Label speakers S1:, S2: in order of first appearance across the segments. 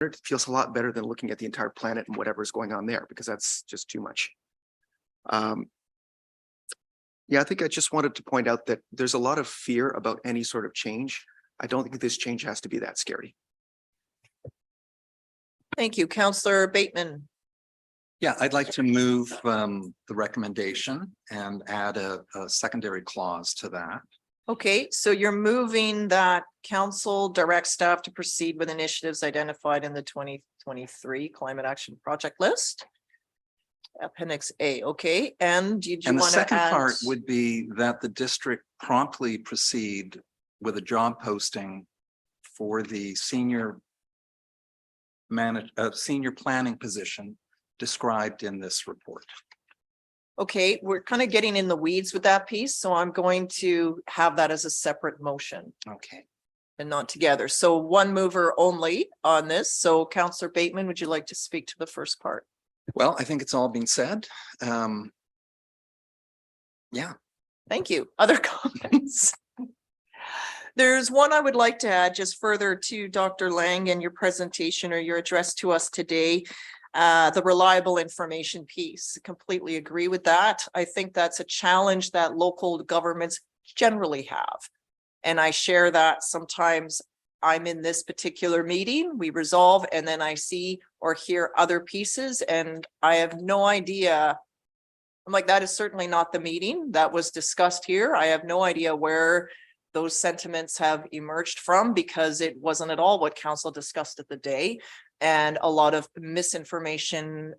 S1: it feels a lot better than looking at the entire planet and whatever's going on there, because that's just too much. Yeah, I think I just wanted to point out that there's a lot of fear about any sort of change. I don't think this change has to be that scary.
S2: Thank you, Councillor Bateman.
S3: Yeah, I'd like to move the recommendation and add a secondary clause to that.
S2: Okay, so you're moving that council direct staff to proceed with initiatives identified in the 2023 climate action project list. Appendix A, okay, and did you
S3: And the
S2: want to
S3: second
S2: add?
S3: part would be that the district promptly proceed with a job posting for the senior planning position described in this report.
S2: Okay, we're kind of getting in the weeds with that piece, so I'm going to have that as a separate motion
S3: Okay.
S2: and not together. So one mover only on this. So Councillor Bateman, would you like to speak to the first part?
S3: Well, I think it's all been said. Yeah.
S2: Thank you. Other comments? There's one I would like to add just further to Dr. Lang and your presentation or your address to us today. The reliable information piece. Completely agree with that. I think that's a challenge that local governments generally have. And I share that. Sometimes I'm in this particular meeting, we resolve, and then I see or hear other pieces and I have no idea. I'm like, that is certainly not the meeting that was discussed here. I have no idea where those sentiments have emerged from because it wasn't at all what council discussed at the day. And a lot of misinformation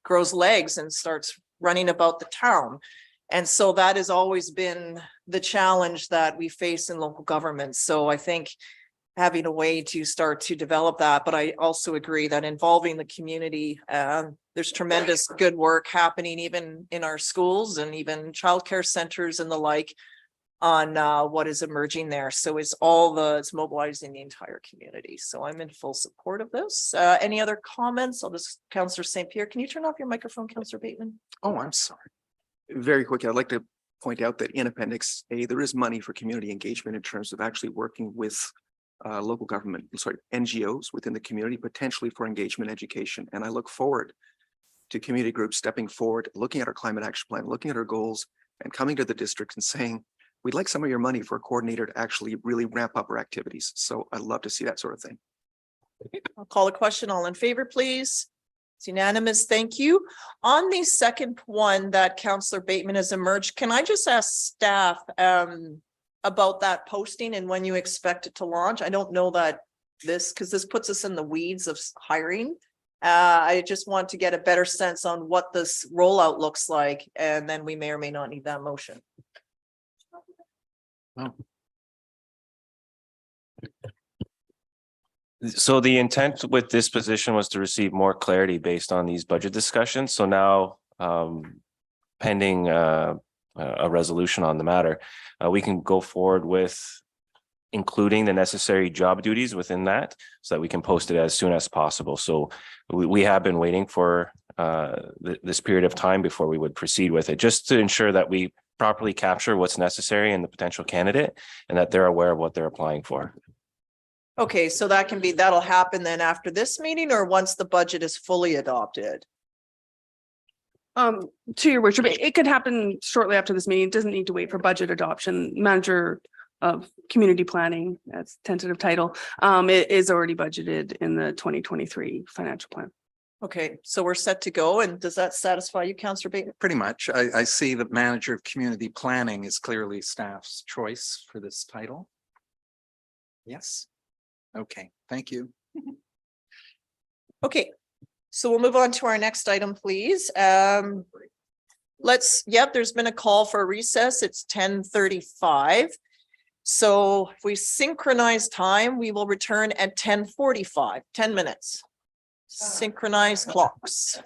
S2: grows legs and starts running about the town. And so that has always been the challenge that we face in local governments. So I think having a way to start to develop that, but I also agree that involving the community, there's tremendous good work happening even in our schools and even childcare centers and the like on what is emerging there. So it's mobilizing the entire community. So I'm in full support of this. Any other comments? I'll just, Councillor St. Pierre, can you turn off your microphone, Councillor Bateman?
S3: Oh, I'm sorry.
S1: Very quickly, I'd like to point out that in Appendix A, there is money for community engagement in terms of actually working with local government, NGOs within the community, potentially for engagement education. And I look forward to community groups stepping forward, looking at our climate action plan, looking at our goals, and coming to the district and saying, we'd like some of your money for a coordinator to actually really ramp up our activities. So I'd love to see that sort of thing.
S2: I'll call a question. All in favor, please. It's unanimous. Thank you. On the second one that Councillor Bateman has emerged, can I just ask staff about that posting and when you expect it to launch? I don't know that because this puts us in the weeds of hiring. I just want to get a better sense on what this rollout looks like, and then we may or may not need that motion.
S3: Oh.
S4: So the intent with this position was to receive more clarity based on these budget discussions. So now, pending a resolution on the matter, we can go forward with including the necessary job duties within that so that we can post it as soon as possible. So we have been waiting for this period of time before we would proceed with it, just to ensure that we properly capture what's necessary in the potential candidate and that they're aware of what they're applying for.
S2: Okay, so that'll happen then after this meeting or once the budget is fully adopted?
S5: To your worship, it could happen shortly after this meeting. It doesn't need to wait for budget adoption. Manager of community planning, that's tentative title, it is already budgeted in the 2023 financial plan.
S2: Okay, so we're set to go. And does that satisfy you, Councillor Bateman?
S3: Pretty much. I see that manager of community planning is clearly staff's choice for this title. Yes. Okay, thank you.
S2: Okay, so we'll move on to our next item, please. There's been a call for a recess. It's 10:35. So if we synchronize time, we will return at 10:45, 10 minutes. Synchronize clocks.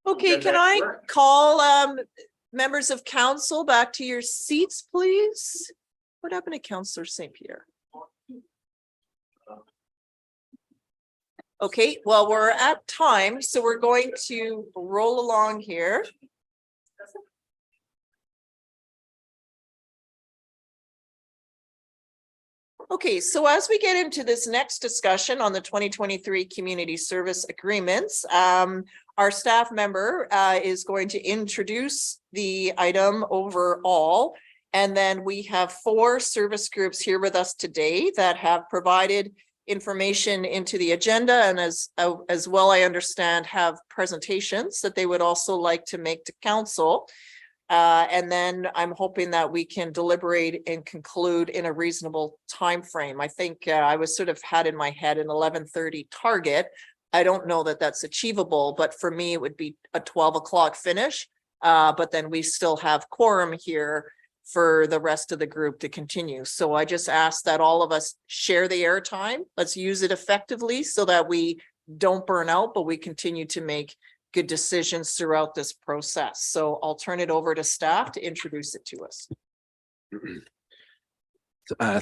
S2: Okay, can I call members of council back to your seats, please? What happened to Councillor St. Pierre? Okay, well, we're at time, so we're going to roll along here. Okay, so as we get into this next discussion on the 2023 community service agreements, our staff member is going to introduce the item overall. And then we have 4 service groups here with us today that have provided information into the agenda, and as well, I understand, have presentations that they would also like to make to council. And then I'm hoping that we can deliberate and conclude in a reasonable time frame. I think I was sort of had in my head an 11:30 target. I don't know that that's achievable, but for me, it would be a 12 o'clock finish. But then we still have quorum here for the rest of the group to continue. So I just ask that all of us share the airtime. Let's use it effectively so that we don't burn out, but we continue to make good decisions throughout this process. So I'll turn it over to staff to introduce it to us.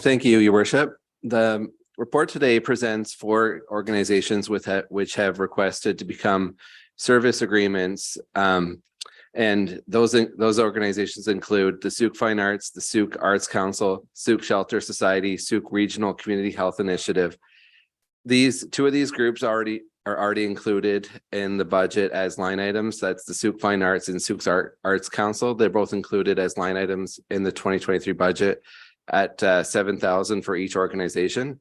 S6: Thank you, Your Worship. The report today presents 4 organizations which have requested to become service agreements. And those organizations include the Sooke Fine Arts, the Sooke Arts Council, Sooke Shelter Society, Sooke Regional Community Health Initiative. 2 of these groups are already included in the budget as line items. That's the Sooke Fine Arts and Sooke Arts Council. They're both included as line items in the 2023 budget at $7,000 for each organization.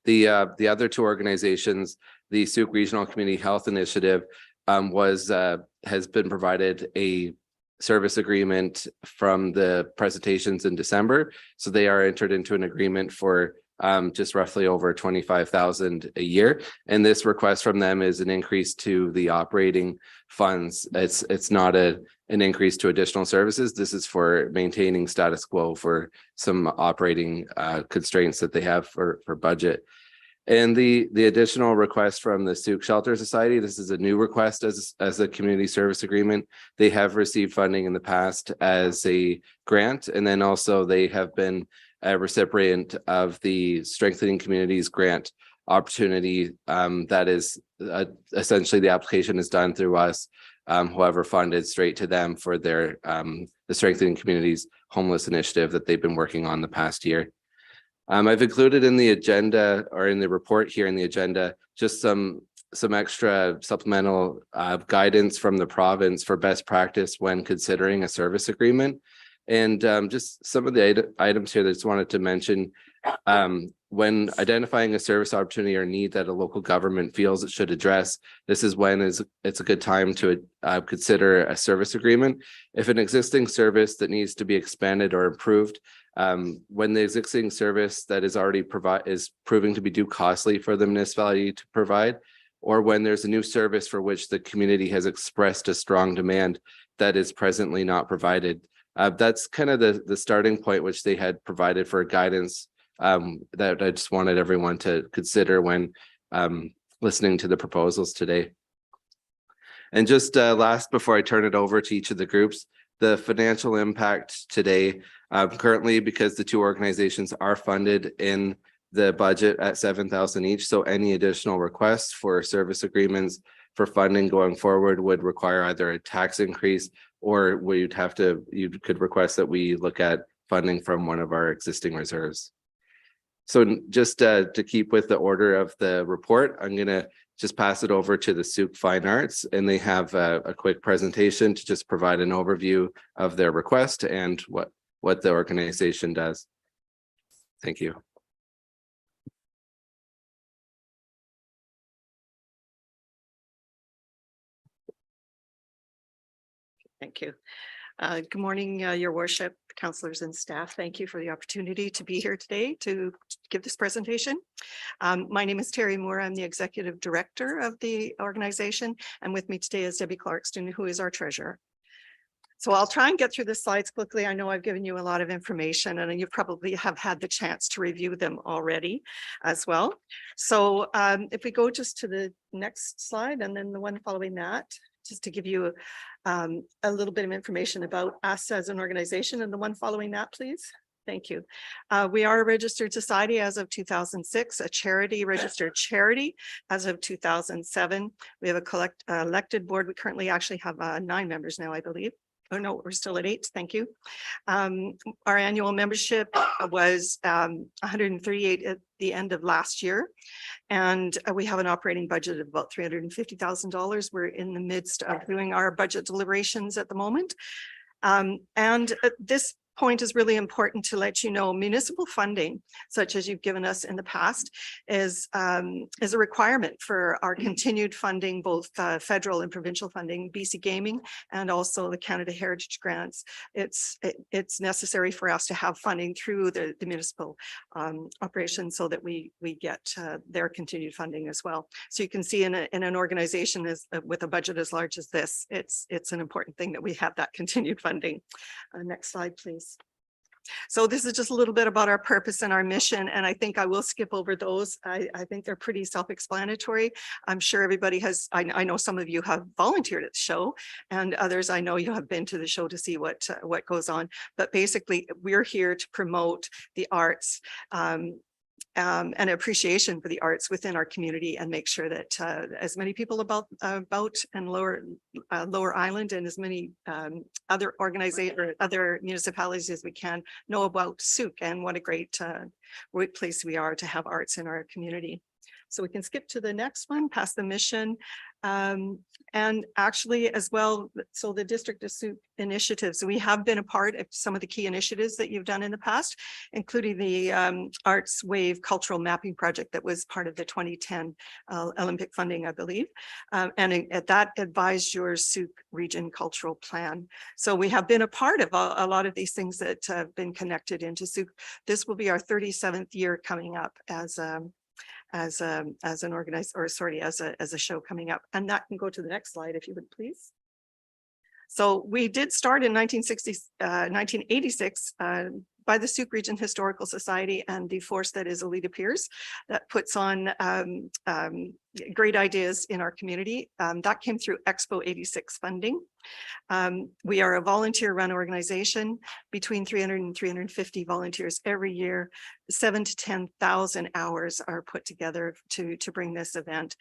S6: The other 2 organizations, the Sooke Regional Community Health Initiative, has been provided a service agreement from the presentations in December. So they are entered into an agreement for just roughly over $25,000 a year. And this request from them is an increase to the operating funds. It's not an increase to additional services. This is for maintaining status quo for some operating constraints that they have for budget. And the additional request from the Sooke Shelter Society, this is a new request as a community service agreement. They have received funding in the past as a grant, and then also they have been a recipient of the Strengthening Communities Grant opportunity. That is essentially the application is done through us, however funded straight to them for their the Strengthening Communities Homeless Initiative that they've been working on the past year. I've included in the agenda or in the report here in the agenda, just some extra supplemental guidance from the province for best practice when considering a service agreement. And just some of the items here that I just wanted to mention, when identifying a service opportunity or need that a local government feels it should address, this is when it's a good time to consider a service agreement. If an existing service that needs to be expanded or improved, when the existing service that is already is proving to be too costly for the municipality to provide, or when there's a new service for which the community has expressed a strong demand that is presently not provided. That's kind of the starting point which they had provided for guidance that I just wanted everyone to consider when listening to the proposals today. And just last, before I turn it over to each of the groups, the financial impact today, currently, because the 2 organizations are funded in the budget at $7,000 each. So any additional requests for service agreements for funding going forward would require either a tax increase, or you could request that we look at funding from one of our existing reserves. So just to keep with the order of the report, I'm going to just pass it over to the Sooke Fine Arts, and they have a quick presentation to just provide an overview of their request and what the organization does. Thank you.
S7: Thank you. Good morning, Your Worship, councillors and staff. Thank you for the opportunity to be here today to give this presentation. My name is Terry Moore. I'm the Executive Director of the organization, and with me today is Debbie Clarkston, who is our treasurer. So I'll try and get through the slides quickly. I know I've given you a lot of information and you probably have had the chance to review them already as well. So if we go just to the next slide and then the one following that, just to give you a little bit of information about us as an organization, and the one following that, please. Thank you. We are a registered society as of 2006, a charity, registered charity as of 2007. We have a elected board. We currently actually have 9 members now, I believe. Oh, no, we're still at 8. Thank you. Our annual membership was 138 at the end of last year. And we have an operating budget of about $350,000. We're in the midst of doing our budget deliberations at the moment. And this point is really important to let you know municipal funding, such as you've given us in the past, is a requirement for our continued funding, both federal and provincial funding, BC Gaming, and also the Canada Heritage Grants. It's necessary for us to have funding through the municipal operations so that we get their continued funding as well. So you can see in an organization with a budget as large as this, it's an important thing that we have that continued funding. Next slide, please. So this is just a little bit about our purpose and our mission, and I think I will skip over those. I think they're pretty self-explanatory. I'm sure everybody has, I know some of you have volunteered at the show, and others I know you have been to the show to see what goes on. But basically, we're here to promote the arts and appreciation for the arts within our community, and make sure that as many people about and Lower Island and as many other organizations or other municipalities as we can know about Sooke and what a great place we are to have arts in our community. So we can skip to the next one, past the mission. And actually as well, so the District of Sooke initiatives, we have been a part of some of the key initiatives that you've done in the past, including the Arts Wave Cultural Mapping Project that was part of the 2010 Olympic funding, I believe. And at that advised your Sooke Region Cultural Plan. So we have been a part of a lot of these things that have been connected into Sooke. This will be our 37th year coming up as an organized, or sorry, as a show coming up. And that can go to the next slide if you would please. So we did start in 1986 by the Sooke Region Historical Society and the force that is Alita Pierce that puts on great ideas in our community. That came through Expo 86 funding. We are a volunteer run organization, between 300 and 350 volunteers every year. 7,000 to 10,000 hours are put together to bring this event.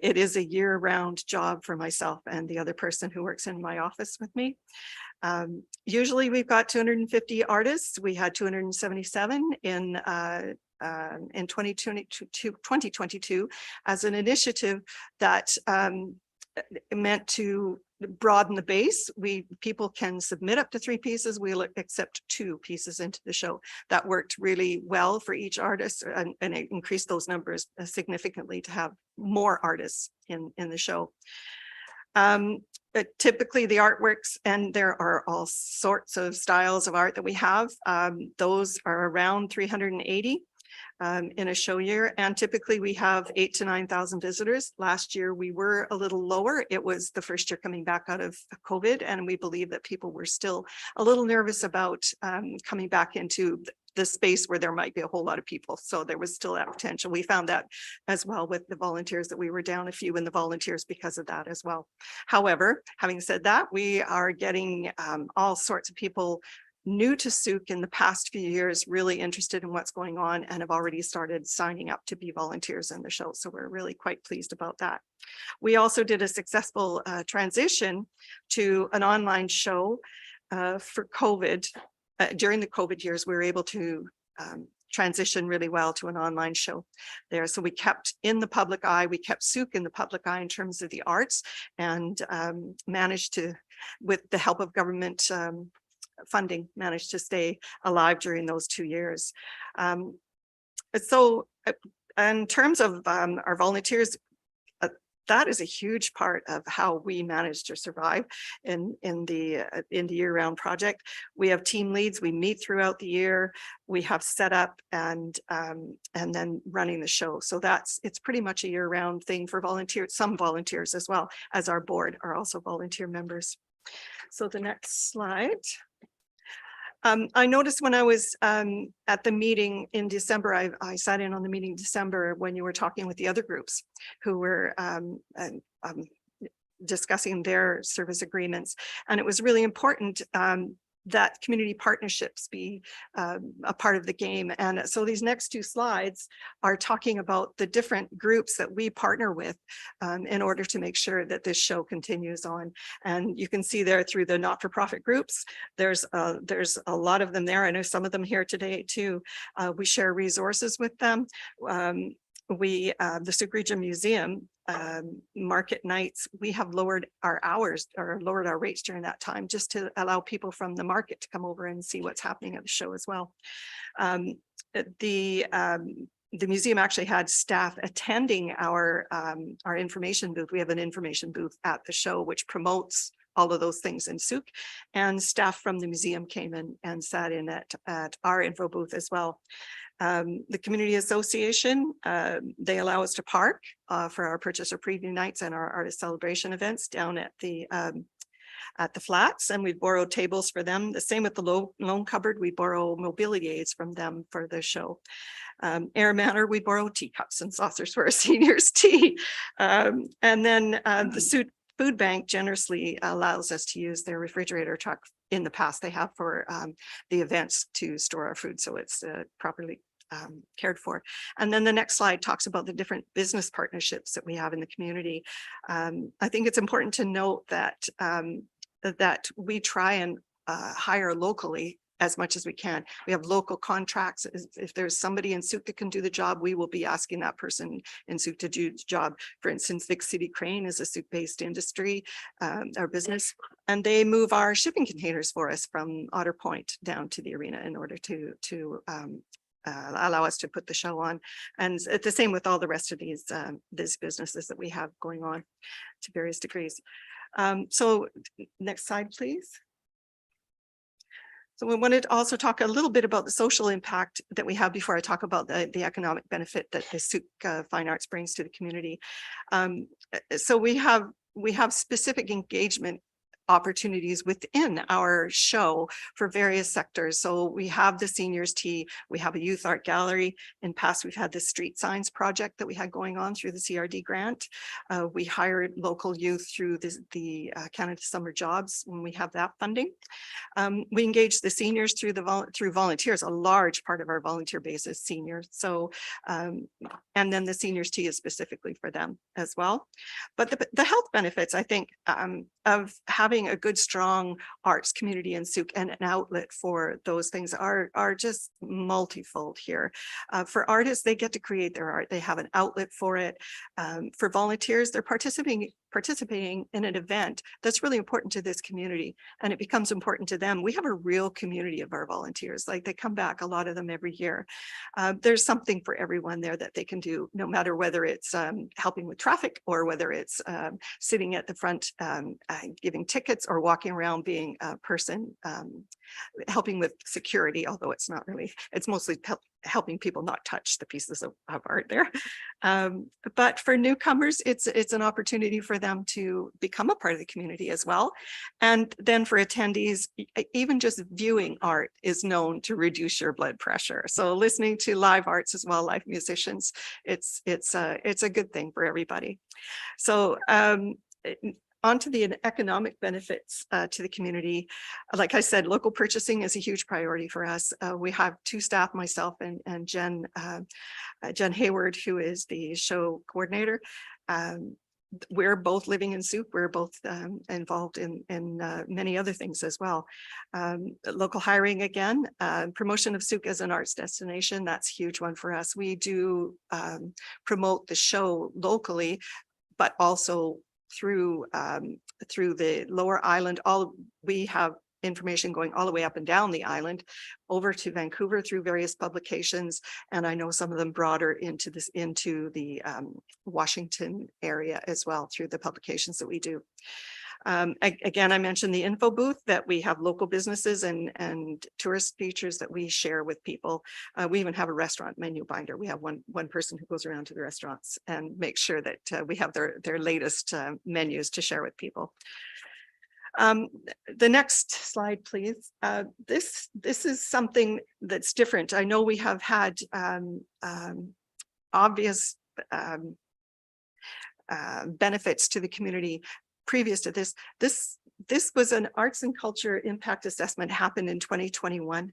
S7: It is a year-round job for myself and the other person who works in my office with me. Usually we've got 250 artists. We had 277 in 2022 as an initiative that meant to broaden the base. People can submit up to 3 pieces. We'll accept 2 pieces into the show. That worked really well for each artist, and it increased those numbers significantly to have more artists in the show. But typically the artworks, and there are all sorts of styles of art that we have. Those are around 380 in a show year. And typically we have 8,000 to 9,000 visitors. Last year we were a little lower. It was the first year coming back out of COVID. And we believe that people were still a little nervous about coming back into the space where there might be a whole lot of people. So there was still that potential. We found that as well with the volunteers, that we were down a few in the volunteers because of that as well. However, having said that, we are getting all sorts of people new to Sooke in the past few years, really interested in what's going on and have already started signing up to be volunteers in the show. So we're really quite pleased about that. We also did a successful transition to an online show for COVID. During the COVID years, we were able to transition really well to an online show there. So we kept in the public eye, we kept Sooke in the public eye in terms of the arts, and managed to, with the help of government funding, managed to stay alive during those 2 years. So in terms of our volunteers, that is a huge part of how we manage to survive in the year-round project. We have team leads. We meet throughout the year. We have set up and then running the show. So it's pretty much a year-round thing for volunteers. Some volunteers as well as our board are also volunteer members. So the next slide. I noticed when I was at the meeting in December, I sat in on the meeting in December when you were talking with the other groups who were discussing their service agreements. And it was really important that community partnerships be a part of the game. And so these next two slides are talking about the different groups that we partner with in order to make sure that this show continues on. And you can see there through the not-for-profit groups, there's a lot of them there. I know some of them here today too. We share resources with them. The Sooke Region Museum market nights, we have lowered our hours or lowered our rates during that time just to allow people from the market to come over and see what's happening at the show as well. The museum actually had staff attending our information booth. We have an information booth at the show, which promotes all of those things in Sooke, and staff from the museum came in and sat in at our info booth as well. The community association, they allow us to park for our purchaser preview nights and our artist celebration events down at the flats, and we borrow tables for them. The same with the loan cupboard, we borrow mobility aids from them for the show. Air Manor, we borrow teacups and saucers for our seniors tea. And then the food bank generously allows us to use their refrigerator truck. In the past, they have for the events to store our food, so it's properly cared for. And then the next slide talks about the different business partnerships that we have in the community. I think it's important to note that that we try and hire locally as much as we can. We have local contracts. If there's somebody in Sooke that can do the job, we will be asking that person in Sooke to do the job. For instance, Vic City Crane is a Sooke-based industry, our business, and they move our shipping containers for us from Otter Point down to the arena in order to allow us to put the show on. And it's the same with all the rest of these businesses that we have going on to various degrees. So next slide, please. So we wanted to also talk a little bit about the social impact that we have before I talk about the economic benefit that the Sooke Fine Arts brings to the community. So we have specific engagement opportunities within our show for various sectors. So we have the seniors tea, we have a youth art gallery. In past, we've had the street signs project that we had going on through the CRD grant. We hired local youth through the Canada Summer Jobs when we have that funding. We engage the seniors through volunteers. A large part of our volunteer base is seniors. So, and then the seniors tea is specifically for them as well. But the health benefits, I think, of having a good, strong arts community in Sooke and an outlet for those things are just multifold here. For artists, they get to create their art. They have an outlet for it. For volunteers, they're participating in an event that's really important to this community, and it becomes important to them. We have a real community of our volunteers. Like, they come back, a lot of them, every year. There's something for everyone there that they can do, no matter whether it's helping with traffic or whether it's sitting at the front giving tickets or walking around being a person helping with security, although it's not really, it's mostly helping people not touch the pieces of art there. But for newcomers, it's an opportunity for them to become a part of the community as well. And then for attendees, even just viewing art is known to reduce your blood pressure. So listening to live arts as well, live musicians, it's a good thing for everybody. So onto the economic benefits to the community. Like I said, local purchasing is a huge priority for us. We have two staff, myself and Jen Hayward, who is the show coordinator. We're both living in Sooke. We're both involved in many other things as well. Local hiring again, promotion of Sooke as an arts destination. That's a huge one for us. We do promote the show locally, but also through the lower island. We have information going all the way up and down the island over to Vancouver through various publications, and I know some of them broader into the Washington area as well through the publications that we do. Again, I mentioned the info booth, that we have local businesses and tourist features that we share with people. We even have a restaurant menu binder. We have one person who goes around to the restaurants and makes sure that we have their latest menus to share with people. The next slide, please. This is something that's different. I know we have had obvious benefits to the community previous to this. This was an arts and culture impact assessment happened in 2021.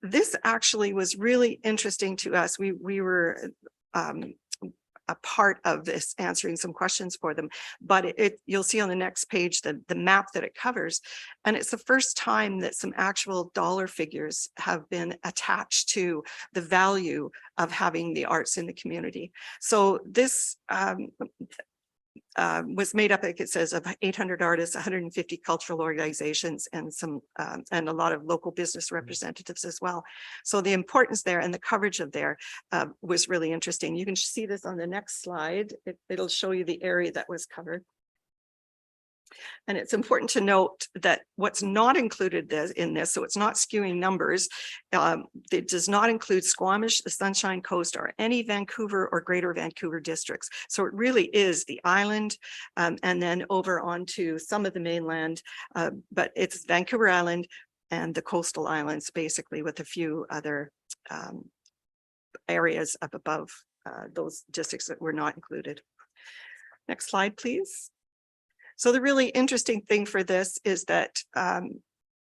S7: This actually was really interesting to us. We were a part of this, answering some questions for them, but you'll see on the next page the map that it covers. And it's the first time that some actual dollar figures have been attached to the value of having the arts in the community. So this was made up, like it says, of 800 artists, 150 cultural organizations, and some and a lot of local business representatives as well. So the importance there and the coverage of there was really interesting. You can see this on the next slide. It'll show you the area that was covered. And it's important to note that what's not included in this, so it's not skewing numbers, it does not include Squamish, the Sunshine Coast, or any Vancouver or Greater Vancouver districts. So it really is the island, and then over onto some of the mainland, but it's Vancouver Island and the coastal islands, basically, with a few other areas up above those districts that were not included. Next slide, please. So the really interesting thing for this is that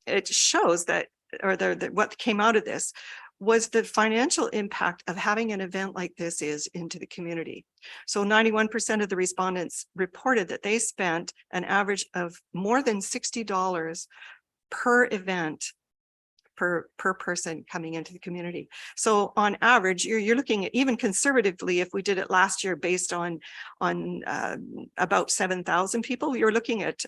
S7: it shows that, or what came out of this was the financial impact of having an event like this is into the community. So 91% of the respondents reported that they spent an average of more than $60 per event per person coming into the community. So on average, you're looking at, even conservatively, if we did it last year based on about 7,000 people, you're looking at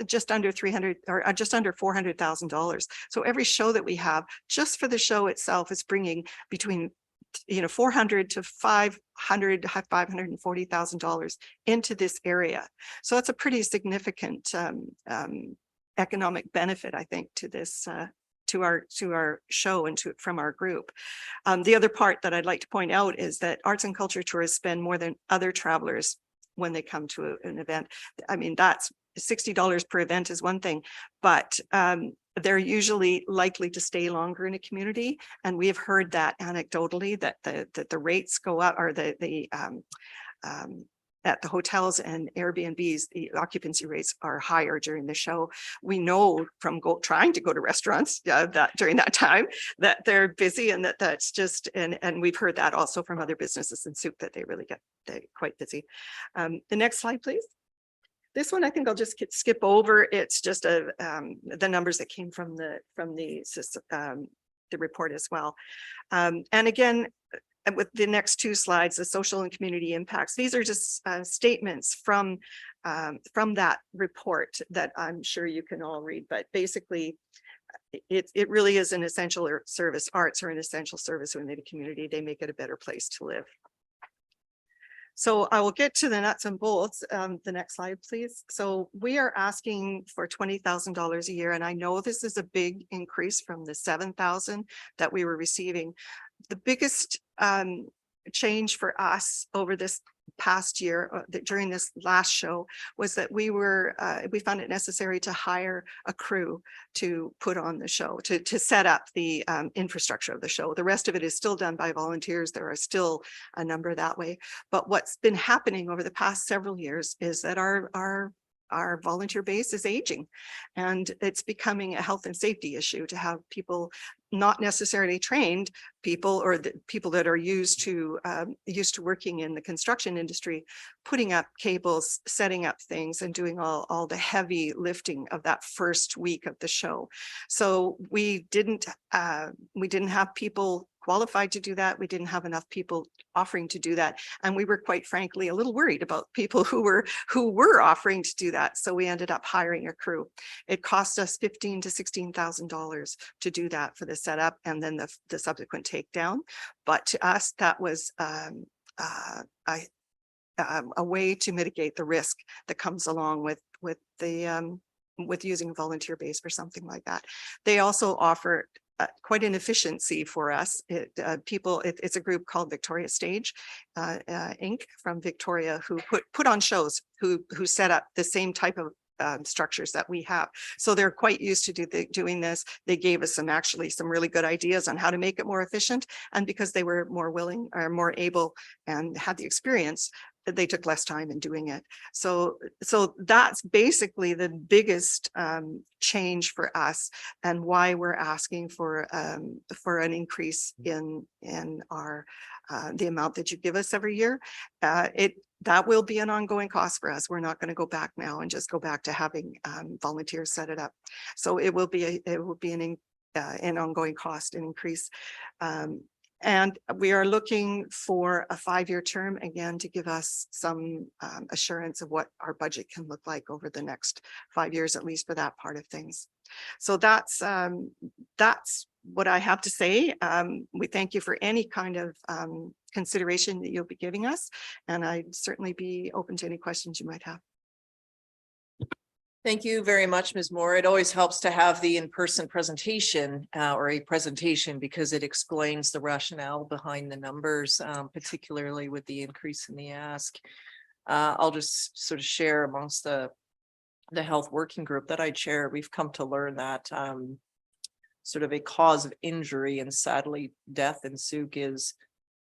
S7: just under 300 or just under $400,000. So every show that we have, just for the show itself, is bringing between $400,000 to $540,000 into this area. So that's a pretty significant economic benefit, I think, to this to our show and from our group. The other part that I'd like to point out is that arts and culture tourists spend more than other travelers when they come to an event. I mean, that's $60 per event is one thing, but they're usually likely to stay longer in a community. And we have heard that anecdotally, that the rates go up, or at the hotels and Airbnbs, the occupancy rates are higher during the show. We know from trying to go to restaurants that during that time that they're busy, and that's just, and we've heard that also from other businesses in Soup, that they really get quite busy. The next slide, please. This one, I think I'll just skip over. It's just the numbers that came from the report as well. And again, with the next two slides, the social and community impacts. These are just statements from that report that I'm sure you can all read, but basically it really is an essential service. Arts are an essential service within the community. They make it a better place to live. So I will get to the nuts and bolts. The next slide, please. So we are asking for $20,000 a year. And I know this is a big increase from the $7,000 that we were receiving. The biggest change for us over this past year, during this last show, was that we found it necessary to hire a crew to put on the show, to set up the infrastructure of the show. The rest of it is still done by volunteers. There are still a number that way. But what's been happening over the past several years is that our volunteer base is aging, and it's becoming a health and safety issue to have people, not necessarily trained people, or the people that are used to working in the construction industry, putting up cables, setting up things, and doing all the heavy lifting of that first week of the show. So we didn't have people qualified to do that. We didn't have enough people offering to do that. And we were, quite frankly, a little worried about people who were offering to do that. So we ended up hiring a crew. It cost us $15,000 to $16,000 to do that, for the setup and then the subsequent takedown. But to us, that was a way to mitigate the risk that comes along with using a volunteer base for something like that. They also offer quite an efficiency for us. It's a group called Victoria Stage Inc. from Victoria, who put on shows, who set up the same type of structures that we have. So they're quite used to doing this. They gave us some really good ideas on how to make it more efficient. And because they were more willing or more able and had the experience, they took less time in doing it. So that's basically the biggest change for us and why we're asking for an increase in our the amount that you give us every year. That will be an ongoing cost for us. We're not going to go back now and just go back to having volunteers set it up. So it will be an ongoing cost and increase. And we are looking for a 5-year term again to give us some assurance of what our budget can look like over the next 5 years, at least for that part of things. So that's what I have to say. We thank you for any kind of consideration that you'll be giving us, and I'd certainly be open to any questions you might have.
S2: Thank you very much, Ms. Moore. It always helps to have the in-person presentation or a presentation because it explains the rationale behind the numbers, particularly with the increase in the ask. I'll just sort of share amongst the health working group that I chair. We've come to learn that sort of a cause of injury and sadly death in Sooke is,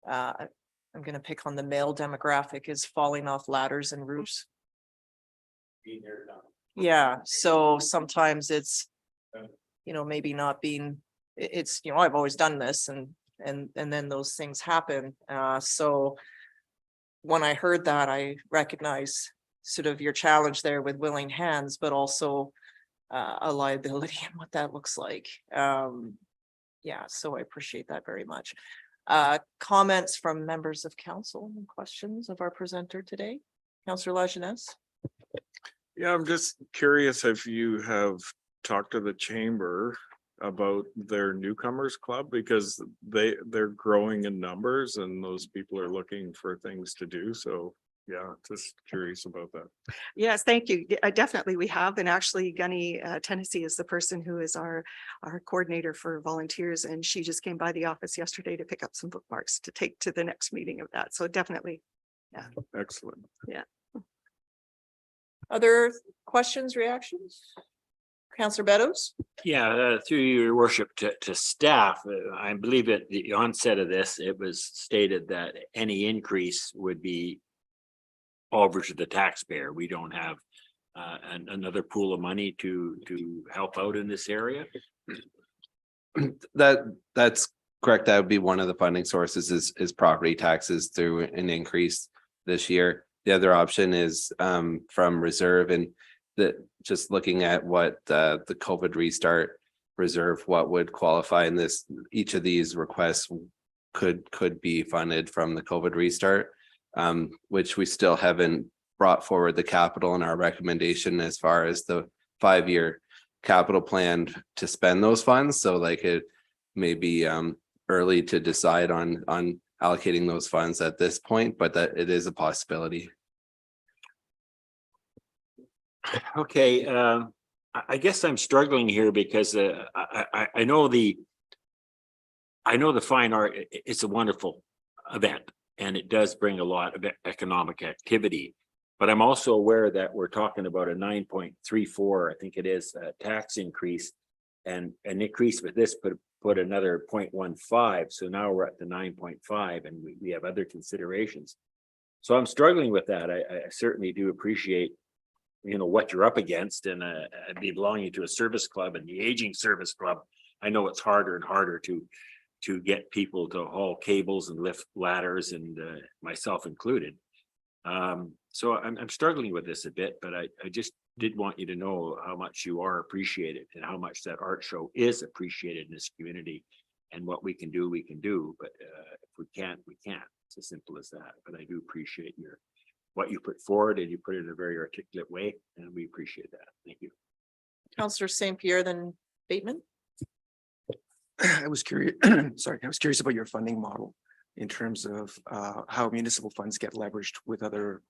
S2: I'm going to pick on the male demographic, is falling off ladders and roofs. Yeah, so sometimes it's, maybe not being, it's, I've always done this and then those things happen. So when I heard that, I recognize sort of your challenge there with willing hands, but also a liability and what that looks like. Yeah, so I appreciate that very much. Comments from members of council and questions of our presenter today? Councillor Lajeunesse.
S8: Yeah, I'm just curious if you have talked to the chamber about their newcomers club, because they're growing in numbers and those people are looking for things to do. So yeah, just curious about that.
S7: Yes, thank you. Definitely we have. And actually Gunny Tennessee is the person who is our coordinator for volunteers. And she just came by the office yesterday to pick up some bookmarks to take to the next meeting of that. So definitely. Yeah.
S8: Excellent.
S7: Yeah.
S2: Other questions, reactions? Councillor Beddoes?
S9: Yeah, through your worship to staff, I believe at the onset of this, it was stated that any increase would be over to the taxpayer. We don't have another pool of money to help out in this area.
S6: That's correct. That would be one of the funding sources is property taxes through an increase this year. The other option is from reserve, and just looking at what the COVID restart reserve, what would qualify in this, each of these requests could be funded from the COVID restart, which we still haven't brought forward the capital in our recommendation as far as the 5-year capital plan to spend those funds. So like it may be early to decide on allocating those funds at this point, but that it is a possibility.
S9: Okay, I guess I'm struggling here because I know the fine art, it's a wonderful event and it does bring a lot of economic activity. But I'm also aware that we're talking about a 9.34, I think it is, tax increase, and an increase with this put another 0.15. So now we're at the 9.5 and we have other considerations. So I'm struggling with that. I certainly do appreciate what you're up against, and be belonging to a service club and the aging service club. I know it's harder and harder to get people to haul cables and lift ladders, and myself included. So I'm struggling with this a bit, but I just did want you to know how much you are appreciated and how much that art show is appreciated in this community, and what we can do, but if we can't, we can't. It's as simple as that. But I do appreciate what you put forward, and you put it in a very articulate way, and we appreciate that. Thank you.
S2: Councillor St. Pierre, then Bateman.
S1: I was curious, sorry, I was curious about your funding model in terms of how municipal funds get leveraged with other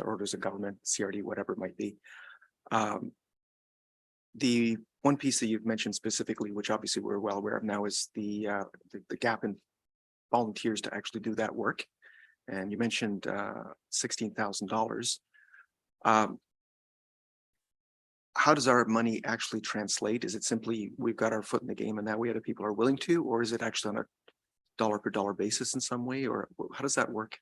S1: orders of government, CRD, whatever it might be. The one piece that you've mentioned specifically, which obviously we're well aware of now, is the gap in volunteers to actually do that work. And you mentioned $16,000. how does our money actually translate? Is it simply we've got our foot in the game and that way other people are willing to, or is it actually on a dollar per dollar basis in some way, or how does that work?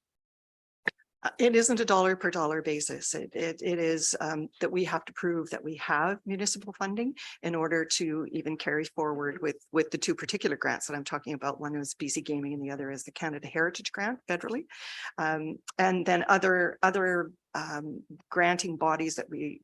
S7: It isn't a dollar per dollar basis. It is that we have to prove that we have municipal funding in order to even carry forward with the two particular grants that I'm talking about. One is BC Gaming and the other is the Canada Heritage Grant federally. And then other granting bodies that we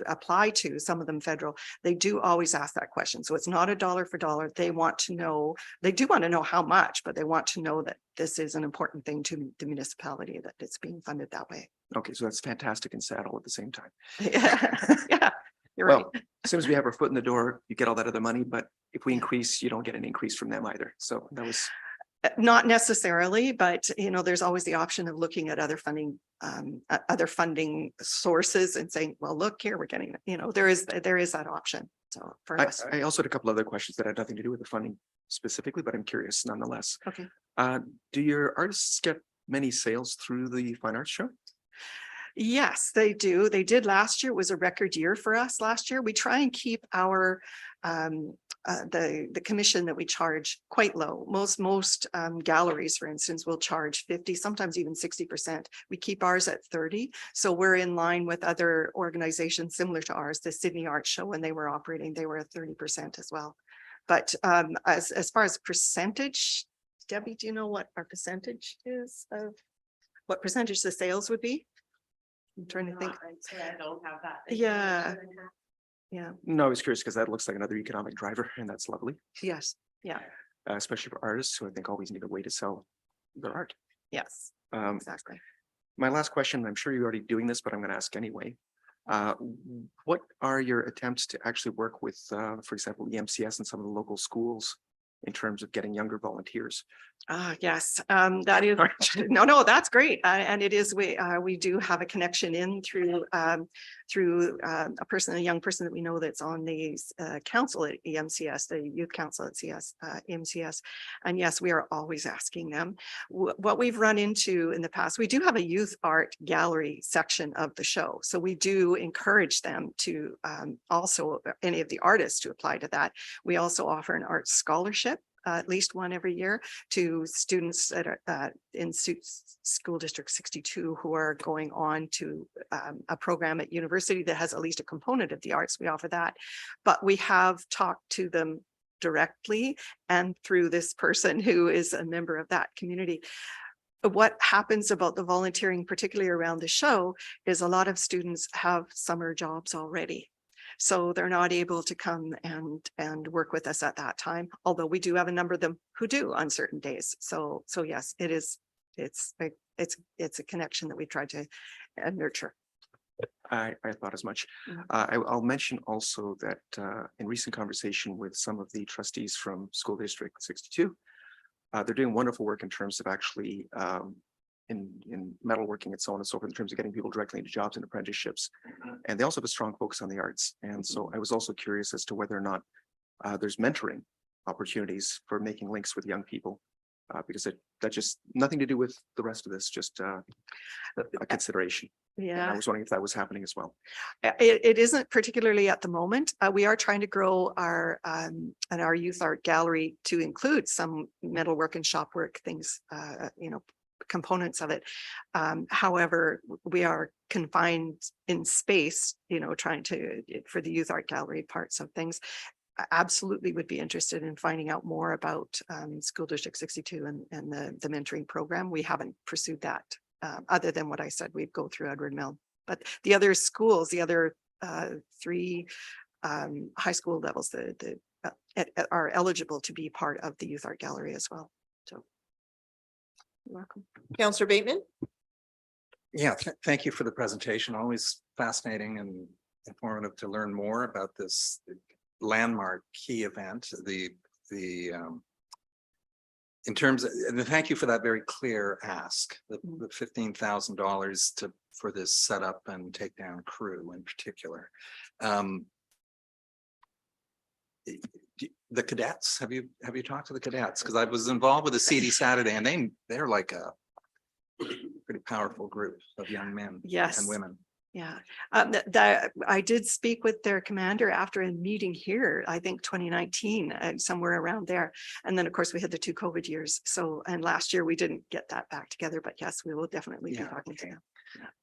S7: apply to, some of them federal, they do always ask that question. So it's not a dollar for dollar. They want to know, they do want to know how much, but they want to know that this is an important thing to the municipality, that it's being funded that way.
S1: Okay, so that's fantastic and sad all at the same time.
S7: Yeah, you're right.
S1: Well, as soon as we have our foot in the door, you get all that other money, but if we increase, you don't get an increase from them either. So that was,
S7: Not necessarily, but there's always the option of looking at other funding sources and saying, well, look here, we're getting, there is that option. So for us.
S1: I also had a couple other questions that had nothing to do with the funding specifically, but I'm curious nonetheless.
S7: Okay.
S1: Do your artists get many sales through the fine arts show?
S7: Yes, they do. They did last year. It was a record year for us last year. We try and keep our the commission that we charge quite low. Most galleries, for instance, will charge 50, sometimes even 60%. We keep ours at 30. So we're in line with other organizations similar to ours. The Sydney Art Show, when they were operating, they were at 30% as well. But as far as percentage, Debbie, do you know what our percentage is of what percentage the sales would be? I'm trying to think.
S5: I don't have that.
S7: Yeah. Yeah,
S1: No, I was curious because that looks like another economic driver and that's lovely,
S7: yes, yeah,
S1: especially for artists who I think always need a way to sell their art.
S7: yes, exactly.
S1: My last question, I'm sure you're already doing this, but I'm going to ask anyway. What are your attempts to actually work with, for example, EMCS and some of the local schools in terms of getting younger volunteers?
S7: Yes, that is, no, that's great. And it is, we do have a connection in through a young person that we know that's on the council at EMCS, the youth council at EMCS. And yes, we are always asking them. What we've run into in the past, we do have a youth art gallery section of the show. So we do encourage them to also, any of the artists to apply to that. We also offer an art scholarship, at least one every year, to students that are in school district 62 who are going on to a program at university that has at least a component of the arts. We offer that, but we have talked to them directly and through this person who is a member of that community. What happens about the volunteering, particularly around the show, is a lot of students have summer jobs already. So they're not able to come and work with us at that time, although we do have a number of them who do on certain days. So yes, it's a connection that we try to nurture.
S1: I thought as much.
S7: Mhm.
S1: I'll mention also that in recent conversation with some of the trustees from School District 62, they're doing wonderful work in terms of actually in metalworking and so on and so forth, in terms of getting people directly into jobs and apprenticeships. And they also have a strong focus on the arts. And so I was also curious as to whether or not there's mentoring opportunities for making links with young people, because that just nothing to do with the rest of this, just a consideration. And I
S7: Yeah,
S1: was wondering if that was happening as well.
S7: it isn't particularly at the moment. We are trying to grow our youth art gallery to include some metalwork and shop work things, components of it. However, we are confined in space, trying to, for the youth art gallery parts of things. I absolutely would be interested in finding out more about School District 62 and the mentoring program. We haven't pursued that other than what I said, we'd go through Edward Mill. But the other schools, the other three high school levels are eligible to be part of the youth art gallery as well. So. You're welcome.
S2: Councillor Bateman?
S3: Yeah, thank you for the presentation. Always fascinating and informative to learn more about this landmark key event. In terms of, and thank you for that very clear ask, the $15,000 for this setup and takedown crew in particular. The cadets, have you talked to the cadets? Because I was involved with the CD Saturday and they're like a pretty powerful group of young men
S7: Yes.
S3: and women.
S7: Yeah, that I did speak with their commander after a meeting here, I think 2019, somewhere around there. And then, of course, we had the 2 COVID years. So, and last year we didn't get that back together, but yes, we will definitely be
S3: Yeah,
S7: talking to
S3: okay.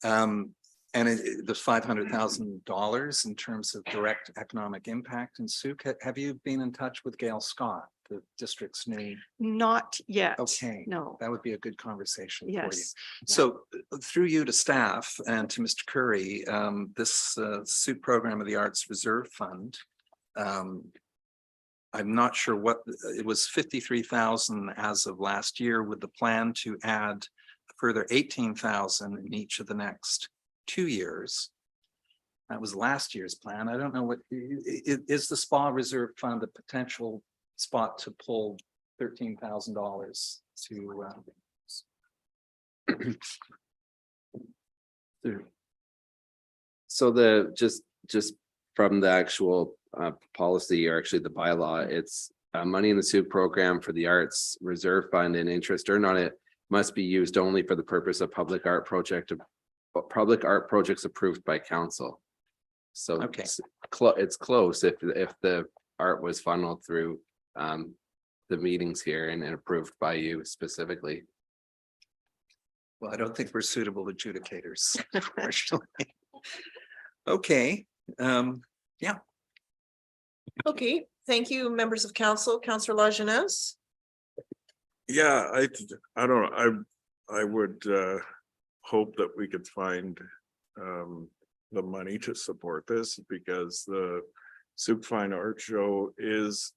S7: them.
S3: And the $500,000 in terms of direct economic impact in Souk, have you been in touch with Gail Scott, the district's new?
S7: Not yet.
S3: Okay.
S7: No,
S3: That would be a good conversation for you.
S7: yes.
S3: So through you to staff and to Mr. Curry, this SUIT program of the Arts Reserve Fund. I'm not sure what, it was 53,000 as of last year with the plan to add a further 18,000 in each of the next 2 years. That was last year's plan. I don't know what, is the Spa Reserve Fund a potential spot to pull $13,000 to
S6: So the, just from the actual policy, or actually the bylaw, it's money in the SUIT program for the Arts Reserve Fund, and interest earned on it must be used only for the purpose of public art projects approved by council. So
S3: Okay.
S6: it's close if the art was funneled through the meetings here and approved by you specifically.
S3: Well, I don't think we're suitable adjudicators, unfortunately. Okay,
S2: Okay, thank you, members of council. Councillor Lajeunesse.
S8: Yeah, I don't know, I would hope that we could find the money to support this, because the Souk Fine Art Show is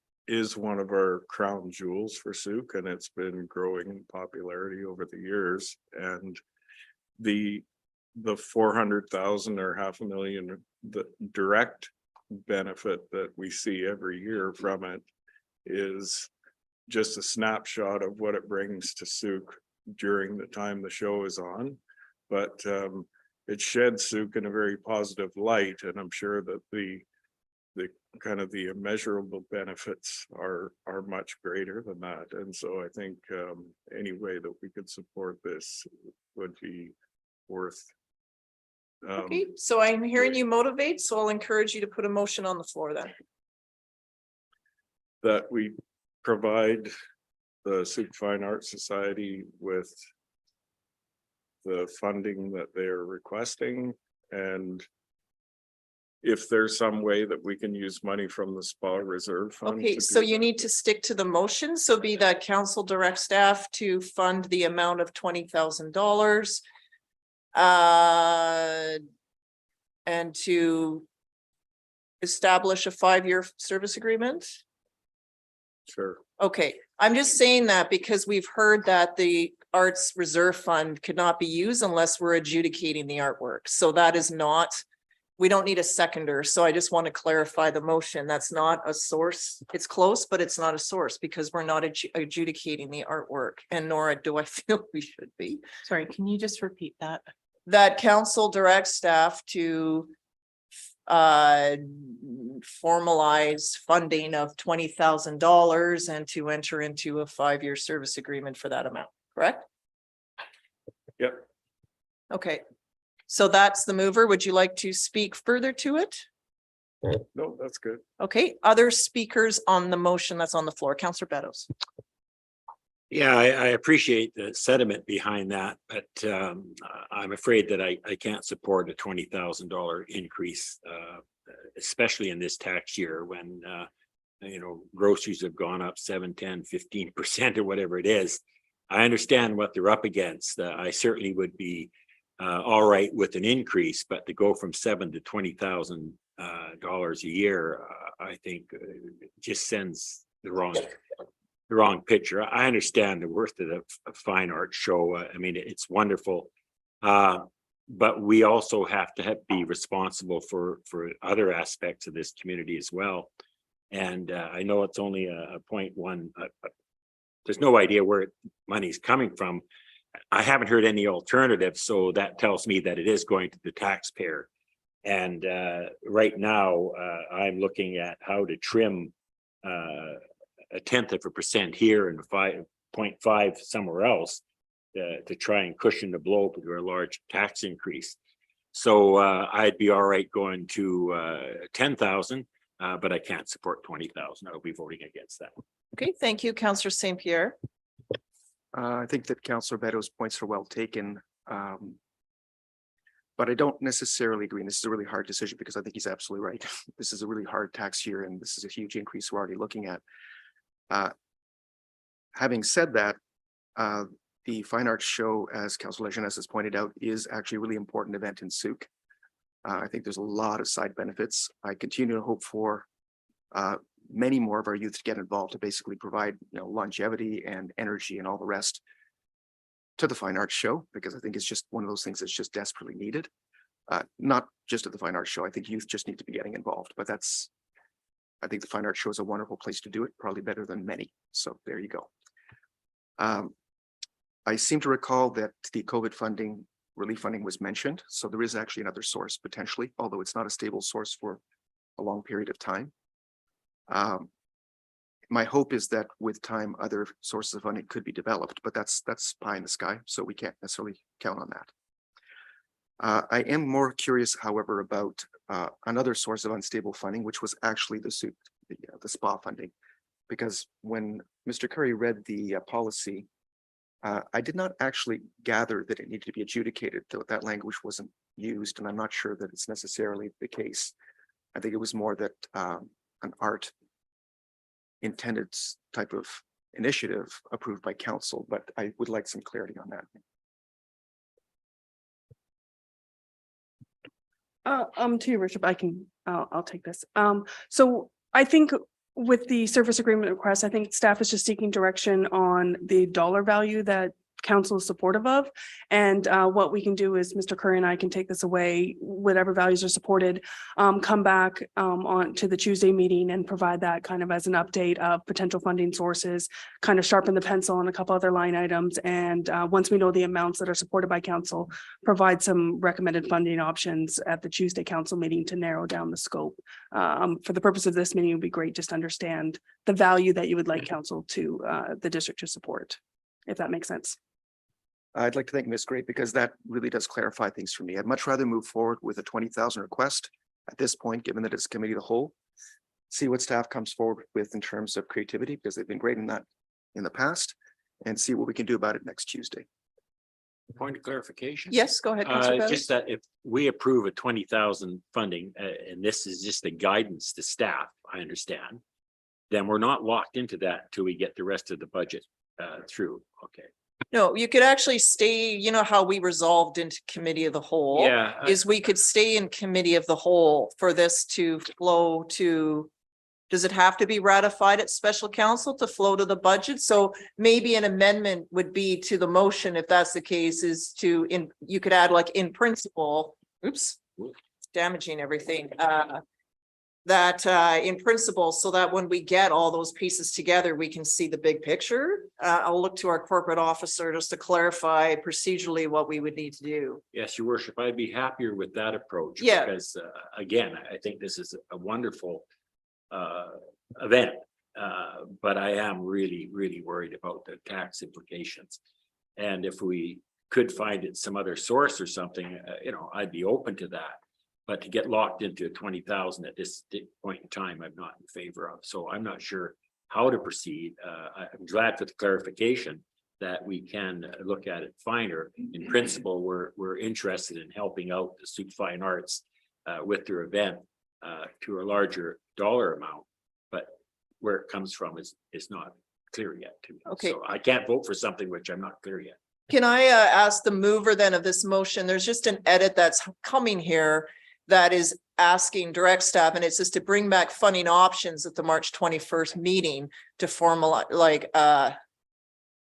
S8: one of our crown jewels for Souk, and it's been growing in popularity over the years. And the 400,000 or $500,000, the direct benefit that we see every year from it is just a snapshot of what it brings to Souk during the time the show is on. But it sheds Souk in a very positive light, and I'm sure that the kind of the immeasurable benefits are much greater than that. And so I think any way that we could support this would be worth.
S2: Okay, so I'm hearing you motivate, so I'll encourage you to put a motion on the floor then.
S8: That we provide the Souk Fine Art Society with the funding that they're requesting, and if there's some way that we can use money from the Spa Reserve Fund.
S2: Okay,
S8: to
S2: so
S8: do
S2: you
S8: that.
S2: need to stick to the motion, so be that council direct staff to fund the amount of $20,000. And to establish a 5-year service agreement.
S8: Sure.
S2: Okay, I'm just saying that because we've heard that the Arts Reserve Fund could not be used unless we're adjudicating the artwork. So that is not, we don't need a seconder. So I just want to clarify the motion. That's not a source. It's close, but it's not a source because we're not adjudicating the artwork, and nor do I feel we should be.
S10: Sorry, can you just repeat that?
S2: That council directs staff to formalize funding of $20,000 and to enter into a 5-year service agreement for that amount, correct?
S8: Yep.
S2: Okay, so that's the mover. Would you like to speak further to it?
S8: No, that's good.
S2: Okay, other speakers on the motion that's on the floor. Councillor Beddoes.
S9: Yeah, I appreciate the sentiment behind that, but I'm afraid that I can't support a $20,000 increase, especially in this tax year when, groceries have gone up 7, 10, 15% or whatever it is. I understand what they're up against. I certainly would be all right with an increase, but to go from $7,000 to $20,000 a year, I think just sends the wrong picture. I understand the worth of the fine art show. I mean, it's wonderful. But we also have to be responsible for other aspects of this community as well. And I know it's only a 0.1. There's no idea where money's coming from. I haven't heard any alternatives, so that tells me that it is going to the taxpayer. And right now, I'm looking at how to trim 0.1% here and 5.5 somewhere else to try and cushion the blow to a large tax increase. So I'd be all right going to 10,000, but I can't support 20,000. I'll be voting against that.
S2: Okay, thank you, Councillor St. Pierre.
S1: I think that Councillor Beto's points are well taken. But I don't necessarily agree. And this is a really hard decision because I think he's absolutely right. This is a really hard tax year and this is a huge increase we're already looking at. Having said that, the Fine Arts Show, as Councillor Lejeunesse has pointed out, is actually a really important event in Souk. I think there's a lot of side benefits. I continue to hope for many more of our youth to get involved to basically provide, longevity and energy and all the rest to the Fine Arts Show, because I think it's just one of those things that's just desperately needed. Not just at the Fine Arts Show. I think youth just need to be getting involved, but I think the Fine Arts Show is a wonderful place to do it, probably better than many. So there you go. I seem to recall that the COVID funding, relief funding was mentioned. So there is actually another source potentially, although it's not a stable source for a long period of time. My hope is that with time, other sources of funding could be developed, but that's pie in the sky. So we can't necessarily count on that. I am more curious, however, about another source of unstable funding, which was actually the SPA funding. Because when Mr. Curry read the policy, I did not actually gather that it needed to be adjudicated, though that language wasn't used, and I'm not sure that it's necessarily the case. I think it was more that an art intended type of initiative approved by council, but I would like some clarity on that.
S5: To your worship, I'll take this. So I think with the service agreement request, I think staff is just seeking direction on the dollar value that council is supportive of. And what we can do is Mr. Curry and I can take this away, whatever values are supported, come back on to the Tuesday meeting and provide that kind of as an update of potential funding sources, kind of sharpen the pencil on a couple other line items. And once we know the amounts that are supported by council, provide some recommended funding options at the Tuesday council meeting to narrow down the scope. For the purpose of this meeting, it would be great just to understand the value that you would like council to the district to support, if that makes sense.
S1: I'd like to thank Ms. Gray because that really does clarify things for me. I'd much rather move forward with a 20,000 request at this point, given that it's committee of the whole. See what staff comes forward with in terms of creativity, because they've been great in that in the past, and see what we can do about it next Tuesday.
S9: Point of clarification.
S2: Yes, go ahead. Councillor Bello.
S9: Just that if we approve a 20,000 funding, and this is just the guidance to staff, I understand, then we're not locked into that until we get the rest of the budget through. Okay.
S2: No, you could actually stay, you know how we resolved into committee of the whole?
S9: Yeah.
S2: Is we could stay in committee of the whole for this to flow to, does it have to be ratified at special council to flow to the budget? So maybe an amendment would be to the motion, if that's the case, is to, you could add like in principle, oops, damaging everything. That in principle, so that when we get all those pieces together, we can see the big picture. I'll look to our corporate officer just to clarify procedurally what we would need to do.
S9: Yes, your worship, I'd be happier with that approach.
S2: Yeah.
S9: Because again, I think this is a wonderful event. But I am really, really worried about the tax implications. And if we could find it some other source or something, I'd be open to that. But to get locked into 20,000 at this point in time, I'm not in favor of. So I'm not sure how to proceed. I'm glad for the clarification that we can look at it finer. In principle, we're interested in helping out the Souk Fine Arts with their event to a larger dollar amount. But where it comes from is not clear yet to me.
S2: Okay.
S9: So I can't vote for something which I'm not clear yet.
S2: Can I ask the mover then of this motion? There's just an edit that's coming here that is asking direct staff, and it's just to bring back funding options at the March 21st meeting to formalize,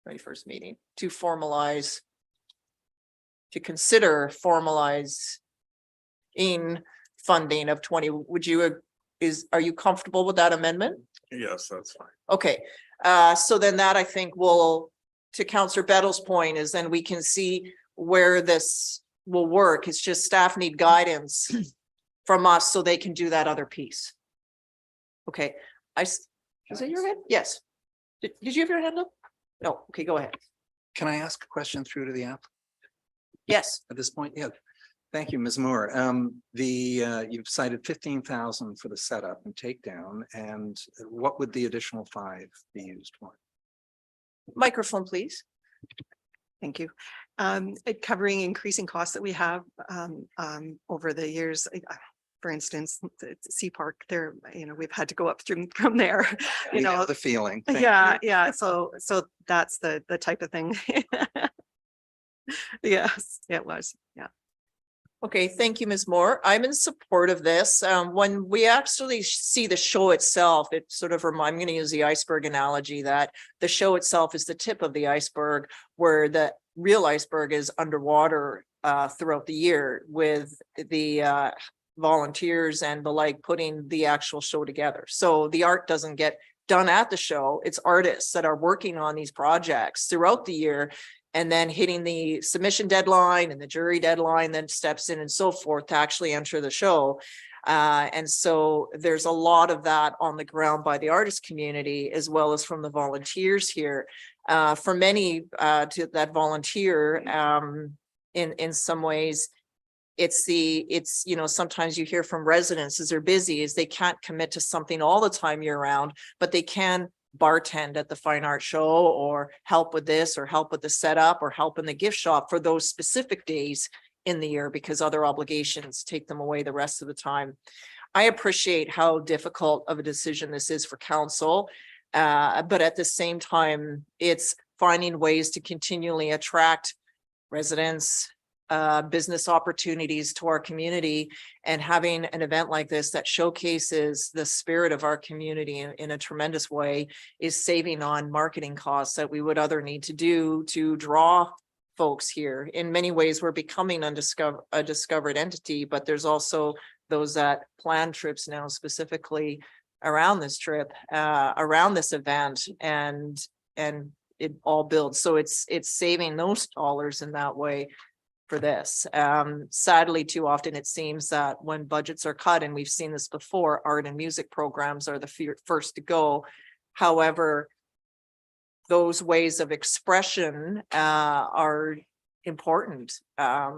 S2: 21st meeting, to formalize, to consider formalize in funding of 20. Are you comfortable with that amendment?
S8: Yes, that's fine.
S2: Okay, so then that I think will, to Councillor Bettle's point, is then we can see where this will work. It's just staff need guidance from us so they can do that other piece. Okay, is that your hand? Yes. Did you have your hand up? No, okay, go ahead.
S3: Can I ask a question through to the app
S2: Yes.
S3: at this point? Yeah. Thank you, Ms. Moore. You've cited 15,000 for the setup and takedown, and what would the additional 5 be used for?
S2: Microphone, please.
S7: Thank you. Covering increasing costs that we have over the years. For instance, the Sea Park there, we've had to go up from there,
S3: We know the feeling. Thank
S7: Yeah,
S3: you.
S7: yeah. So that's the type of thing. Yes, it was. Yeah.
S2: Okay, thank you, Ms. Moore. I'm in support of this. When we actually see the show itself, it sort of I'm going to use the iceberg analogy that the show itself is the tip of the iceberg, where the real iceberg is underwater throughout the year with the volunteers and the like putting the actual show together. So the art doesn't get done at the show. It's artists that are working on these projects throughout the year, and then hitting the submission deadline and the jury deadline, then steps in and so forth to actually enter the show. And so there's a lot of that on the ground by the artist community, as well as from the volunteers here. For many to that volunteer, in some ways, it's sometimes you hear from residents as they're busy, as they can't commit to something all the time year round, but they can bartend at the fine art show or help with this or help with the setup or help in the gift shop for those specific days in the year because other obligations take them away the rest of the time. I appreciate how difficult of a decision this is for council, but at the same time, it's finding ways to continually attract residents, business opportunities to our community, and having an event like this that showcases the spirit of our community in a tremendous way is saving on marketing costs that we would other need to do to draw folks here. In many ways, we're becoming a discovered entity, but there's also those that plan trips now specifically around this trip, around this event, and it all builds. So it's saving those dollars in that way for this. Sadly, too often it seems that when budgets are cut, and we've seen this before, art and music programs are the first to go. However, those ways of expression are important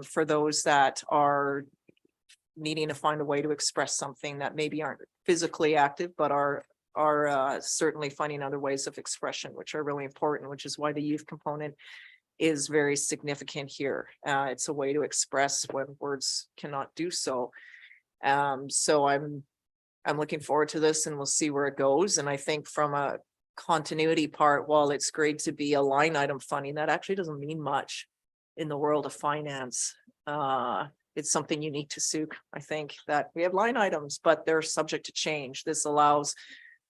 S2: for those that are needing to find a way to express something that maybe aren't physically active, but are certainly finding other ways of expression, which are really important, which is why the youth component is very significant here. It's a way to express when words cannot do so. So I'm looking forward to this, and we'll see where it goes. And I think from a continuity part, while it's great to be a line item funding, that actually doesn't mean much in the world of finance. It's something unique to Sooke. I think that we have line items, but they're subject to change. This allows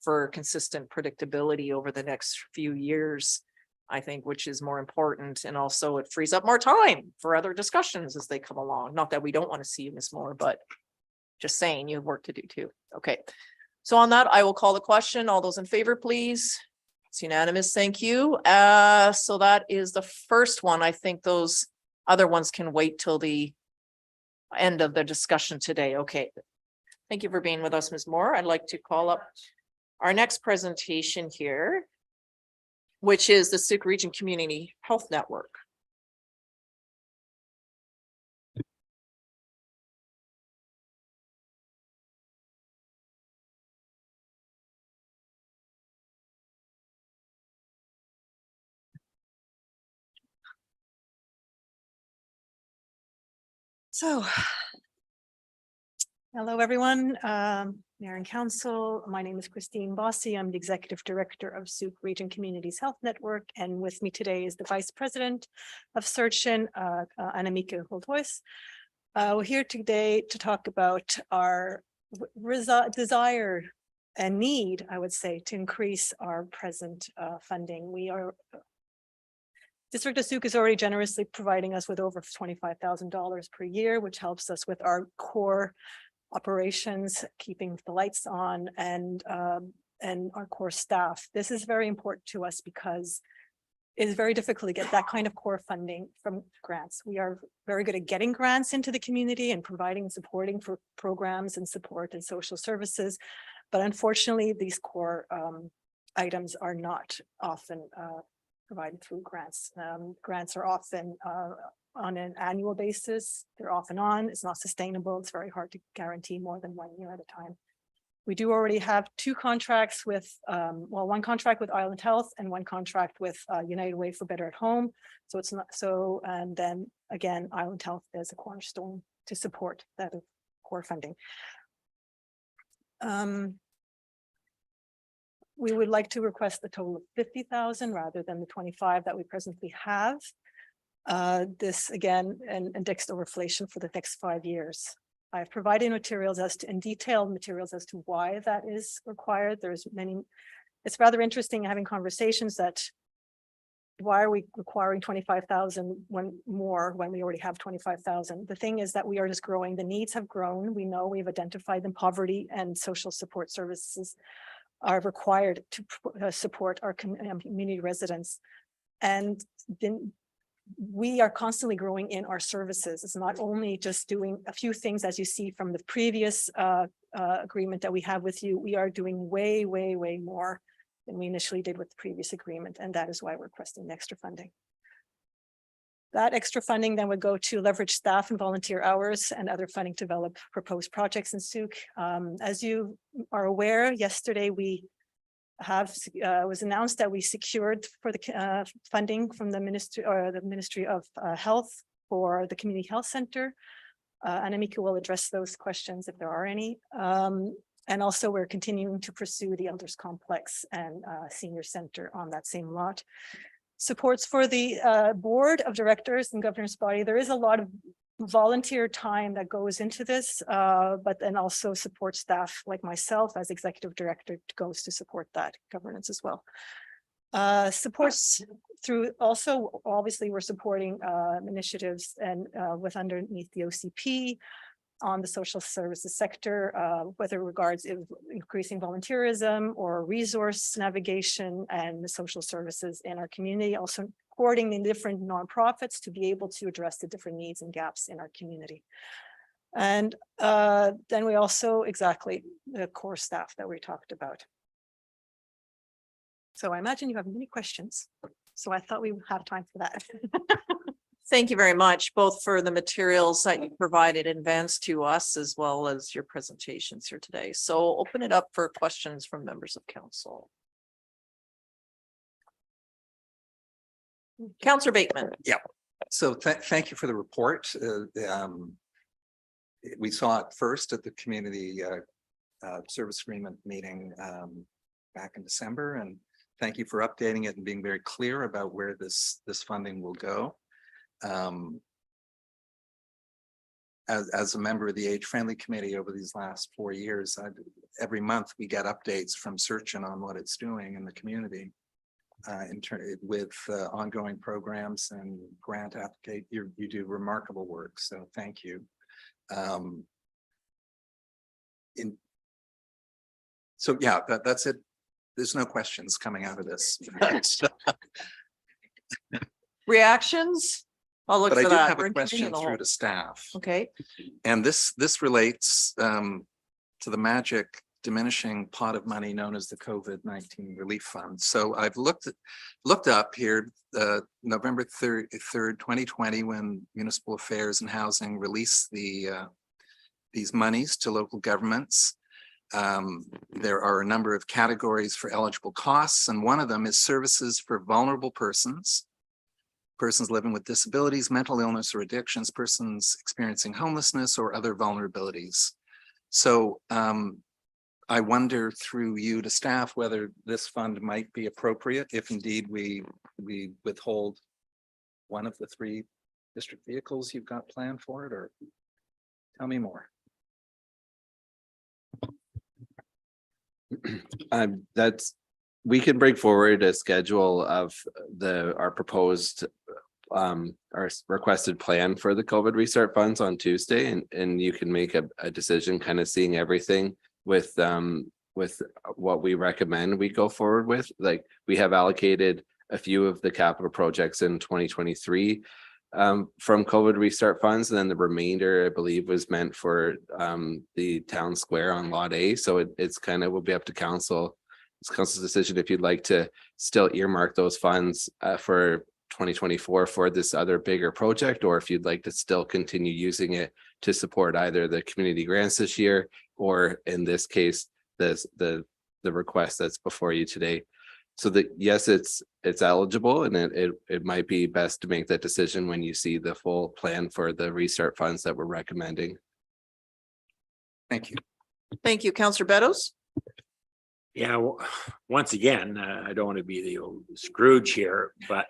S2: for consistent predictability over the next few years, I think, which is more important. And also it frees up more time for other discussions as they come along. Not that we don't want to see you, Ms. Moore, but just saying you have work to do too. Okay. So on that, I will call the question. All those in favor, please. It's unanimous. Thank you. So that is the first one. I think those other ones can wait till the end of the discussion today. Okay. Thank you for being with us, Ms. Moore. I'd like to call up our next presentation here, which is the Sooke Region Community Health Network.
S7: So, hello, everyone. Mayor and Council, my name is Christine Bossy. I'm the Executive Director of Sooke Region Communities Health Network, and with me today is the Vice President of Searchin, Annemieke Holthuis. We're here today to talk about our desire and need, I would say, to increase our present funding. District of Sooke is already generously providing us with over $25,000 per year, which helps us with our core operations, keeping the lights on, and our core staff. This is very important to us because it is very difficult to get that kind of core funding from grants. We are very good at getting grants into the community and providing and supporting for programs and support and social services. But unfortunately, these core items are not often
S11: provided through grants. Grants are often on an annual basis. They're off and on. It's not sustainable. It's very hard to guarantee more than 1 year at a time. We do already have two contracts with, one contract with Island Health and one contract with United Way for Better at Home. So it's not so, and then again, Island Health is a cornerstone to support that core funding. We would like to request a total of 50,000 rather than the 25 that we presently have. This again, and indexed overflation for the next 5 years. I've provided materials and detailed materials as to why that is required. There's many, it's rather interesting having conversations that why are we requiring 25,000 when we already have 25,000? The thing is that we are just growing. The needs have grown. We know we've identified them. Poverty and social support services are required to support our community residents. And then we are constantly growing in our services. It's not only just doing a few things, as you see from the previous agreement that we have with you. We are doing way, way, way more than we initially did with the previous agreement. And that is why we're requesting extra funding. That extra funding then would go to leverage staff and volunteer hours and other funding to develop proposed projects in Sooke. As you are aware, yesterday we have was announced that we secured for the funding from the Ministry of Health for the Community Health Center. Anamika will address those questions if there are any. And also we're continuing to pursue the Elders Complex and Senior Center on that same lot. Supports for the board of directors and governor's body. There is a lot of volunteer time that goes into this, but then also support staff like myself as executive director goes to support that governance as well. Supports through also, obviously, we're supporting initiatives and with underneath the OCP on the social services sector, whether regards increasing volunteerism or resource navigation and the social services in our community, also supporting the different nonprofits to be able to address the different needs and gaps in our community. And then we also exactly the core staff that we talked about. So I imagine you have many questions. So I thought we would have time for that.
S2: Thank you very much, both for the materials that you provided in advance to us, as well as your presentations here today. So open it up for questions from members of council. Councillor Bateman.
S3: Yeah, so thank you for the report. We saw it first at the community service agreement meeting back in December, and thank you for updating it and being very clear about where this funding will go. As a member of the Age Friendly Committee over these last 4 years, every month we get updates from Searching on what it's doing in the community with ongoing programs and grant application. You do remarkable work, so thank you. So yeah, that's it. There's no questions coming out of this.
S2: Reactions? I'll look
S3: But I
S2: for
S3: do
S2: that.
S3: have
S2: We're
S3: a
S2: in
S3: question
S2: committee of the
S3: through
S2: whole.
S3: to staff.
S2: Okay,
S3: And this relates to the magic diminishing pot of money known as the COVID-19 relief fund. So I've looked up here, November 3rd, 2020, when Municipal Affairs and Housing released these monies to local governments. There are a number of categories for eligible costs, and one of them is services for vulnerable persons living with disabilities, mental illness or addictions, persons experiencing homelessness or other vulnerabilities. So I wonder through you to staff whether this fund might be appropriate if indeed we withhold one of the 3 district vehicles you've got planned for it, or tell me more.
S6: We can bring forward a schedule of our proposed our requested plan for the COVID restart funds on Tuesday, and you can make a decision kind of seeing everything with what we recommend we go forward with. Like, we have allocated a few of the capital projects in 2023 from COVID restart funds, and then the remainder, I believe, was meant for the town square on Lot A. So it's kind of will be up to council it's council's decision if you'd like to still earmark those funds for 2024 for this other bigger project, or if you'd like to still continue using it to support either the community grants this year, or in this case, the request that's before you today. So that, yes, it's eligible, and it might be best to make that decision when you see the full plan for the restart funds that we're recommending.
S3: Thank you.
S2: Thank you, Councillor Beddoes.
S9: Yeah, once again, I don't want to be the old Scrooge here, but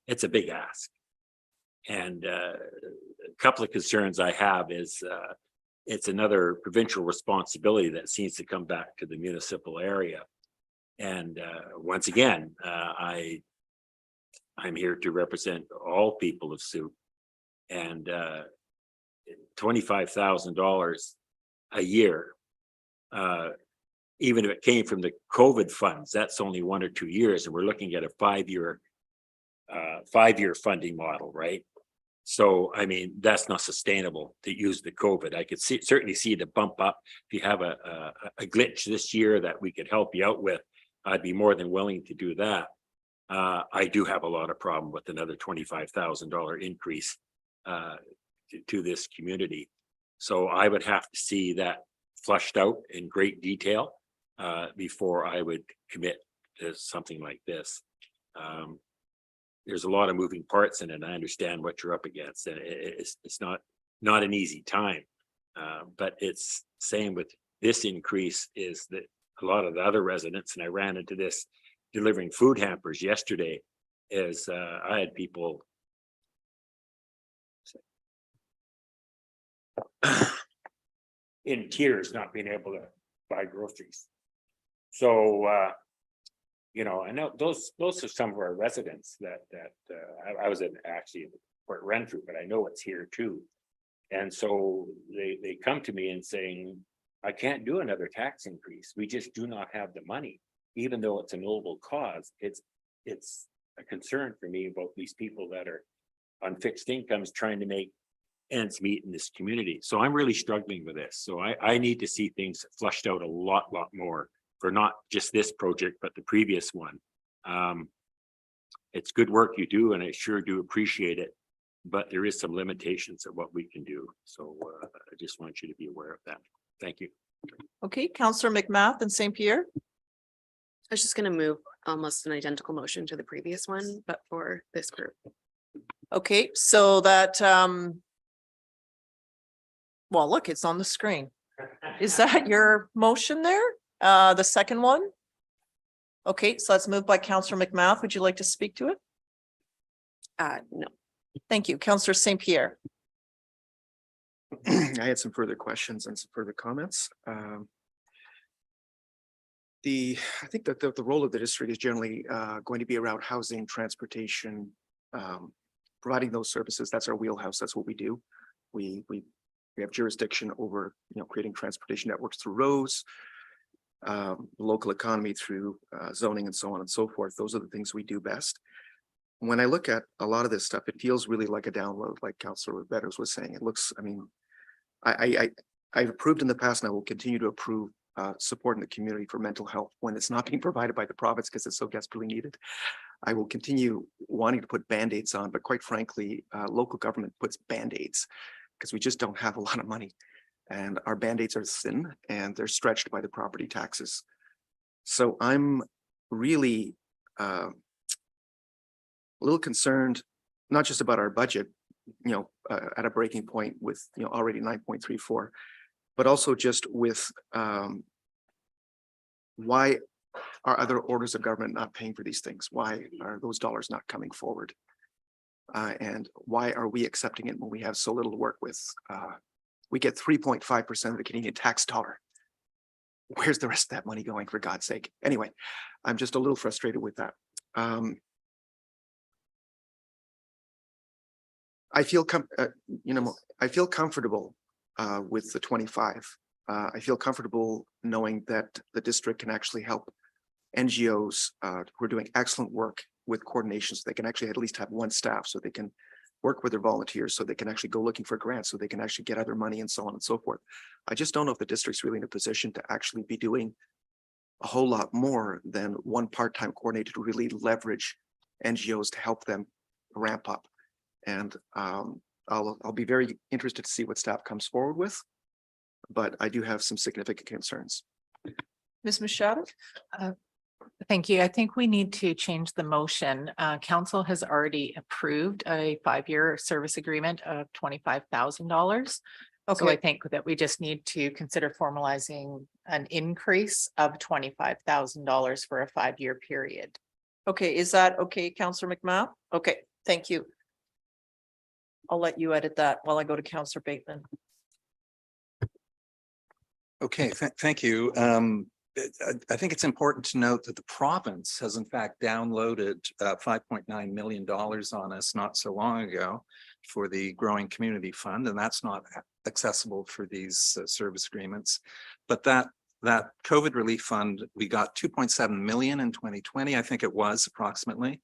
S9: it's a big ask. And a couple of concerns I have is it's another provincial responsibility that seems to come back to the municipal area. And once again, I'm here to represent all people of Soo, and $25,000 a year. Even if it came from the COVID funds, that's only 1 or 2 years, and we're looking at a 5-year funding model, right? So, I mean, that's not sustainable to use the COVID. I could certainly see the bump up. If you have a glitch this year that we could help you out with, I'd be more than willing to do that. I do have a lot of problem with another $25,000 increase to this community. So I would have to see that flushed out in great detail before I would commit to something like this. There's a lot of moving parts in it, and I understand what you're up against, and it's not an easy time. But it's same with this increase is that a lot of the other residents, and I ran into this delivering food hampers yesterday, is I had people in tears not being able to buy groceries. So you know, I know those are some of our residents that I was actually in Port Renfrew, but I know it's here too. And so they come to me and saying, I can't do another tax increase. We just do not have the money, even though it's a noble cause. It's a concern for me about these people that are on fixed incomes trying to make ends meet in this community. So I'm really struggling with this. So I need to see things flushed out a lot more for not just this project, but the previous one. It's good work you do, and I sure do appreciate it, but there is some limitations of what we can do. So I just want you to be aware of that. Thank you.
S2: Okay, Councillor McMath and St. Pierre.
S12: I was just going to move almost an identical motion to the previous one, but for this group.
S2: Okay, so that, well, look, it's on the screen. Is that your motion there? The second one? Okay, so that's moved by Councillor McMath. Would you like to speak to it?
S12: No.
S2: Thank you. Councillor St. Pierre.
S1: I had some further questions and some further comments. I think that the role of the district is generally going to be around housing, transportation, providing those services. That's our wheelhouse. That's what we do. We have jurisdiction over, creating transportation networks through roads, the local economy through zoning and so on and so forth. Those are the things we do best. When I look at a lot of this stuff, it feels really like a download, like Councillor Beddoes was saying. It looks, I mean, I've approved in the past, and I will continue to approve support in the community for mental health when it's not being provided by the province because it's so desperately needed. I will continue wanting to put Band-Aids on, but quite frankly, local government puts Band-Aids because we just don't have a lot of money. And our Band-Aids are thin and they're stretched by the property taxes. So I'm really a little concerned, not just about our budget, at a breaking point with, already 9.34, but also just with why are other orders of government not paying for these things? Why are those dollars not coming forward? And why are we accepting it when we have so little to work with? We get 3.5% of the Canadian tax dollar. Where's the rest of that money going, for God's sake? Anyway, I'm just a little frustrated with that. I feel comfortable with the 25. I feel comfortable knowing that the district can actually help NGOs who are doing excellent work with coordination, so they can actually at least have one staff, so they can work with their volunteers, so they can actually go looking for grants, so they can actually get other money and so on and so forth. I just don't know if the district's really in a position to actually be doing a whole lot more than one part-time coordinator to really leverage NGOs to help them ramp up. And I'll be very interested to see what staff comes forward with, but I do have some significant concerns.
S2: Ms. Machado?
S10: Thank you. I think we need to change the motion. Council has already approved a 5-year service agreement of $25,000. So I
S2: Okay,
S10: think that we just need to consider formalizing an increase of $25,000 for a 5-year period.
S2: okay, is that okay, Councillor McMahon? Okay, thank you. I'll let you edit that while I go to Councillor Bateman.
S3: Okay, thank you. I think it's important to note that the province has in fact downloaded $5.9 million on us not so long ago for the Growing Community Fund, and that's not accessible for these service agreements. But that COVID relief fund, we got 2.7 million in 2020, I think it was approximately.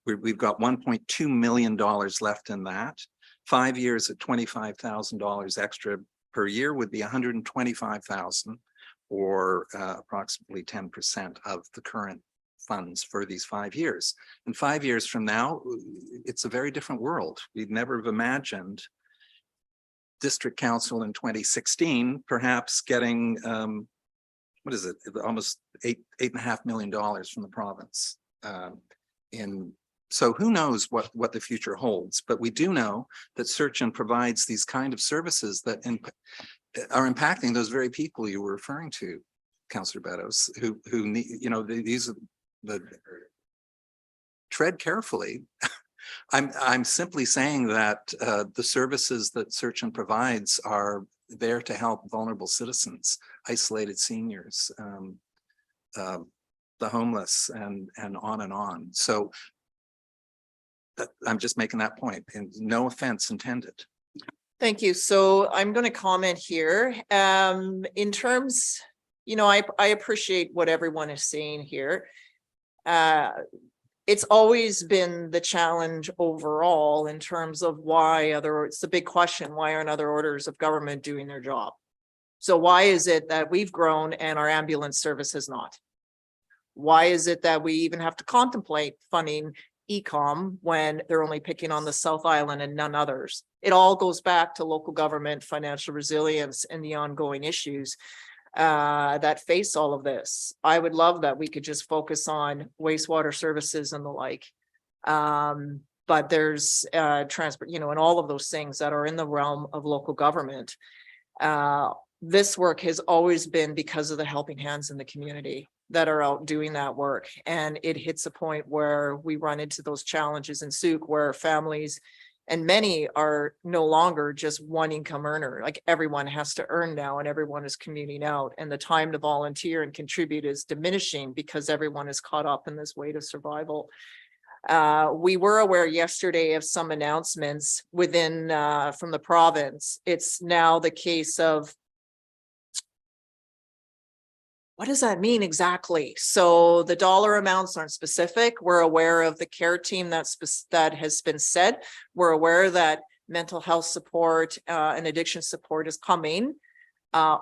S3: We've got $1.2 million left in that. 5 years at $25,000 extra per year would be 125,000, or approximately 10% of the current funds for these 5 years. And 5 years from now, it's a very different world. We'd never have imagined district council in 2016, perhaps getting, what is it, almost $8.5 million from the province. So who knows what the future holds, but we do know that Search-In provides these kind of services that are impacting those very people you were referring to, Councillor Beddoes, who need, these are the tread carefully. I'm simply saying that the services that Search-In provides are there to help vulnerable citizens, isolated seniors, the homeless, and on and on. So I'm just making that point, and no offense intended.
S2: Thank you. So I'm going to comment here. In terms, I appreciate what everyone is saying here. It's always been the challenge overall in terms of it's the big question, why aren't other orders of government doing their job? So why is it that we've grown and our ambulance service has not? Why is it that we even have to contemplate funding ECOM when they're only picking on the South Island and none others? It all goes back to local government financial resilience and the ongoing issues that face all of this. I would love that we could just focus on wastewater services and the like. But there's transport, and all of those things that are in the realm of local government. This work has always been because of the helping hands in the community that are out doing that work. And it hits a point where we run into those challenges in Souk, where families, and many are no longer just one income earner. Like, everyone has to earn now, and everyone is commuting out, and the time to volunteer and contribute is diminishing because everyone is caught up in this weight of survival. We were aware yesterday of some announcements within from the province. It's now the case of, what does that mean exactly? So the dollar amounts aren't specific. We're aware of the care team that has been said. We're aware that mental health support and addiction support is coming.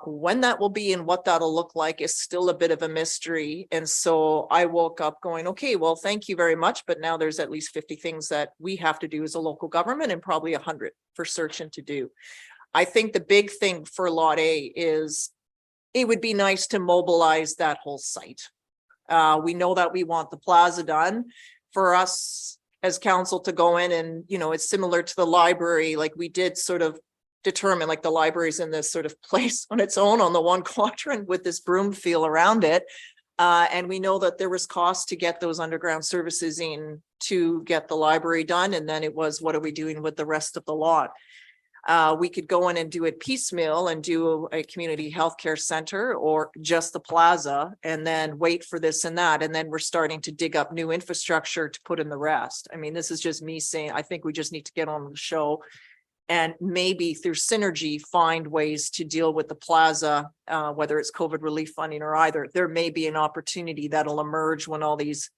S2: When that will be and what that'll look like is still a bit of a mystery. And so I woke up going, okay, well, thank you very much. But now there's at least 50 things that we have to do as a local government, and probably 100 for Search-In to do. I think the big thing for Lot A is, it would be nice to mobilize that whole site. We know that we want the plaza done. For us as council to go in and, it's similar to the library, like we did sort of determine, like, the library's in this sort of place on its own on the one quadrant with this broom feel around it. And we know that there was cost to get those underground services in to get the library done. And then it was, what are we doing with the rest of the lot? We could go in and do it piecemeal and do a community healthcare center or just the plaza, and then wait for this and that. And then we're starting to dig up new infrastructure to put in the rest. I mean, this is just me saying, I think we just need to get on the show and maybe through synergy find ways to deal with the plaza, whether it's COVID relief funding or either. There may be an opportunity that'll emerge when all these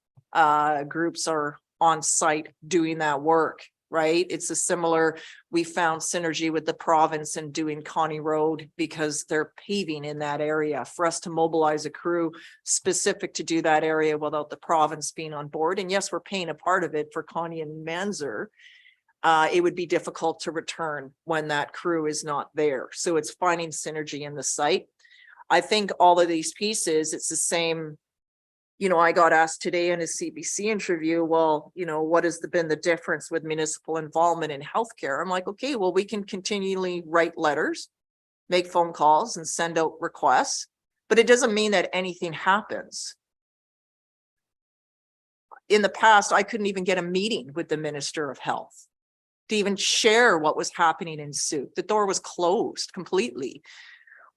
S2: groups are on site doing that work. right? It's a similar, we found synergy with the province in doing Connie Road because they're paving in that area. For us to mobilize a crew specific to do that area without the province being on board. And yes, we're paying a part of it for Connie and Manzer. It would be difficult to return when that crew is not there. So it's finding synergy in the site. I think all of these pieces, it's the same. You know, I got asked today in a CBC interview, well, you know, what has been the difference with municipal involvement in healthcare? I'm like, okay, well, we can continually write letters, make phone calls and send out requests, but it doesn't mean that anything happens. In the past, I couldn't even get a meeting with the Minister of Health to even share what was happening in Sooke. The door was closed completely.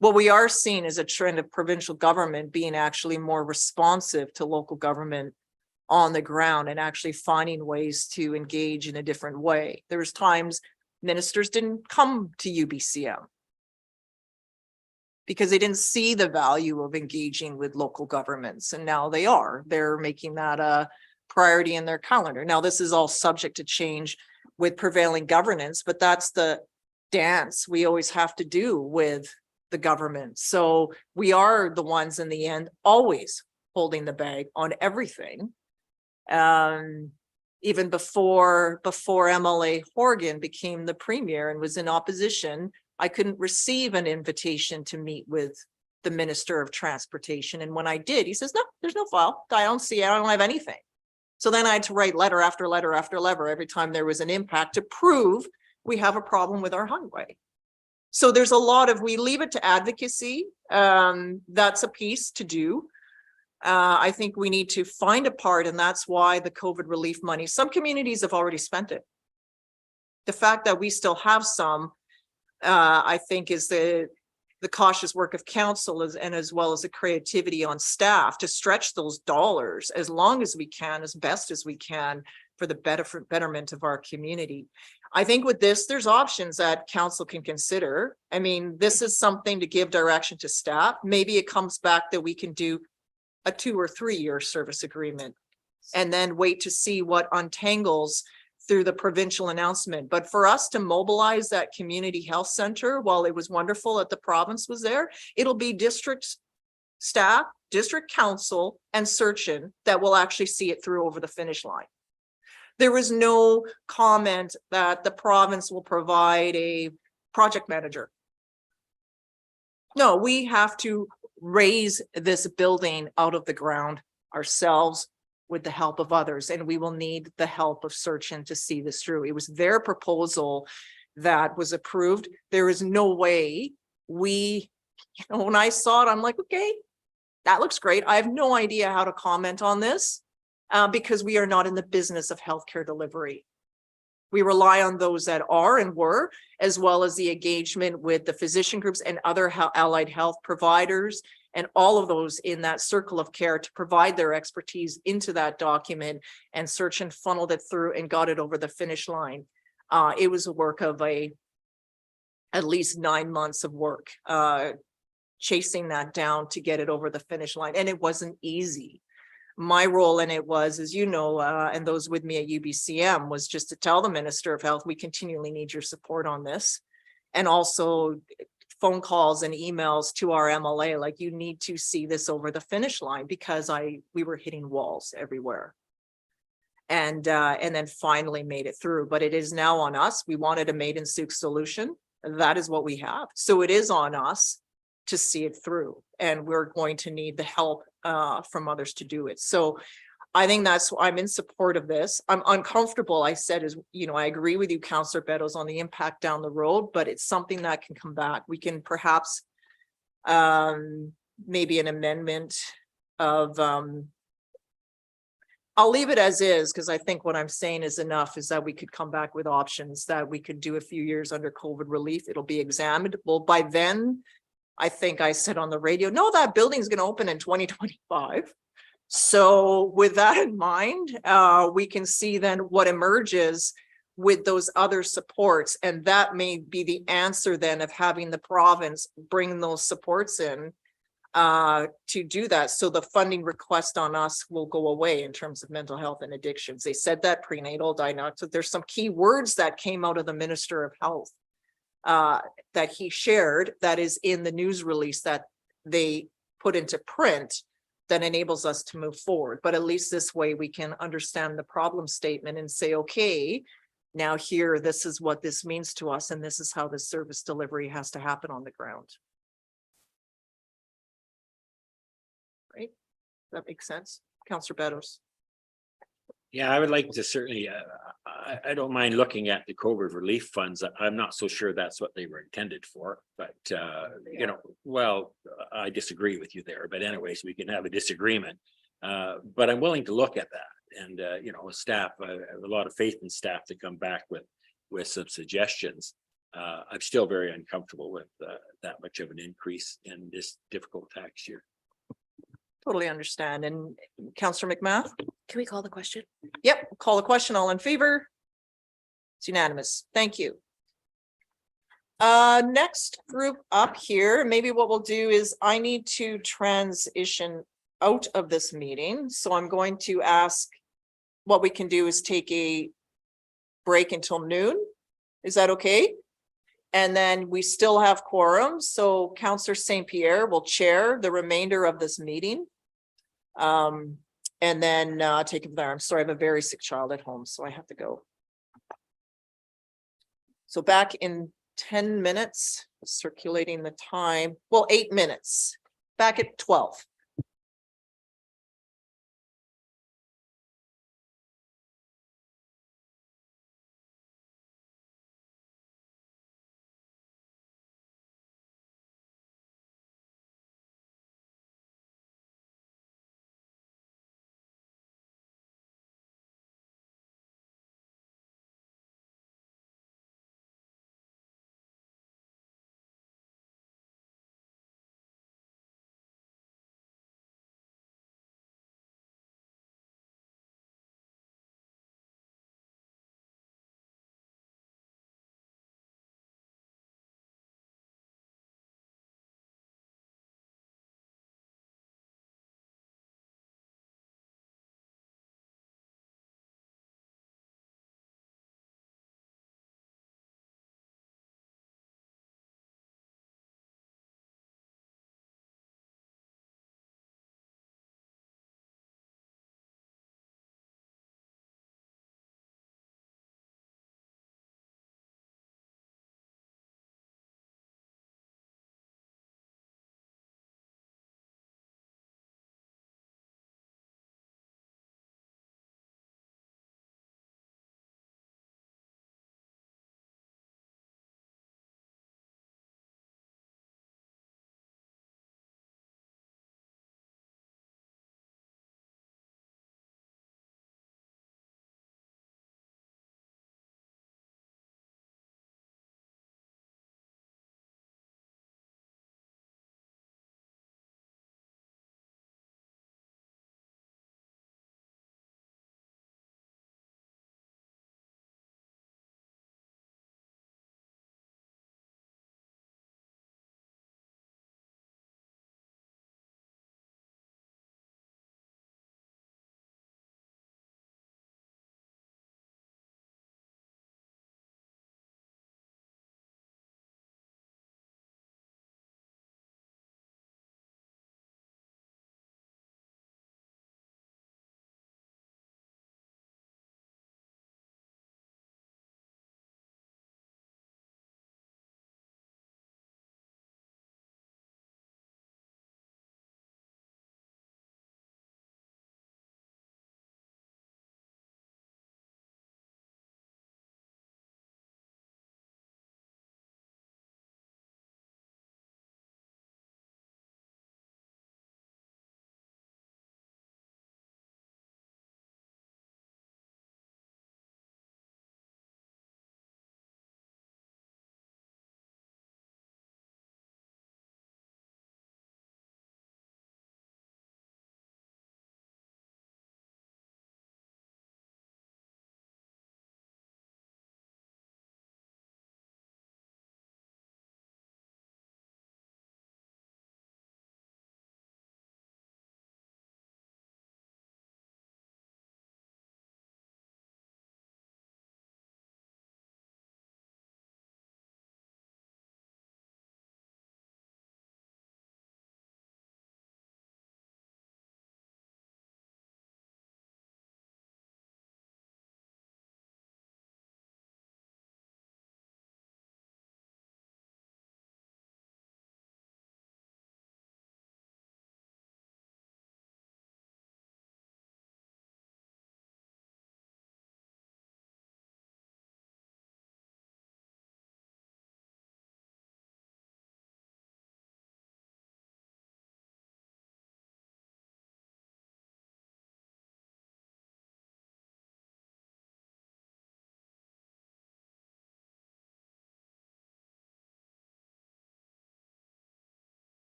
S2: What we are seeing is a trend of provincial government being actually more responsive to local government on the ground and actually finding ways to engage in a different way. There was times ministers didn't come to UBCM because they didn't see the value of engaging with local governments. And now they are. They're making that a priority in their calendar. Now, this is all subject to change with prevailing governance, but that's the dance we always have to do with the government. So we are the ones in the end always holding the bag on everything. Even before MLA Horgan became the premier and was in opposition, I couldn't receive an invitation to meet with the Minister of Transportation. And when I did, he says, no, there's no file. I don't see it. I don't have anything. So then I had to write letter after letter after letter every time there was an impact to prove we have a problem with our highway. So there's a lot of, we leave it to advocacy. That's a piece to do. I think we need to find a part, and that's why the COVID relief money, some communities have already spent it. The fact that we still have some, I think is the cautious work of council and as well as the creativity on staff to stretch those dollars as long as we can, as best as we can for the betterment of our community. I think with this, there's options that council can consider. I mean, this is something to give direction to staff. Maybe it comes back that we can do a 2 or 3 year service agreement and then wait to see what untangles through the provincial announcement. But for us to mobilize that community health center, while it was wonderful that the province was there, it'll be district staff, district council and Searchin that will actually see it through over the finish line. There was no comment that the province will provide a project manager. No, we have to raise this building out of the ground ourselves with the help of others, and we will need the help of Searchin to see this through. It was their proposal that was approved. There is no way we, when I saw it, I'm like, okay, that looks great. I have no idea how to comment on this. Because we are not in the business of healthcare delivery. We rely on those that are and were, as well as the engagement with the physician groups and other allied health providers and all of those in that circle of care to provide their expertise into that document and search and funneled it through and got it over the finish line. It was a work of at least 9 months of work, chasing that down to get it over the finish line. And it wasn't easy. My role in it was, as you know, and those with me at UBCM, was just to tell the Minister of Health, we continually need your support on this. And also phone calls and emails to our MLA, like, you need to see this over the finish line, because we were hitting walls everywhere. And then finally made it through. But it is now on us. We wanted a Made in Sooke solution. That is what we have. So it is on us to see it through. And we're going to need the help from others to do it. So I think I'm in support of this. I'm uncomfortable. I said, I agree with you, Councillor Beddoes, on the impact down the road, but it's something that can come back. We can perhaps maybe an amendment of, I'll leave it as is, because I think what I'm saying is enough, is that we could come back with options that we could do a few years under COVID relief. It'll be examined. Well, by then, I think I said on the radio, no, that building's going to open in 2025. So with that in mind, we can see then what emerges with those other supports. And that may be the answer then of having the province bring those supports in to do that. So the funding request on us will go away in terms of mental health and addictions. They said that prenatal diagnosis, there's some key words that came out of the Minister of Health that he shared that is in the news release that they put into print that enables us to move forward. But at least this way we can understand the problem statement and say, okay, now here, this is what this means to us, and this is how the service delivery has to happen on the ground. Right? That makes sense. Counselor Beddoes.
S9: Yeah, I would like to certainly, I don't mind looking at the COVID relief funds. I'm not so sure that's what they were intended for, but, you know, well, I disagree with you there, but anyways, we can have a disagreement. But I'm willing to look at that and, you know, staff, I have a lot of faith in staff to come back with some suggestions. I'm still very uncomfortable with that much of an increase in this difficult tax year.
S2: Totally understand. And Counselor McMath?
S12: Can we call the question?
S2: Yep, call the question. All in favor? It's unanimous. Thank you. Next group up here, maybe what we'll do is I need to transition out of this meeting. So I'm going to ask, what we can do is take a break until noon. Is that okay? And then we still have quorum. So Counselor St. Pierre will chair the remainder of this meeting. And then take it there. I'm sorry, I have a very sick child at home, so I have to go. So back in 10 minutes, circulating the time, well, 8 minutes, back at 12.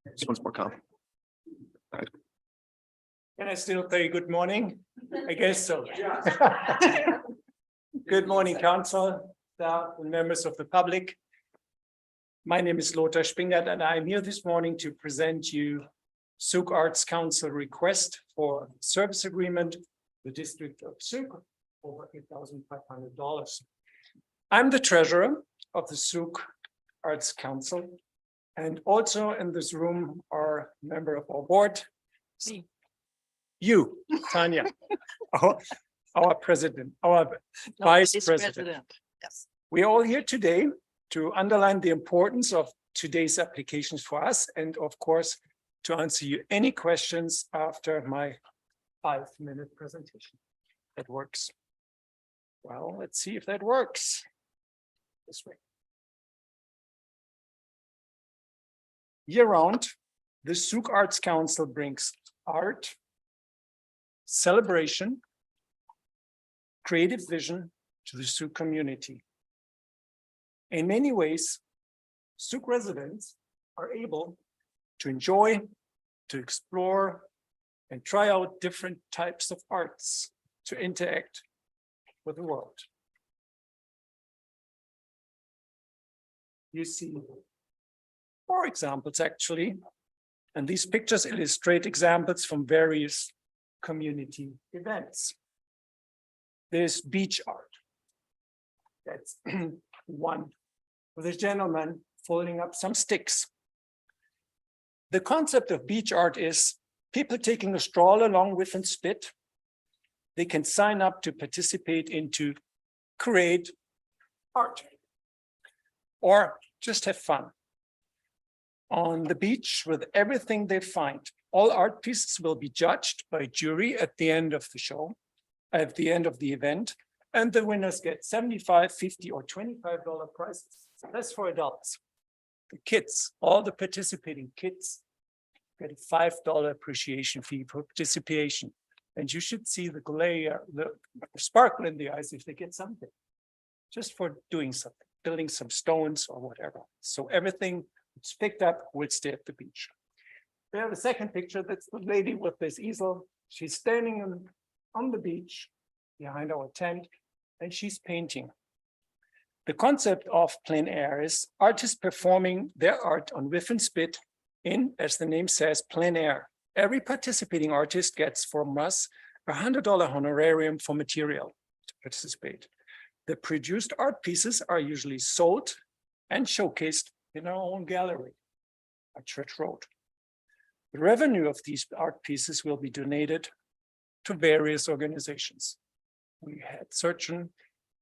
S1: This one's more common.
S13: Can I still say good morning? I guess so. Good morning, council, staff, and members of the public. My name is Lothar Spingert, and I'm here this morning to present you Zug Arts Council request for service agreement, the district of Zug, over $8,500. I'm the treasurer of the Zug Arts Council, and also in this room are a member of our board. You, Tanya, our president, our vice president.
S2: Yes.
S13: We are all here today to underline the importance of today's applications for us, and of course, to answer you any questions after my 5-minute presentation. That works. Well, let's see if that works. This way. Year-round, the Zug Arts Council brings art, celebration, creative vision to the Zug community. In many ways, Zug residents are able to enjoy, to explore, and try out different types of arts to interact with the world. You see 4 examples actually, and these pictures illustrate examples from various community events. There's beach art. That's one with a gentleman folding up some sticks. The concept of beach art is people taking a stroll along with and spit. They can sign up to participate into create art or just have fun on the beach with everything they find. All art pieces will be judged by a jury at the end of the show, at the end of the event, and the winners get $75, $50, or $25 prizes. That's for adults. The kids, all the participating kids, get a $5 appreciation fee for participation. And you should see the glare, the sparkle in the eyes if they get something, just for doing something, building some stones or whatever. So everything that's picked up will stay at the beach. We have a second picture. That's the lady with this easel. She's standing on the beach behind our tent, and she's painting. The concept of plein air is artists performing their art on whiff and spit in, as the name says, plein air. Every participating artist gets from us a $100 honorarium for material to participate. The produced art pieces are usually sold and showcased in our own gallery at Church Road. The revenue of these art pieces will be donated to various organizations. We had certain,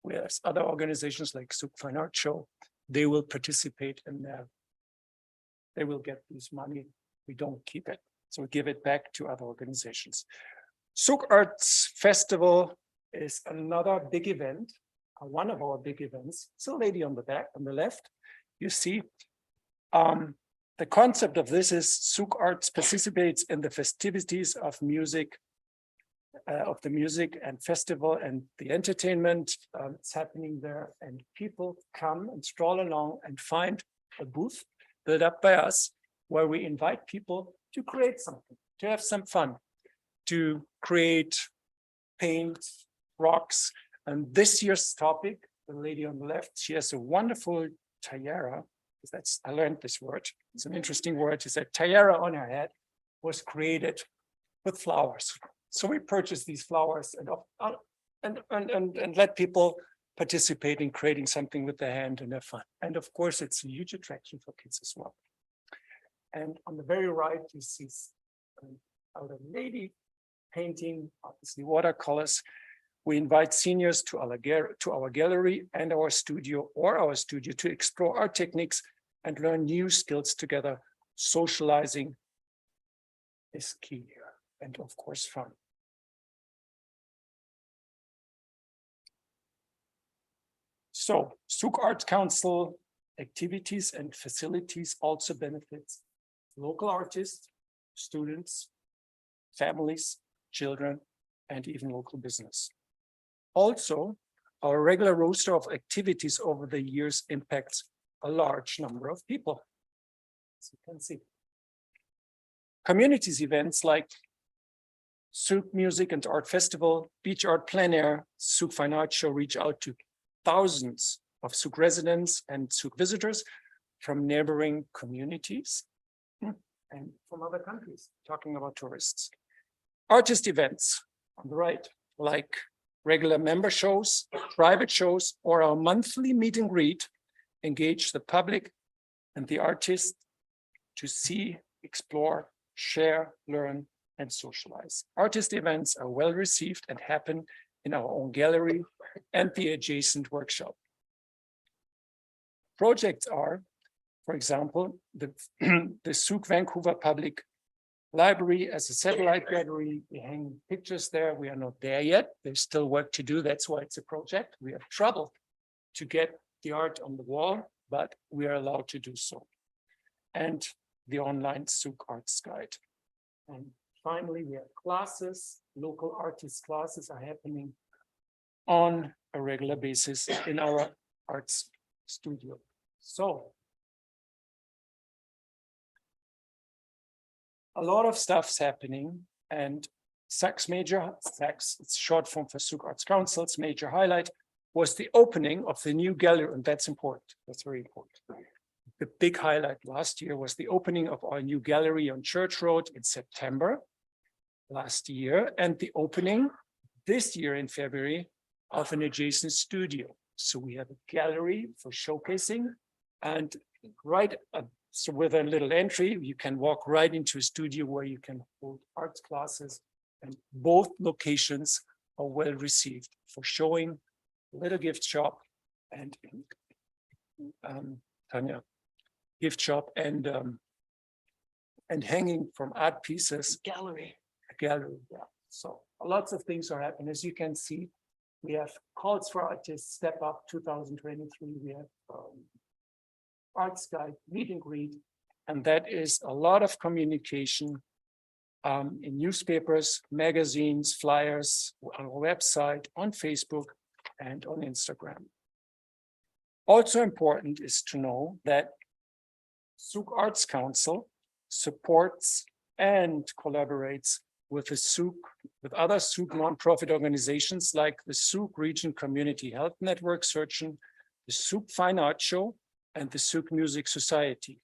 S13: whereas other organizations like Zug Fine Art Show, they will participate in that. They will get this money. We don't keep it. So we give it back to other organizations. Zug Arts Festival is another big event, one of our big events. It's a lady on the back, on the left. You see, the concept of this is Zug Arts participates in the festivities of music, of the music and festival and the entertainment. It's happening there, and people come and stroll along and find a booth built up by us where we invite people to create something, to have some fun, to create, paint, rocks. And this year's topic, the lady on the left, she has a wonderful tiara. That's, I learned this word. It's an interesting word. She said tiara on her head was created with flowers. So we purchased these flowers and let people participate in creating something with their hand and have fun. And of course, it's a huge attraction for kids as well. And on the very right, you see a lady painting, obviously watercolors. We invite seniors to our gallery and our studio to explore art techniques and learn new skills together. Socializing is key here, and of course, fun. So Zug Arts Council activities and facilities also benefits local artists, students, families, children, and even local business. Also, our regular roster of activities over the years impacts a large number of people, as you can see. Communities events like Souk Music and Art Festival, Beach Art Plein Air, Souk Fine Art Show reach out to thousands of Souk residents and Souk visitors from neighboring communities and from other countries, talking about tourists. Artist events on the right, like regular member shows, private shows, or our monthly meet and greet, engage the public and the artists to see, explore, share, learn, and socialize. Artist events are well received and happen in our own gallery and the adjacent workshop. Projects are, for example, the Souk Vancouver Public Library as a satellite gallery. We hang pictures there. We are not there yet. There's still work to do. That's why it's a project. We have trouble to get the art on the wall, but we are allowed to do so. And the online Souk Arts Guide. And finally, we have classes. Local artist classes are happening on a regular basis in our arts studio. So a lot of stuff's happening, and SAC's it's short form for Souk Arts Council's major highlight was the opening of the new gallery, and that's important. That's very important. The big highlight last year was the opening of our new gallery on Church Road in September last year, and the opening this year in February of an adjacent studio. So we have a gallery for showcasing, and so with a little entry, you can walk right into a studio where you can hold arts classes, and both locations are well received for showing, little gift shop, and Tanya, gift shop, and hanging from art pieces. Gallery. Yeah. So lots of things are happening. As you can see, we have calls for artists, Step Up 2023. We have Arts Guide, meet and greet, and that is a lot of communication in newspapers, magazines, flyers, on our website, on Facebook, and on Instagram. Also important is to know that Souk Arts Council supports and collaborates with with other Souk nonprofit organizations like the Souk Region Community Health Network, the Souk Fine Art Show, and the Souk Music Society.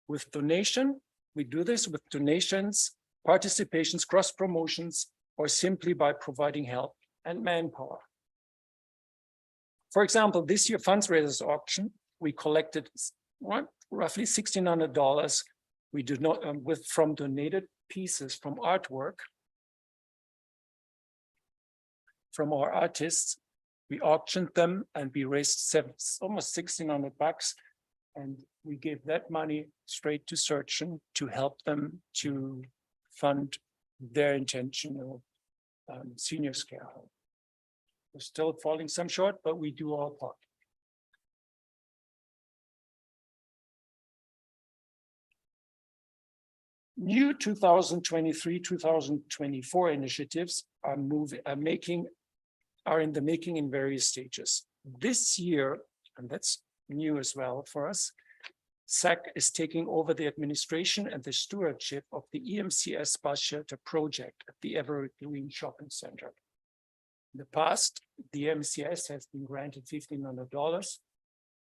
S13: With donation, we do this with donations, participations, cross promotions, or simply by providing help and manpower. For example, this year fundraisers auction, we collected roughly $1,600. We did not from donated pieces from artwork from our artists. We auctioned them and we raised almost $1,600, and we gave that money straight to Searchen to help them to fund their intentional seniors care home. We're still falling some short, but we do our part. New 2023-2024 initiatives are in the making in various stages. This year, and that's new as well for us, SAC is taking over the administration and the stewardship of the EMCS bus shelter project at the Evergreen Shopping Center. In the past, the EMCS has been granted $1,500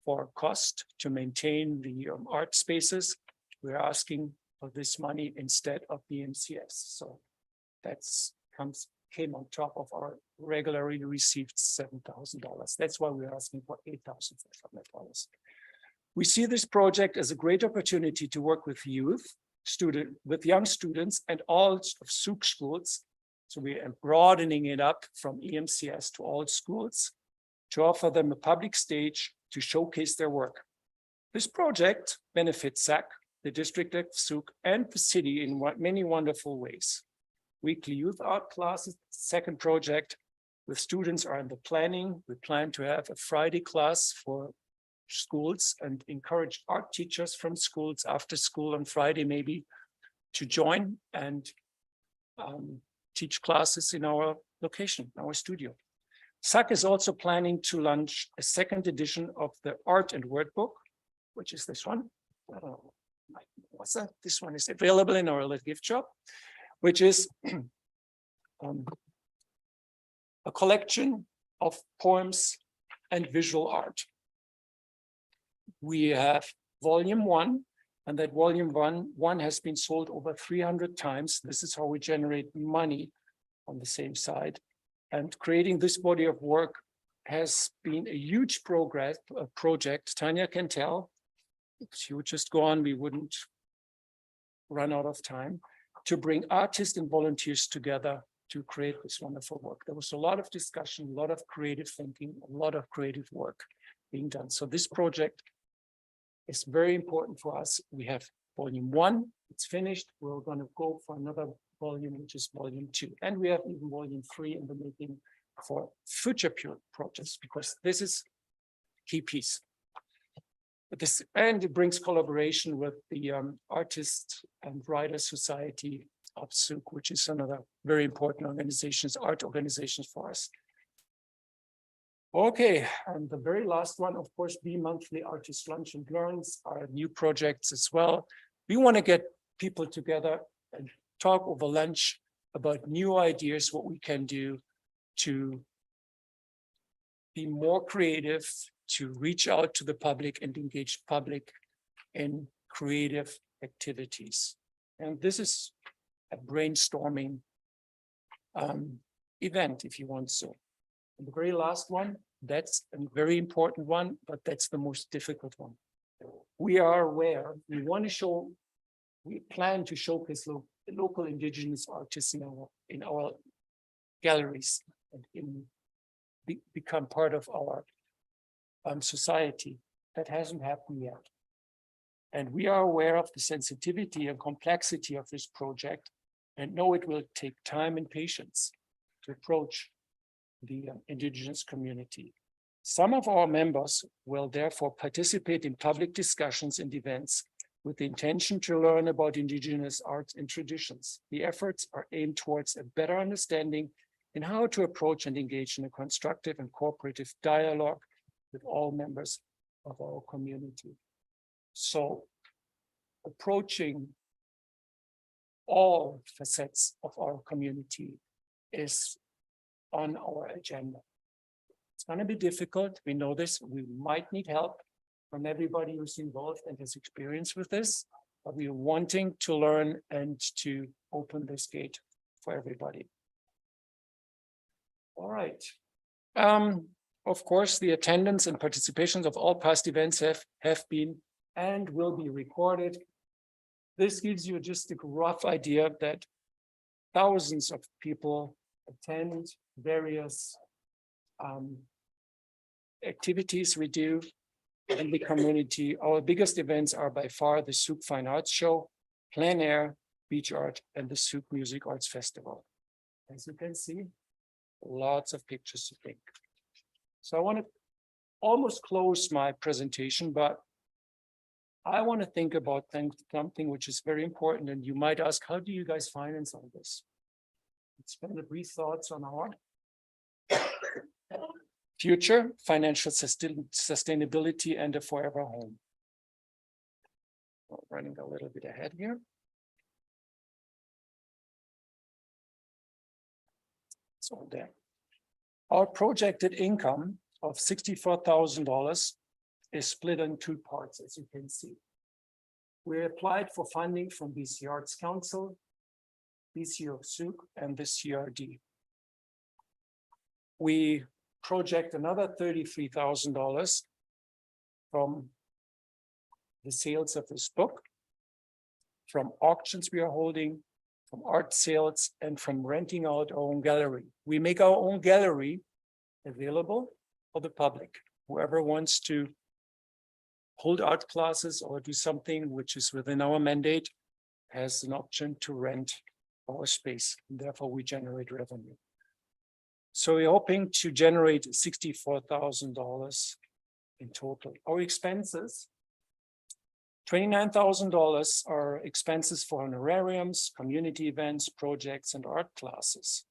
S13: for cost to maintain the art spaces. We're asking for this money instead of the EMCS. So that's came on top of our regularly received $7,000. That's why we're asking for $8,500. We see this project as a great opportunity to work with with young students and all of Souk schools. So we are broadening it up from EMCS to all schools to offer them a public stage to showcase their work. This project benefits SAC, the district of Souk, and the city in many wonderful ways. Weekly youth art classes, second project with students are in the planning. We plan to have a Friday class for schools and encourage art teachers from schools after school on Friday maybe to join and teach classes in our location, our studio. SAC is also planning to launch a second edition of the Art and Word book, which is this one. what's that? This one is available in our little gift shop, which is a collection of poems and visual art. We have volume 1, and that volume one has been sold over 300 times. This is how we generate money on the same side. And creating this body of work has been a huge project. Tanya can tell. If she would just go on, we wouldn't run out of time, to bring artists and volunteers together to create this wonderful work. There was a lot of discussion, a lot of creative thinking, a lot of creative work being done. So this project is very important for us. We have volume 1, it's finished. We're going to go for another volume, which is volume 2. And we have even volume 3 in the making for future projects, because this is key piece. But this, and it brings collaboration with the Artists and Writers Society of Zug, which is another very important organizations, art organizations for us. Okay, and the very last one, of course, bi-monthly artist lunch and learns are new projects as well. We want to get people together and talk over lunch about new ideas, what we can do to be more creative, to reach out to the public and engage public in creative activities. And this is a brainstorming event, if you want so. And the very last one, that's a very important one, but that's the most difficult one. We are aware, we want to show, we plan to showcase local indigenous artists in our galleries and become part of our society. That hasn't happened yet. And we are aware of the sensitivity and complexity of this project and know it will take time and patience to approach the indigenous community. Some of our members will therefore participate in public discussions and events with the intention to learn about indigenous arts and traditions. The efforts are aimed towards a better understanding in how to approach and engage in a constructive and cooperative dialogue with all members of our community. So approaching all facets of our community is on our agenda. It's going to be difficult. We know this. We might need help from everybody who's involved and has experience with this, but we are wanting to learn and to open this gate for everybody. All right. Of course, the attendance and participations of all past events have been and will be recorded. This gives you just a rough idea that thousands of people attend various activities we do in the community. Our biggest events are by far the Zug Fine Arts Show, Plein Air, Beach Art, and the Zug Music Arts Festival. As you can see, lots of pictures to take. So I want to almost close my presentation, but I want to think about something which is very important. And you might ask, how do you guys finance all this? Let's spend a brief thoughts on our future, financial sustainability, and a forever home. Well, running a little bit ahead here. So there. Our projected income of $64,000 is split in 2 parts, as you can see. We applied for funding from BC Arts Council, BC of Zug, and the CRD. We project another $33,000 from the sales of this book, from auctions we are holding, from art sales, and from renting out our own gallery. We make our own gallery available for the public. Whoever wants to hold art classes or do something which is within our mandate has an option to rent our space, and therefore we generate revenue. So we're hoping to generate $64,000 in total. Our expenses, $29,000 are expenses for honorariums, community events, projects, and art classes.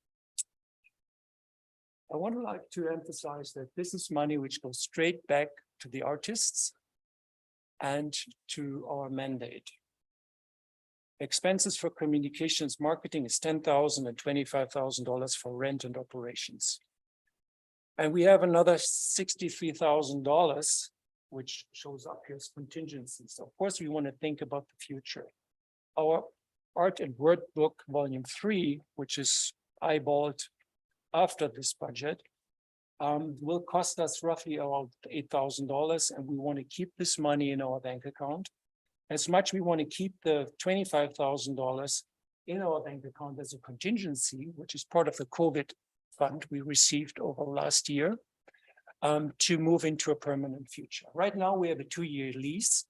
S13: I would like to emphasize that this is money which goes straight back to the artists and to our mandate. Expenses for communications marketing is $10,000 and $25,000 for rent and operations. And we have another $63,000, which shows up here as contingencies. Of course, we want to think about the future. Our Art and Word Book Volume 3, which is eyeballed after this budget, will cost us roughly around $8,000, and we want to keep this money in our bank account. As much we want to keep the $25,000 in our bank account as a contingency, which is part of the COVID fund we received over last year, to move into a permanent future. Right now, we have a 2-year lease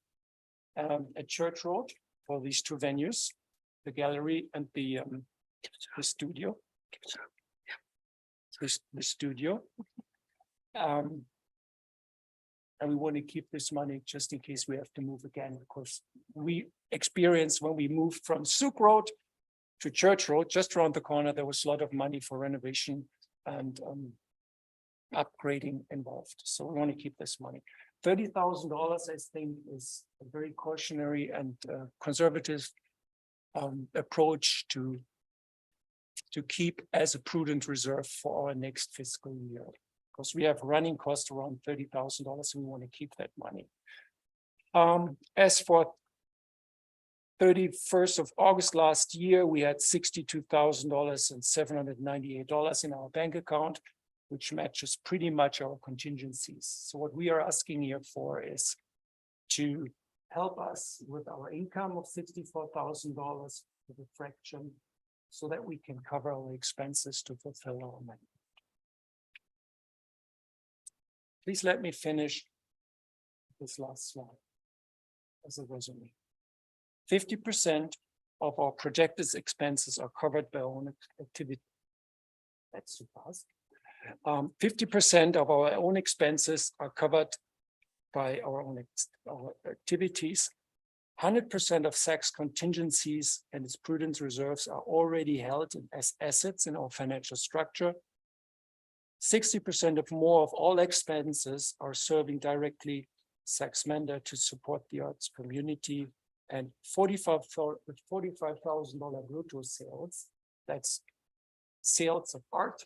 S13: at Church Road for these two venues, the gallery and the studio. The studio. And we want to keep this money just in case we have to move again, because we experienced when we moved from Souk Road to Church Road, just around the corner, there was a lot of money for renovation and upgrading involved. So we want to keep this money. $30,000, I think, is a very cautionary and conservative approach to keep as a prudent reserve for our next fiscal year. Because we have running costs around $30,000, and we want to keep that money. As for 31st of August last year, we had $62,000 and $798 in our bank account, which matches pretty much our contingencies. So what we are asking here for is to help us with our income of $64,000 with a fraction, so that we can cover our expenses to fulfill our mandate. Please let me finish this last slide as a resume. 50% of our projected expenses are covered by our own activity. That's too fast. 50% of our own expenses are covered by our own activities. 100% of SAC's contingencies and its prudence reserves are already held as assets in our financial structure. 60% of more of all expenses are serving directly SAC's mandate to support the arts community, and $45,000 brutto sales, that's sales of art.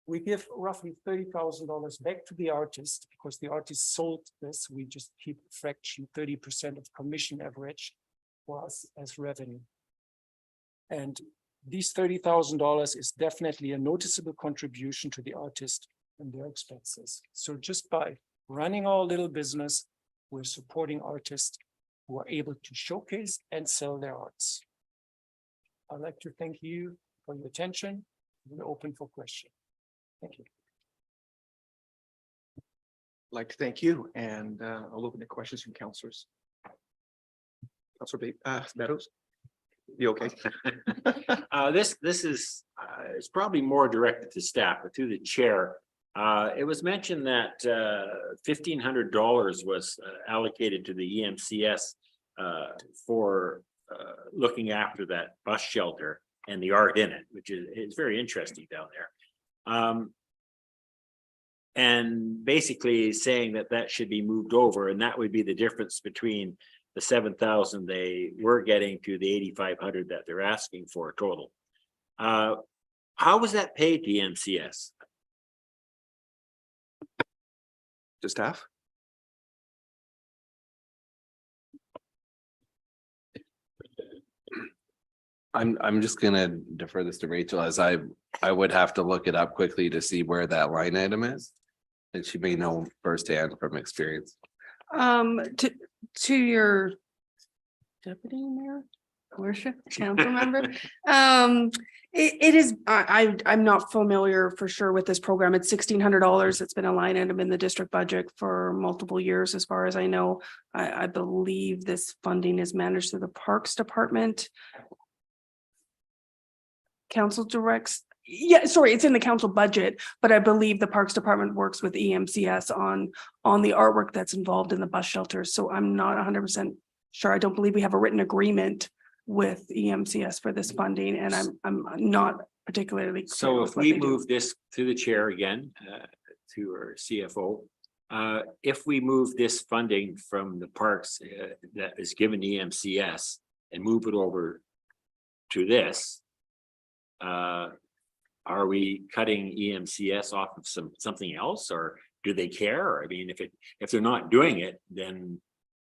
S13: We give roughly $30,000 back to the artist because the artist sold this. We just keep a fraction, 30% of commission average for us as revenue. And these $30,000 is definitely a noticeable contribution to the artist and their expenses. So just by running our little business, we're supporting artists who are able to showcase and sell their arts. I'd like to thank you for your attention. We're open for questions. Thank you.
S1: I'd like to thank you, and I'll open the questions from councillors. Councillor Meadows, you okay?
S9: This is it's probably more directed to staff, but to the chair. It was mentioned that $1,500 was allocated to the EMCS for looking after that bus shelter and the art in it, which is very interesting down there. And basically saying that that should be moved over, and that would be the difference between the 7,000 they were getting to the 8,500 that they're asking for total. How was that paid to EMCS?
S1: To staff?
S6: I'm just gonna defer this to Rachel, as I would have to look it up quickly to see where that line item is. And she may know firsthand from experience.
S5: To your deputy mayor, worship, council member. It is, I'm not familiar for sure with this program. It's $1,600. It's been a line item in the district budget for multiple years, as far as I know. I believe this funding is managed through the Parks Department. Council directs, yeah, sorry, it's in the council budget, but I believe the Parks Department works with EMCS on the artwork that's involved in the bus shelters. So I'm not 100% sure. I don't believe we have a written agreement with EMCS for this funding, and I'm not particularly.
S9: So if we move this to the chair again, to our CFO, if we move this funding from the parks that is given to EMCS and move it over to this, are we cutting EMCS off of something else, or do they care? I mean, if they're not doing it, then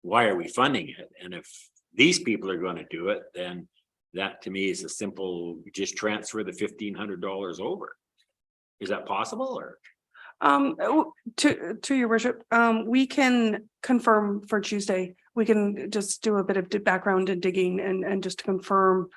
S9: why are we funding it? And if these people are going to do it, then that to me is a simple, just transfer the $1,500 over. Is that possible, or?
S5: To your worship, we can confirm for Tuesday. We can just do a bit of background and digging and just to confirm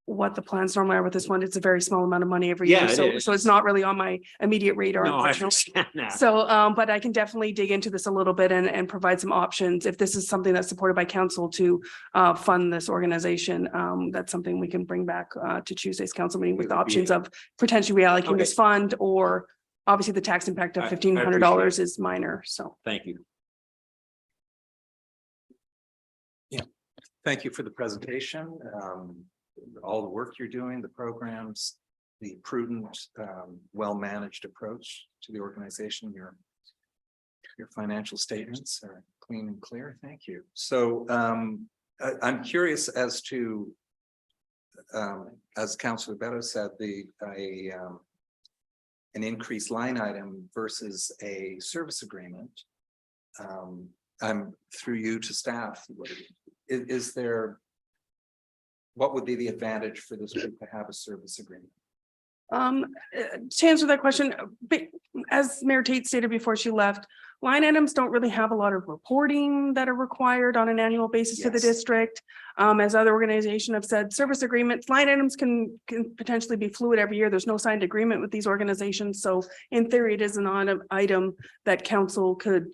S5: what the plans normally are with this one. It's a very small amount of money every
S9: Yeah,
S5: year,
S9: it
S5: so
S9: is.
S5: it's not really on my immediate radar.
S9: No, I
S5: Unfortunately.
S9: understand that.
S5: So, but I can definitely dig into this a little bit and provide some options. If this is something that's supported by council to fund this organization, that's something we can bring back to Tuesday's council meeting with the options of potentially reallocating this fund, or obviously the tax impact of
S9: I
S5: $1,500 is minor, so.
S9: Thank you.
S3: Thank you for the presentation. All the work you're doing, the programs, the prudent, well-managed approach to the organization. Your financial statements are clean and clear. Thank you. So I'm curious as to, as Councillor Beto said, an increased line item versus a service agreement. I'm through you to staff. Is there, what would be the advantage for this group to have a service agreement?
S5: To answer that question, as Mayor Tate stated before she left, line items don't really have a lot of reporting that are required on an annual basis to the
S3: Yes.
S5: district. As other organizations have said, service agreements, line items can potentially be fluid every year. There's no signed agreement with these organizations. So in theory, it is an item that council could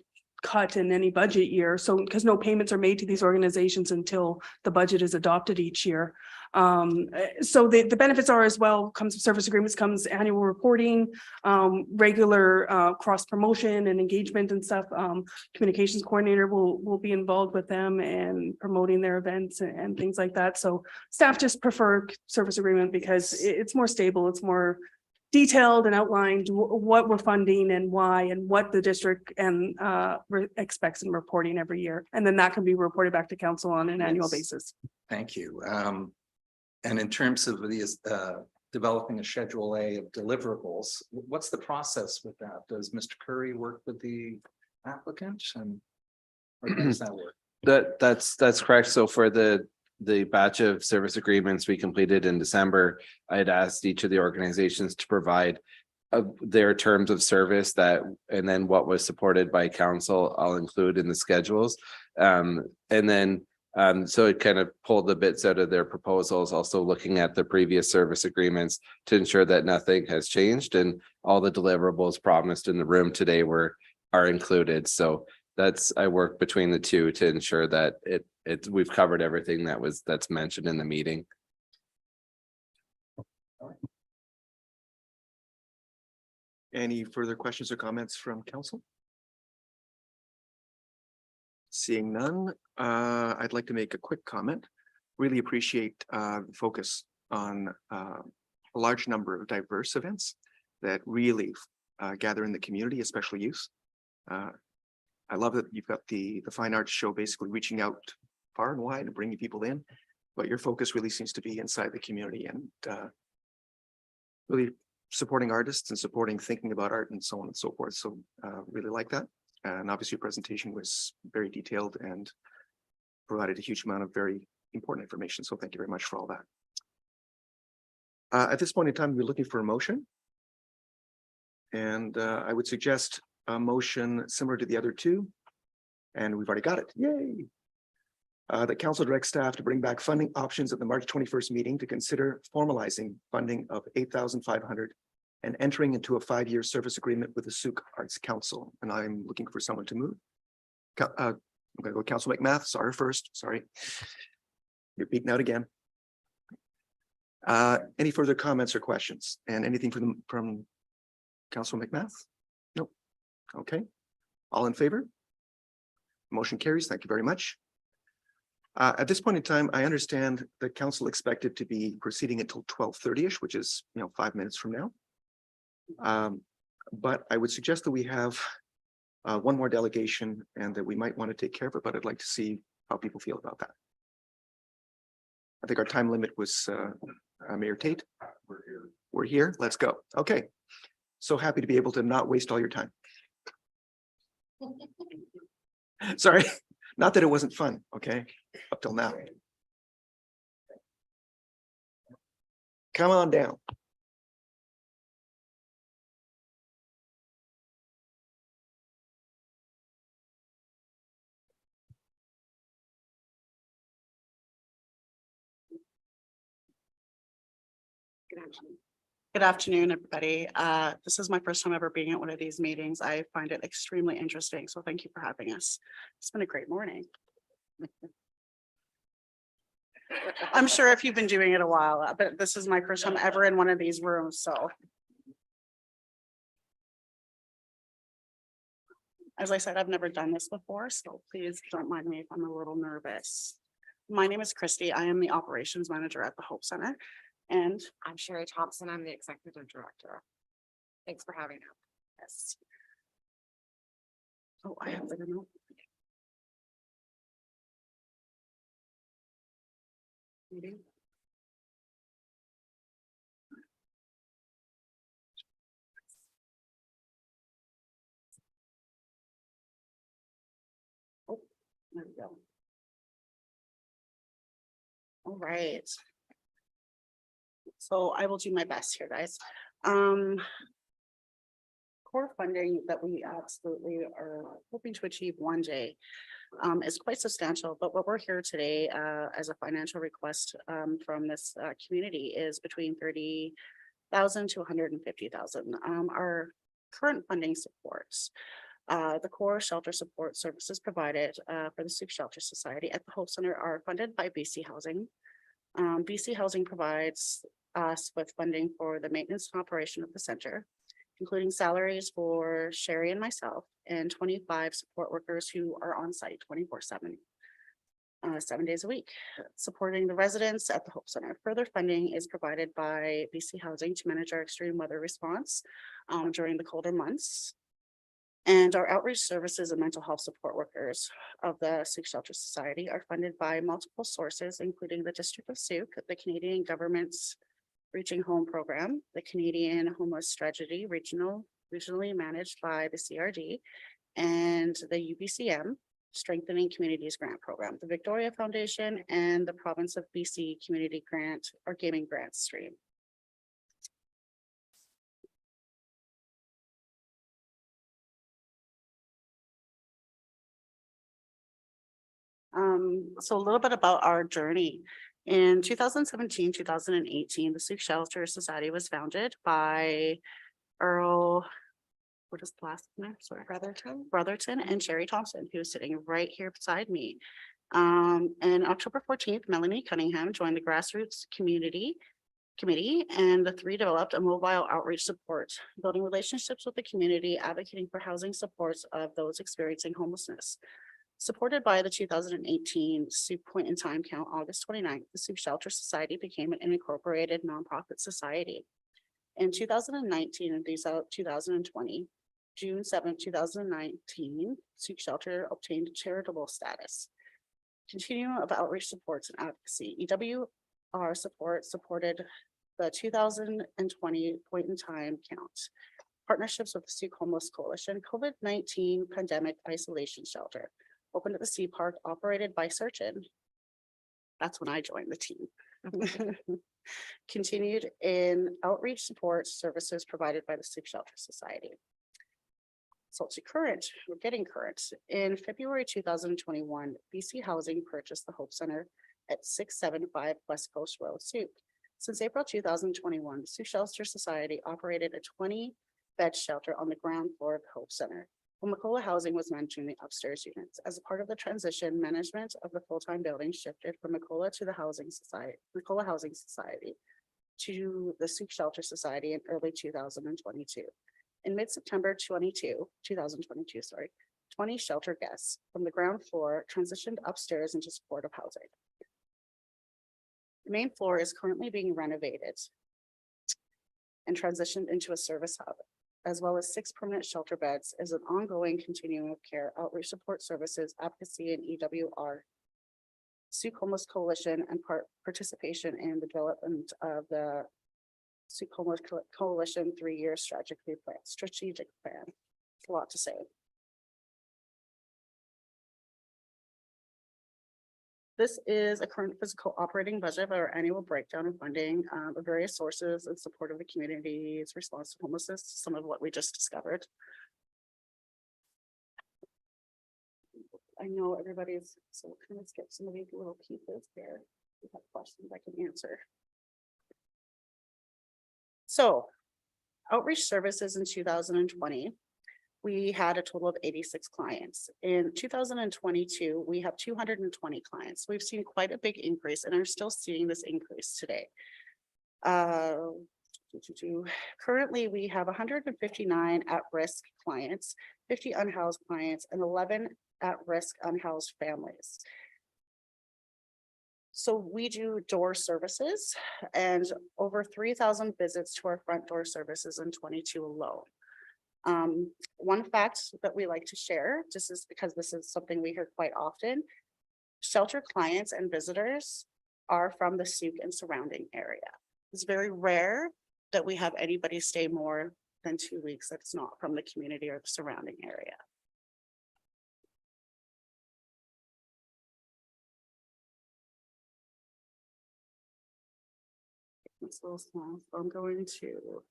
S5: cut in any budget year. So because no payments are made to these organizations until the budget is adopted each year. So the benefits are as well, comes with service agreements, comes annual reporting, regular cross promotion and engagement and stuff. Communications coordinator will be involved with them and promoting their events and things like that. So staff just prefer service agreement because it's more stable, it's more detailed and outlined what we're funding and why and what the district and expects in reporting every year. And then that can be reported back to council on an annual basis.
S3: Thank you. And in terms of these, developing a Schedule A of deliverables, what's the process with that? Does Mr. Curry work with the applicant, and or how does that work?
S6: That's correct. So for the batch of service agreements we completed in December, I had asked each of the organizations to provide their terms of service and then what was supported by council, I'll include in the schedules. And then so it kind of pulled the bits out of their proposals, also looking at the previous service agreements to ensure that nothing has changed and all the deliverables promised in the room today are included. So I work between the two to ensure that we've covered everything that's mentioned in the meeting.
S1: Any further questions or comments from council? Seeing none, I'd like to make a quick comment. Really appreciate focus on a large number of diverse events that really gather in the community, especially youth. I love that you've got the fine arts show basically reaching out far and wide and bringing people in, but your focus really seems to be inside the community and really supporting artists and supporting thinking about art and so on and so forth. So really like that. And obviously your presentation was very detailed and provided a huge amount of very important information. So thank you very much for all that. At this point in time, we're looking for a motion. And I would suggest a motion similar to the other two. And we've already got it. Yay. The council directs staff to bring back funding options at the March 21st meeting to consider formalizing funding of $8,500 and entering into a 5-year service agreement with the Sauk Arts Council. And I'm looking for someone to move. I'm going to go Council McMath. Sorry first. Sorry. You're beaten out again. Any further comments or questions? And anything from Council McMath? Nope. Okay. All in favor? Motion carries. Thank you very much. At this point in time, I understand that council expected to be proceeding until 12:30ish, which is 5 minutes from now. But I would suggest that we have one more delegation and that we might want to take care of it, but I'd like to see how people feel about that. I think our time limit was Mayor Tate. We're here. Let's go. Okay. So happy to be able to not waste all your time. Sorry, not that it wasn't fun, okay, up till now. Come on down.
S14: Good afternoon, everybody. This is my first time ever being at one of these meetings. I find it extremely interesting, so thank you for having us. It's been a great morning. I'm sure if you've been doing it a while, but this is my first time ever in one of these rooms, so. As I said, I've never done this before, so please don't mind me if I'm a little nervous. My name is Christy. I am the operations manager at the Hope Center. And
S15: I'm Sherry Thompson. I'm the executive director. Thanks for having us.
S14: yes. Oh, I have the note. Maybe. Oh, there we go. All right. So I will do my best here, guys. Core funding that we absolutely are hoping to achieve one day is quite substantial, but what we're here today as a financial request from this community is between 30,000 to 150,000. Our current funding supports the core shelter support services provided for the Soup Shelter Society at the Hope Center are funded by BC Housing. BC Housing provides us with funding for the maintenance and operation of the center, including salaries for Sherry and myself and 25 support workers who are on site 24/7, 7 days a week, supporting the residents at the Hope Center. Further funding is provided by BC Housing to manage our extreme weather response during the colder months. And our outreach services and mental health support workers of the Soup Shelter Society are funded by multiple sources, including the District of Soup, the Canadian government's Reaching Home program, the Canadian Homeless Strategy regionally managed by the CRD, and the UBCM Strengthening Communities Grant Program, the Victoria Foundation, and the Province of BC Community Grant or Gaming Grant Stream. So a little bit about our journey. In 2017, 2018, the Soup Shelter Society was founded by Earl, what is the last name? Sorry. Brotherton and Sherry Thompson, who is sitting right here beside me. And October 14th, Melanie Cunningham joined the Grassroots Community Committee, and the three developed a mobile outreach support, building relationships with the community, advocating for housing supports of those experiencing homelessness. Supported by the 2018 Soup Point in Time count, August 29th, the Soup Shelter Society became an unincorporated nonprofit society. In 2019 and 2020, June 7, 2019, Soup Shelter obtained charitable status. Continuum of outreach supports and advocacy. EWR supported the 2020 Point in Time count. Partnerships with the Soup Homeless Coalition, COVID-19 pandemic isolation shelter. Opened at the Sea Park, operated by Searchin. That's when I joined the team. Continued in outreach support services provided by the Soup Shelter Society. So to current, we're getting current. In February 2021, BC Housing purchased the Hope Center at 675 West Coast Road, Soup. Since April 2021, the Soup Shelter Society operated a 20-bed shelter on the ground floor of the Hope Center. When McCullough Housing was managing the upstairs units. As a part of the transition, management of the full-time building shifted from McCullough to the McCullough Housing Society to the Soup Shelter Society in early 2022. In mid-September 2022, 20 shelter guests from the ground floor transitioned upstairs into supportive housing. The main floor is currently being renovated and transitioned into a service hub, as well as 6 permanent shelter beds as an ongoing continuum of care, outreach support services, advocacy, and EWR Sioux Homeless Coalition and participation in the development of the Sioux Homeless Coalition 3-year strategic plan. It's a lot to say. This is a current physical operating budget of our annual breakdown of funding of various sources in support of the community's response to homelessness, some of what we just discovered. I know everybody's, so kind of skip some of these little pieces here. If you have questions I can answer. So outreach services in 2020. We had a total of 86 clients. In 2022, we have 220 clients. We've seen quite a big increase and are still seeing this increase today. Currently, we have 159 at-risk clients, 50 unhoused clients, and 11 at-risk unhoused families. So we do door services and over 3,000 visits to our front door services in 22 alone. One fact that we like to share, just is because this is something we hear quite often, shelter clients and visitors are from the Sioux and surrounding area. It's very rare that we have anybody stay more than 2 weeks that's not from the community or the surrounding area. It's a little small, so I'm going to.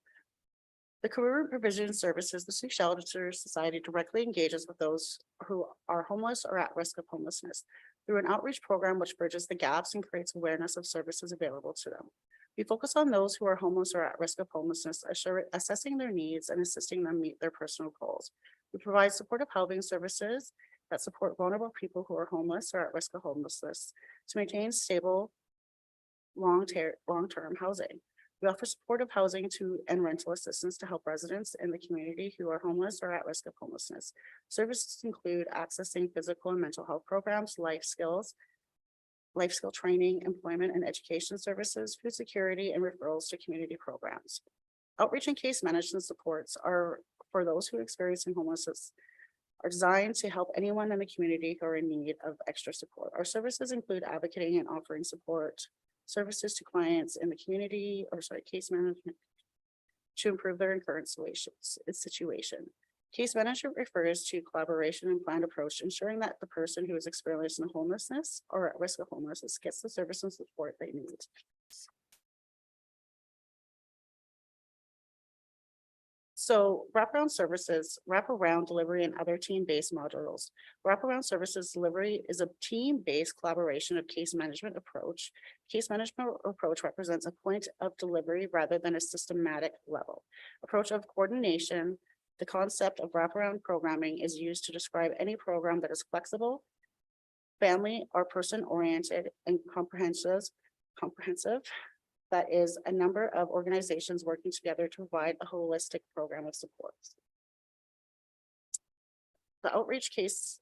S14: The Career Provision Services, the Sioux Shelter Society directly engages with those who are homeless or at risk of homelessness through an outreach program which bridges the gaps and creates awareness of services available to them. We focus on those who are homeless or at risk of homelessness, assessing their needs and assisting them meet their personal goals. We provide supportive housing services that support vulnerable people who are homeless or at risk of homelessness to maintain stable, long-term housing. We offer supportive housing and rental assistance to help residents in the community who are homeless or at risk of homelessness. Services include accessing physical and mental health programs, life skill training, employment and education services, food security, and referrals to community programs. Outreach and case management supports are for those who are experiencing homelessness are designed to help anyone in the community who are in need of extra support. Our services include advocating and offering support services to clients in the community, case management to improve their current situation. Case management refers to collaboration and planned approach, ensuring that the person who is experiencing homelessness or at risk of homelessness gets the service and support they need. So wraparound services, wraparound delivery and other team-based modules. Wraparound services delivery is a team-based collaboration of case management approach. Case management approach represents a point of delivery rather than a systematic level. Approach of coordination. The concept of wraparound programming is used to describe any program that is flexible, family or person-oriented and comprehensive, that is a number of organizations working together to provide a holistic program of supports. The outreach case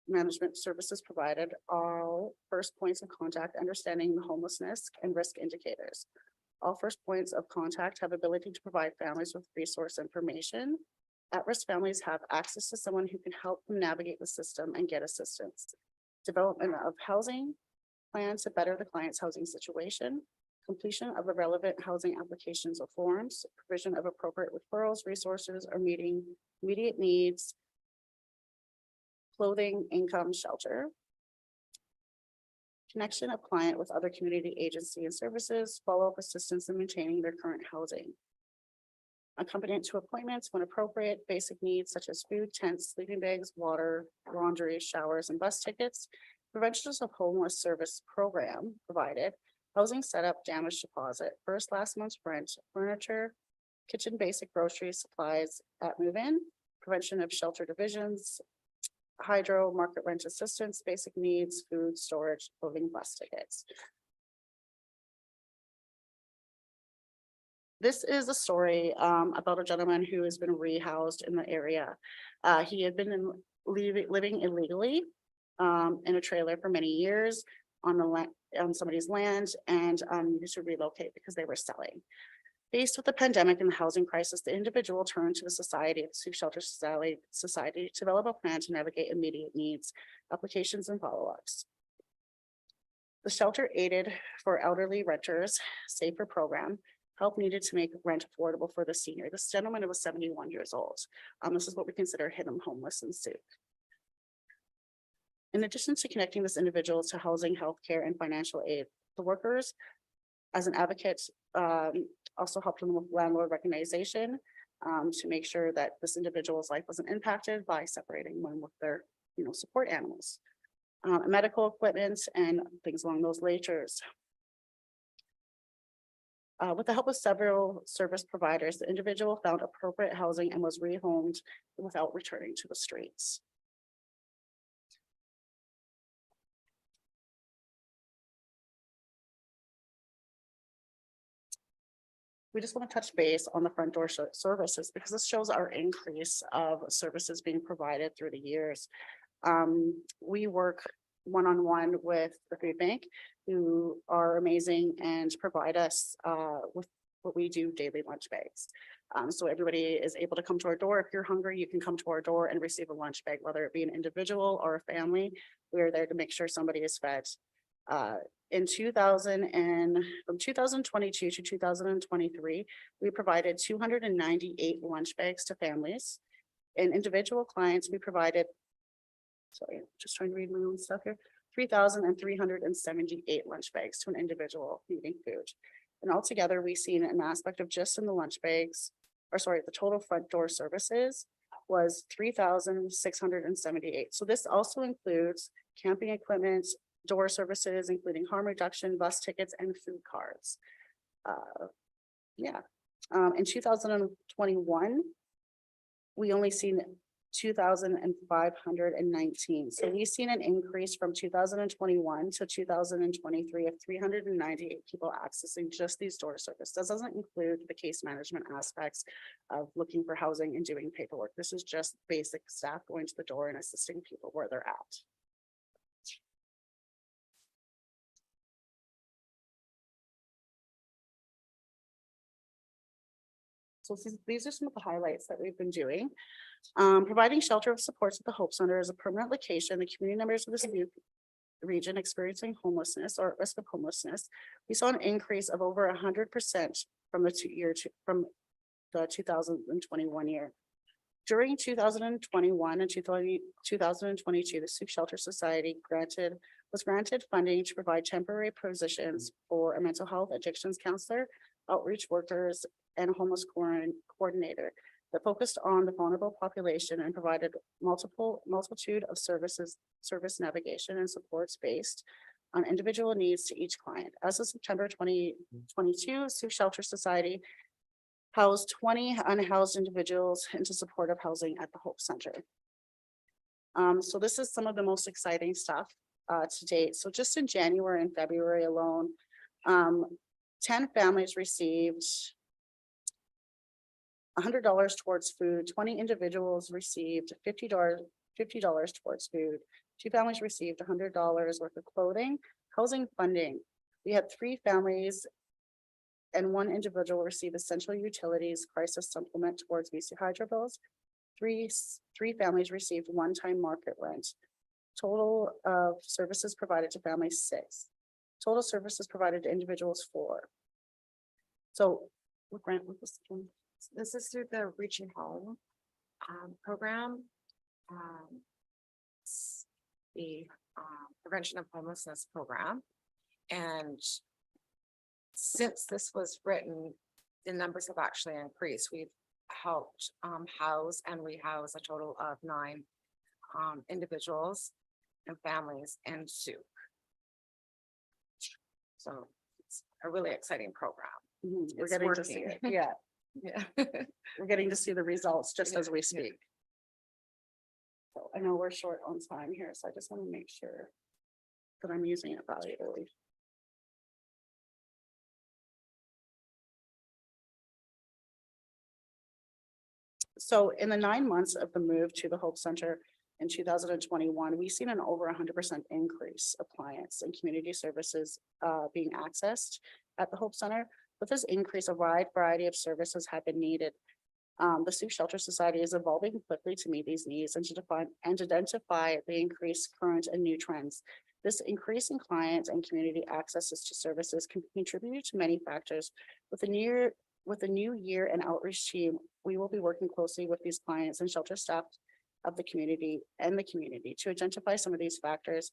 S14: management services provided are first points of contact, understanding the homelessness and risk indicators. All first points of contact have ability to provide families with resource information. At-risk families have access to someone who can help them navigate the system and get assistance. Development of housing plans to better the client's housing situation. Completion of the relevant housing applications or forms, provision of appropriate referrals, resources, or meeting immediate needs, clothing, income, shelter. Connection of client with other community agency and services, follow-up assistance in maintaining their current housing. Accompaniment to appointments when appropriate, basic needs such as food, tents, sleeping bags, water, laundry, showers, and bus tickets. Preventions of homeless service program provided. Housing setup, damage deposit, first last month's rent, furniture, kitchen basic groceries, supplies at move-in, prevention of shelter divisions, hydro, market rent assistance, basic needs, food, storage, clothing, bus tickets. This is a story about a gentleman who has been rehoused in the area. He had been living illegally in a trailer for many years on somebody's land and needed to relocate because they were selling. Faced with the pandemic and the housing crisis, the individual turned to the Society of Sioux Shelter Society to develop a plan to navigate immediate needs, applications, and follow-ups. The shelter aided for elderly renters, safer program, help needed to make rent affordable for the senior. This gentleman was 71 years old. This is what we consider hidden homeless in Sioux. In addition to connecting this individual to housing, healthcare, and financial aid, the workers, as an advocate, also helped them with landlord recognition to make sure that this individual's life wasn't impacted by separating one with their, support animals, medical equipment, and things along those natures. With the help of several service providers, the individual found appropriate housing and was rehomed without returning to the streets. We just want to touch base on the front door services because this shows our increase of services being provided through the years. We work one-on-one with the food bank, who are amazing and provide us with what we do, daily lunch bags. So everybody is able to come to our door. If you're hungry, you can come to our door and receive a lunch bag, whether it be an individual or a family. We're there to make sure somebody is fed. From 2022 to 2023, we provided 298 lunch bags to families. And individual clients, we provided, sorry, just trying to read my own stuff here, 3,378 lunch bags to an individual needing food. And altogether, we've seen an aspect of just in the lunch bags, or sorry, the total front door services was 3,678. So this also includes camping equipment, door services, including harm reduction, bus tickets, and food cards. In 2021, we only seen 2,519. So we've seen an increase from 2021 to 2023 of 398 people accessing just these door services. This doesn't include the case management aspects of looking for housing and doing paperwork. This is just basic staff going to the door and assisting people where they're at. So these are some of the highlights that we've been doing. Providing shelter of supports at the Hope Center is a permanent location. The community members of this region experiencing homelessness or at risk of homelessness. We saw an increase of over 100% from the 2021 year. During 2021 and 2022, the Sioux Shelter Society was granted funding to provide temporary positions for a mental health addictions counselor, outreach workers, and homeless coordinator that focused on the vulnerable population and provided multitude of service navigation and supports based on individual needs to each client. As of September 2022, Sioux Shelter Society housed 20 unhoused individuals into supportive housing at the Hope Center. So this is some of the most exciting stuff to date. So just in January and February alone, 10 families received $100 towards food. 20 individuals received $50 towards food. 2 families received $100 worth of clothing, housing funding. We had 3 families and 1 individual receive essential utilities crisis supplement towards BC Hydro bills. 3 families received one-time market rent. Total of services provided to families 6. Total services provided to individuals 4. So what grant was this one?
S15: This is through the Reaching Home program. It's the prevention of homelessness program. And since this was written, the numbers have actually increased. We've helped house and rehouse a total of 9 individuals and families in Sioux. So it's a really exciting program.
S14: We're
S15: It's
S14: getting to
S15: working.
S14: see it. Yeah.
S15: Yeah.
S14: We're getting to see the results just as we speak. So I know we're short on time here, so I just want to make sure that I'm using it valuably. So in the 9 months of the move to the Hope Center in 2021, we've seen an over 100% increase of clients and community services being accessed at the Hope Center. With this increase, a wide variety of services have been needed. The Sioux Shelter Society is evolving quickly to meet these needs and to define and identify the increased current and new trends. This increase in clients and community accesses to services can contribute to many factors. With the new year and outreach team, we will be working closely with these clients and shelter staff of the community to identify some of these factors.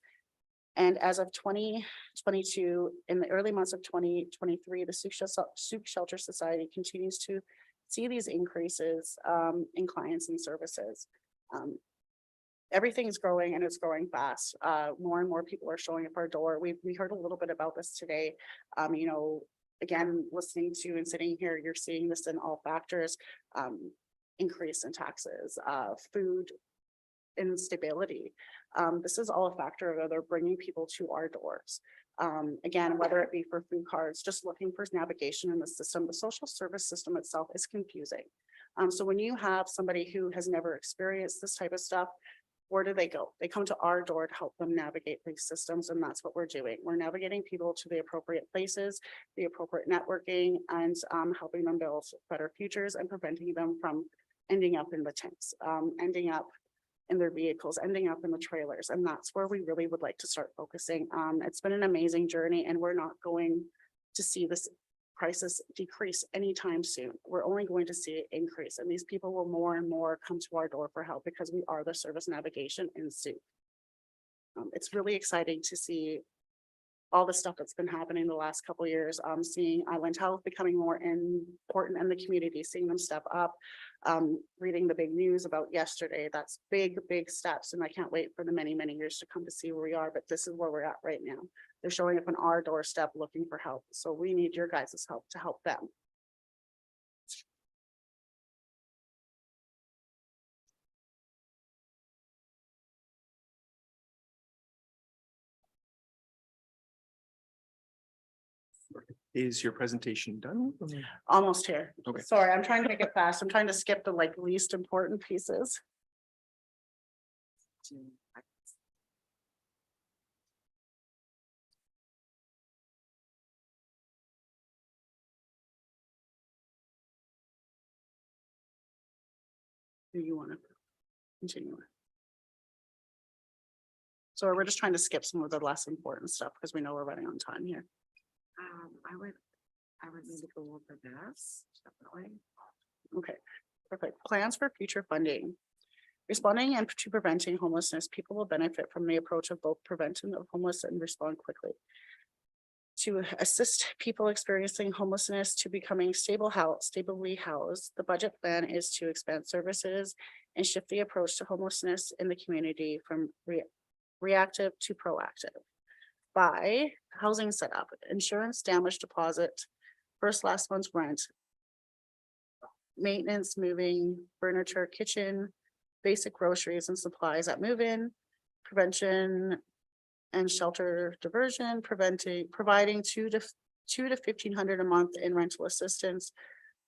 S14: And as of 2022, in the early months of 2023, the Sauk Shelter Society continues to see these increases in clients and services. Everything is growing and it's growing fast. More and more people are showing up our door. We heard a little bit about this today. You know, again, listening to and sitting here, you're seeing this in all factors, increase in taxes, food instability. This is all a factor of they're bringing people to our doors. Again, whether it be for food cards, just looking for navigation in the system, the social service system itself is confusing. So when you have somebody who has never experienced this type of stuff, where do they go? They come to our door to help them navigate these systems, and that's what we're doing. We're navigating people to the appropriate places, the appropriate networking, and helping them build better futures and preventing them from ending up in the tents, ending up in their vehicles, ending up in the trailers. And that's where we really would like to start focusing. It's been an amazing journey, and we're not going to see this crisis decrease anytime soon. We're only going to see it increase, and these people will more and more come to our door for help because we are the service navigation in Sauk. It's really exciting to see all the stuff that's been happening the last couple of years. Seeing Island Health becoming more important in the community, seeing them step up, reading the big news about yesterday. That's big steps, and I can't wait for the many years to come to see where we are, but this is where we're at right now. They're showing up on our doorstep looking for help. So we need your guys' help to help them.
S1: Is your presentation done?
S14: Almost here.
S1: Okay.
S14: Sorry, I'm trying to make it fast. I'm trying to skip the least important pieces. Do you want to continue? So we're just trying to skip some of the less important stuff because we know we're running on time here.
S15: I would need to go over this, definitely.
S14: Okay, perfect. Plans for future funding. Responding and to preventing homelessness, people will benefit from the approach of both prevention of homelessness and respond quickly. To assist people experiencing homelessness to becoming stably housed, the budget plan is to expand services and shift the approach to homelessness in the community from reactive to proactive. By housing setup, insurance, damage deposit, last month's rent, maintenance, moving, furniture, kitchen, basic groceries and supplies at move-in, prevention and shelter diversion, providing $200 to $1,500 a month in rental assistance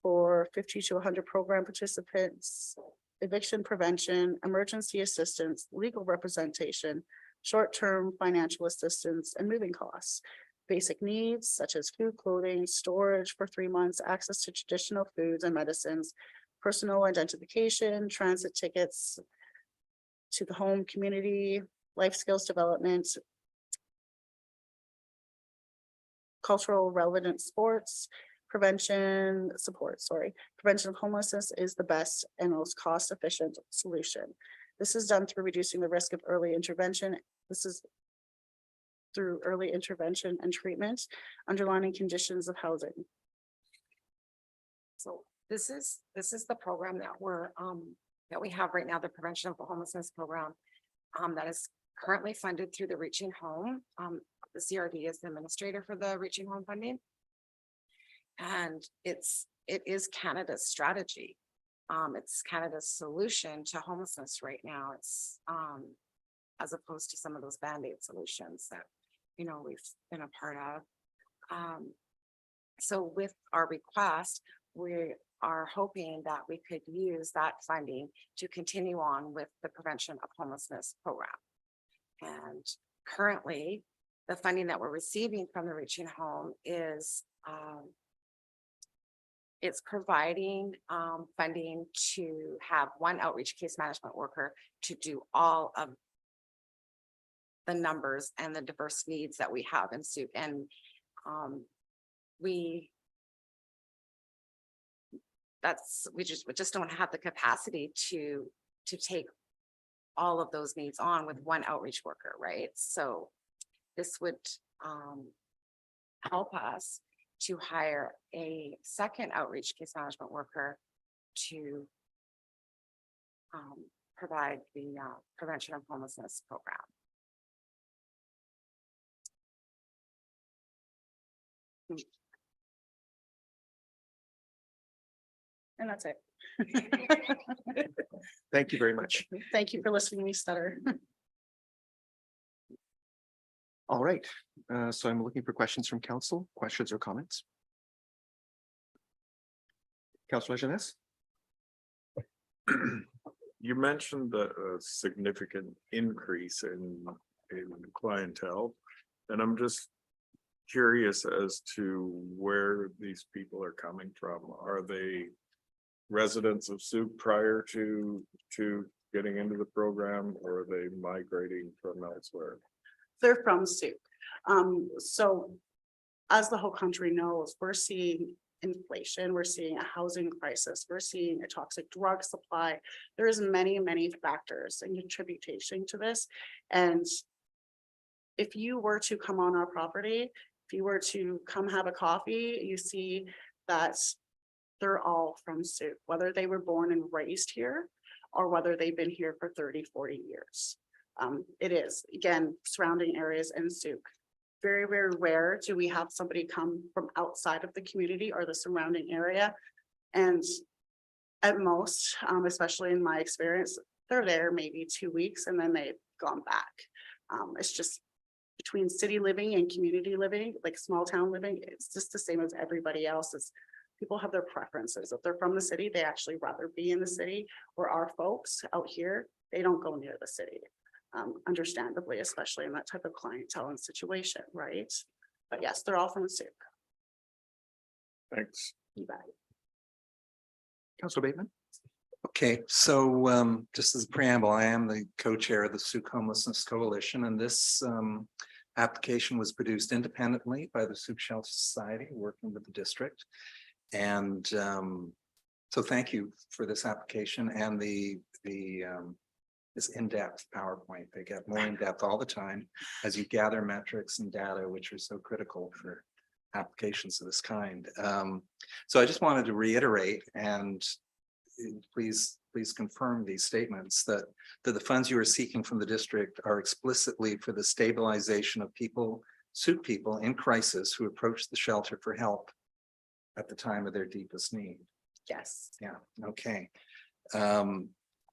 S14: for 50 to 100 program participants, eviction prevention, emergency assistance, legal representation, short-term financial assistance, and moving costs. Basic needs such as food, clothing, storage for 3 months, access to traditional foods and medicines, personal identification, transit tickets to the home community, life skills development, cultural relevant sports, prevention of homelessness is the best and most cost-efficient solution. This is done through reducing the risk of early intervention. This is through early intervention and treatment, underlining conditions of housing.
S15: So this is the program that we have right now, the prevention of homelessness program, that is currently funded through the Reaching Home. The CRD is the administrator for the Reaching Home funding. And it is Canada's strategy. It's Canada's solution to homelessness right now. It's as opposed to some of those Band-Aid solutions that we've been a part of. So with our request, we are hoping that we could use that funding to continue on with the prevention of homelessness program. And currently, the funding that we're receiving from the Reaching Home is it's providing funding to have one outreach case management worker to do all of the numbers and the diverse needs that we have in Sooke. And we just don't have the capacity to take all of those needs on with one outreach worker, right? So this would help us to hire a second outreach case management worker to provide the prevention of homelessness program.
S14: And that's it.
S1: Thank you very much.
S14: Thank you for listening to me stutter.
S1: All right, so I'm looking for questions from council, questions or comments. Councilor Jeunesse?
S8: You mentioned a significant increase in clientele, and I'm just curious as to where these people are coming from. Are they residents of Sooke prior to getting into the program, or are they migrating from elsewhere?
S14: They're from Sooke. So as the whole country knows, we're seeing inflation, we're seeing a housing crisis, we're seeing a toxic drug supply. There's many, many factors and contributing to this. And if you were to come on our property, if you were to come have a coffee, you see that they're all from Sooke, whether they were born and raised here or whether they've been here for 30, 40 years. It is, again, surrounding areas in Sooke. Very, very rare do we have somebody come from outside of the community or the surrounding area. And at most, especially in my experience, they're there maybe 2 weeks and then they've gone back. It's just between city living and community living, like small town living, it's just the same as everybody else's. People have their preferences. If they're from the city, they actually rather be in the city, or our folks out here, they don't go near the city. Understandably, especially in that type of clientele and situation, right? But yes, they're all from the Sooke.
S8: Thanks.
S14: You bet.
S1: Councilor Bateman?
S3: Okay, so just as a preamble, I am the co-chair of the Sooke Homelessness Coalition, and this application was produced independently by the Sooke Shelter Society, working with the district. And so thank you for this application and this in-depth PowerPoint. They get more in-depth all the time as you gather metrics and data, which are so critical for applications of this kind. So I just wanted to reiterate and please confirm these statements that the funds you are seeking from the district are explicitly for the stabilization of people, Sooke people in crisis who approach the shelter for help at the time of their deepest need.
S14: Yes.
S3: Yeah, okay.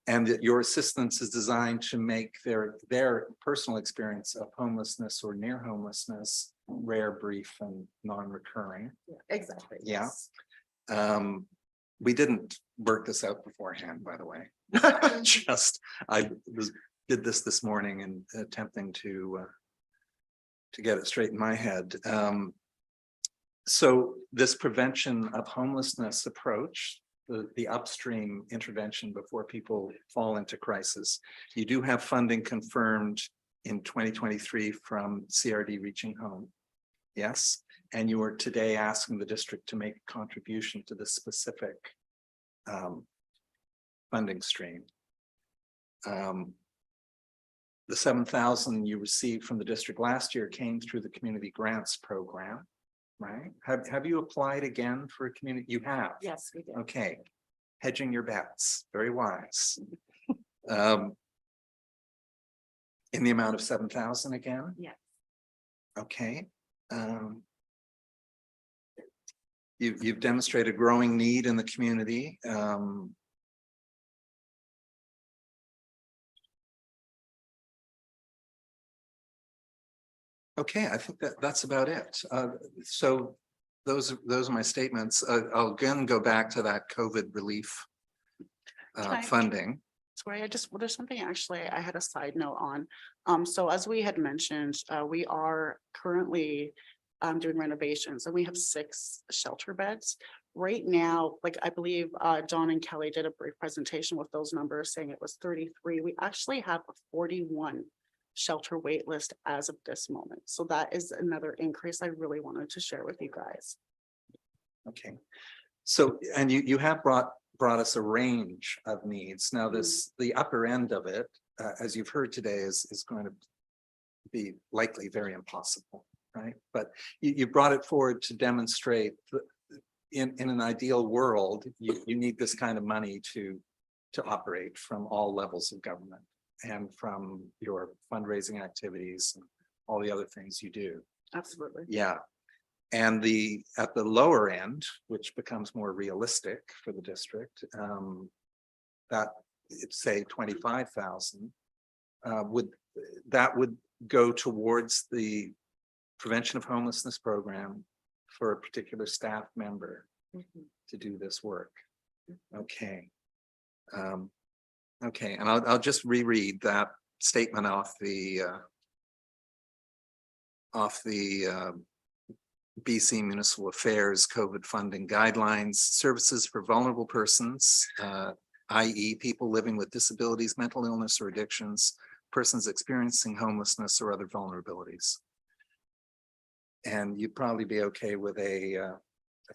S3: And that your assistance is designed to make their personal experience of homelessness or near homelessness rare, brief, and non-recurring.
S14: Yeah, exactly.
S3: Yeah.
S14: Yes.
S3: We didn't work this out beforehand, by the way. I did this morning and attempting to get it straight in my head. So this prevention of homelessness approach, the upstream intervention before people fall into crisis. You do have funding confirmed in 2023 from CRD Reaching Home. Yes, and you are today asking the district to make a contribution to this specific funding stream. The 7,000 you received from the district last year came through the community grants program. Right? Have you applied again for a community? You have?
S15: Yes, we did.
S3: Okay. Hedging your bets, very wise. In the amount of 7,000 again?
S15: Yes.
S3: Okay. You've demonstrated growing need in the community. Okay, I think that's about it. So those are my statements. I'll again go back to that COVID relief funding.
S14: Sorry, there's something actually I had a side note on. So as we had mentioned, we are currently doing renovations and we have 6 shelter beds. Right now, like I believe John and Kelly did a brief presentation with those numbers saying it was 33. We actually have 41 shelter wait list as of this moment. So that is another increase I really wanted to share with you guys.
S3: Okay. So, and you have brought us a range of needs. Now the upper end of it, as you've heard today, is going to be likely very impossible, right? But you brought it forward to demonstrate that in an ideal world, you need this kind of money to operate from all levels of government and from your fundraising activities and all the other things you do.
S14: Absolutely.
S3: Yeah. And at the lower end, which becomes more realistic for the district, that it's say 25,000, would go towards the prevention of homelessness program for a particular staff member to do this work. Okay. Okay, and I'll just reread that statement off the BC Municipal Affairs COVID funding guidelines. Services for vulnerable persons, i.e. people living with disabilities, mental illness or addictions, persons experiencing homelessness or other vulnerabilities. And you'd probably be okay with a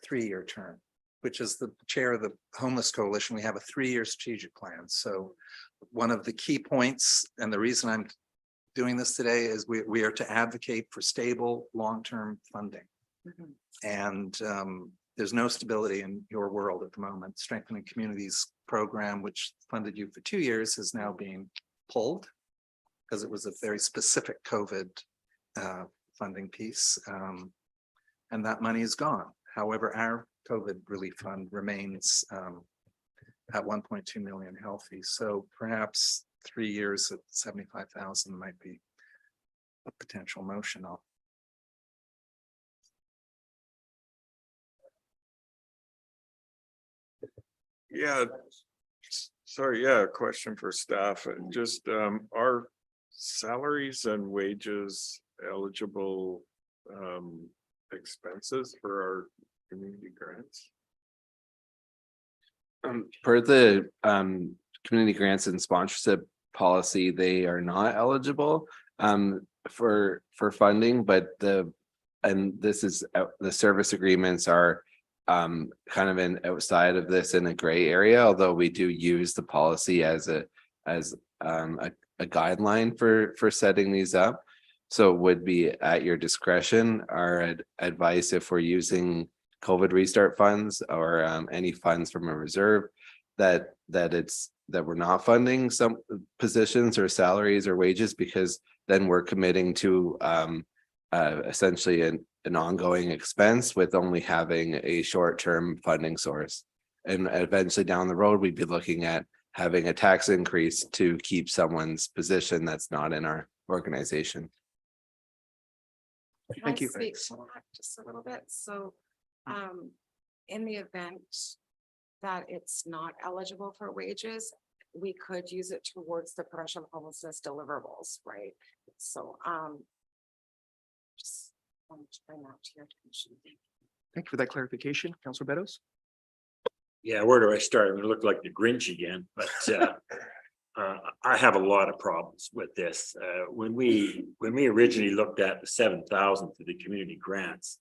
S3: 3-year term, which is the chair of the Homeless Coalition. We have a 3-year strategic plan. So one of the key points, and the reason I'm doing this today, is we are to advocate for stable, long-term funding. And there's no stability in your world at the moment. Strengthening Communities program, which funded you for 2 years, is now being pulled because it was a very specific COVID funding piece. And that money is gone. However, our COVID relief fund remains at 1.2 million healthy. So perhaps 3 years at 75,000 might be a potential motion.
S8: Yeah. Sorry, yeah, a question for staff. Just are salaries and wages eligible expenses for our community grants?
S6: Per the community grants and sponsorship policy, they are not eligible for funding, but this is the service agreements are kind of outside of this in a gray area, although we do use the policy as a guideline for setting these up. So it would be at your discretion. Our advice, if we're using COVID restart funds or any funds from a reserve, that we're not funding some positions or salaries or wages, because then we're committing to essentially an ongoing expense with only having a short-term funding source. And eventually down the road, we'd be looking at having a tax increase to keep someone's position that's not in our organization.
S1: Thank you.
S15: Speak to that just a little bit. So, in the event that it's not eligible for wages, we could use it towards the prevention of homelessness deliverables, right? So, just wanted to bring that to your attention.
S1: Thank you for that clarification, Councilor Beddoes.
S9: Yeah, where do I start? I'm gonna look like the Grinch again, but I have a lot of problems with this. When we originally looked at the 7,000 to the community grants,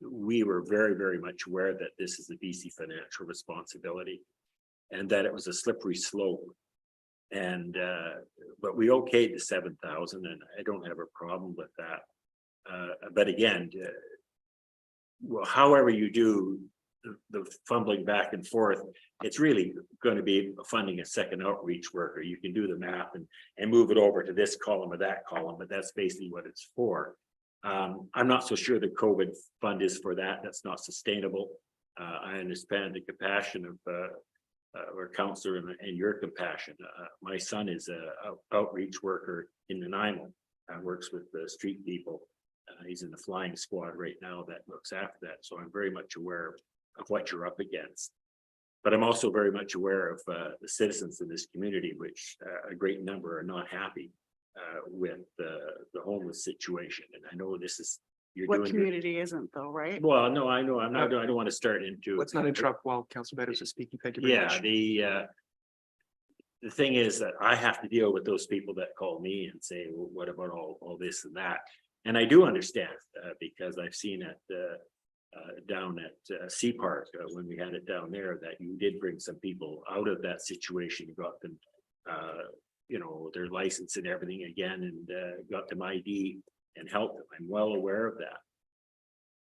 S9: we were very, very much aware that this is a BC financial responsibility and that it was a slippery slope. And but we okayed the 7,000, and I don't have a problem with that. But again, well, however you do the fumbling back and forth, it's really going to be funding a second outreach worker. You can do the math and move it over to this column or that column, but that's basically what it's for. I'm not so sure the COVID fund is for that. That's not sustainable. I understand the compassion of our counselor and your compassion. My son is a outreach worker in Nanaimo, works with the street people. He's in the flying squad right now that looks after that. So I'm very much aware of what you're up against. But I'm also very much aware of the citizens in this community, which a great number are not happy with the homeless situation. And I know this is, you're
S14: What
S9: doing.
S14: community isn't though, right?
S9: Well, no, I know, I'm not, I don't want to start into.
S1: Let's not interrupt while Councilor Beddoes is speaking. Thank you very much.
S9: Yeah, the thing is that I have to deal with those people that call me and say, well, what about all this and that? And I do understand, because I've seen it, down at Sea Park, when we had it down there, that you did bring some people out of that situation, you got them, you know, their license and everything again, and got them ID and helped them. I'm well aware of that.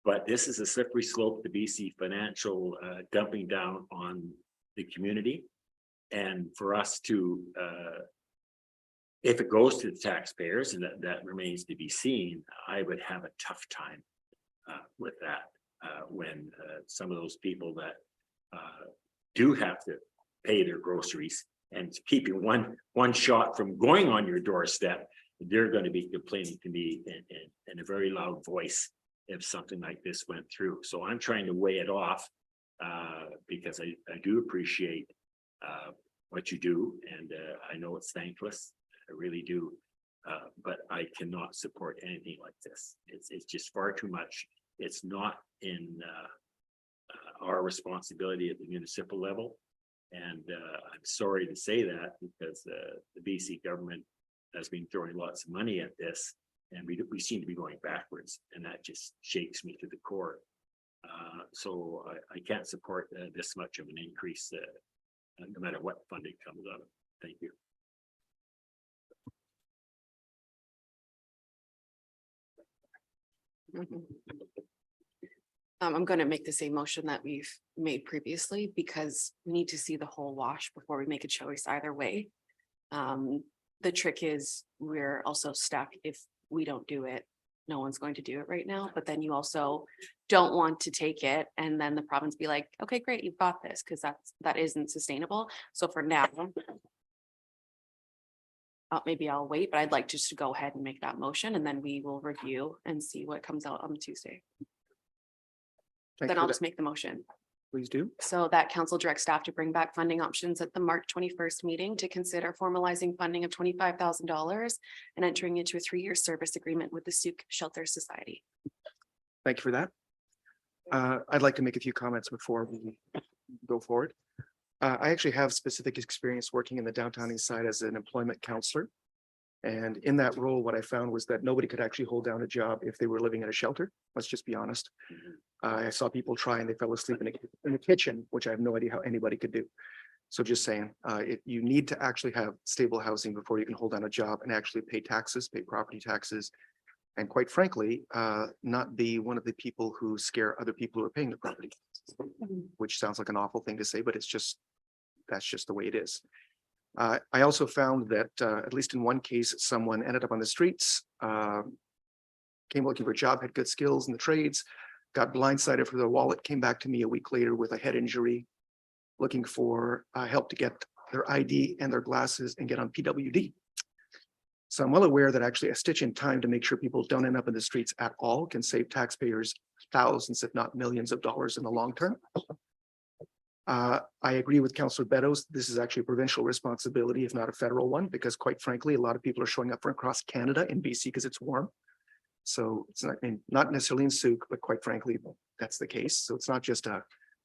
S9: But this is a slippery slope to BC Financial dumping down on the community. And for us to, if it goes to the taxpayers, and that remains to be seen, I would have a tough time with that. When some of those people that do have to pay their groceries and keeping one shot from going on your doorstep, they're going to be complaining to me in a very loud voice if something like this went through. So I'm trying to weigh it off because I do appreciate what you do, and I know it's thankless. I really do, but I cannot support anything like this. It's just far too much. It's not in our responsibility at the municipal level. And I'm sorry to say that, because the BC government has been throwing lots of money at this, and we seem to be going backwards, and that just shakes me to the core. So I can't support this much of an increase, no matter what funding comes out of it. Thank you.
S12: I'm going to make the same motion that we've made previously, because we need to see the whole wash before we make a choice either way. The trick is, we're also stuck. If we don't do it, no one's going to do it right now. But then you also don't want to take it and then the province be like, okay, great, you've got this, because that isn't sustainable. So for now, maybe I'll wait, but I'd like just to go ahead and make that motion, and then we will review and see what comes out on Tuesday.
S1: Thanks
S12: Then
S1: for
S12: I'll
S1: that.
S12: just make the motion.
S1: Please do.
S12: So that council directs staff to bring back funding options at the March 21st meeting to consider formalizing funding of $25,000 and entering into a 3-year service agreement with the Souk Shelter Society.
S1: Thank you for that. I'd like to make a few comments before we go forward. I actually have specific experience working in the downtown east side as an employment counselor. And in that role, what I found was that nobody could actually hold down a job if they were living in a shelter. Let's just be honest. I saw people try and they fell asleep in the kitchen, which I have no idea how anybody could do. So just saying, you need to actually have stable housing before you can hold down a job and actually pay taxes, pay property taxes. And quite frankly, not be one of the people who scare other people who are paying the property, which sounds like an awful thing to say, but that's just the way it is. I also found that at least in one case, someone ended up on the streets, came looking for a job, had good skills in the trades, got blindsided for their wallet, came back to me a week later with a head injury, looking for help to get their ID and their glasses and get on PWD. So I'm well aware that actually a stitch in time to make sure people don't end up in the streets at all can save taxpayers thousands, if not millions of dollars in the long term. I agree with Councillor Beddoes. This is actually a provincial responsibility, if not a federal one, because quite frankly, a lot of people are showing up from across Canada in BC because it's warm. So it's not necessarily in Souk, but quite frankly, that's the case. So it's not just a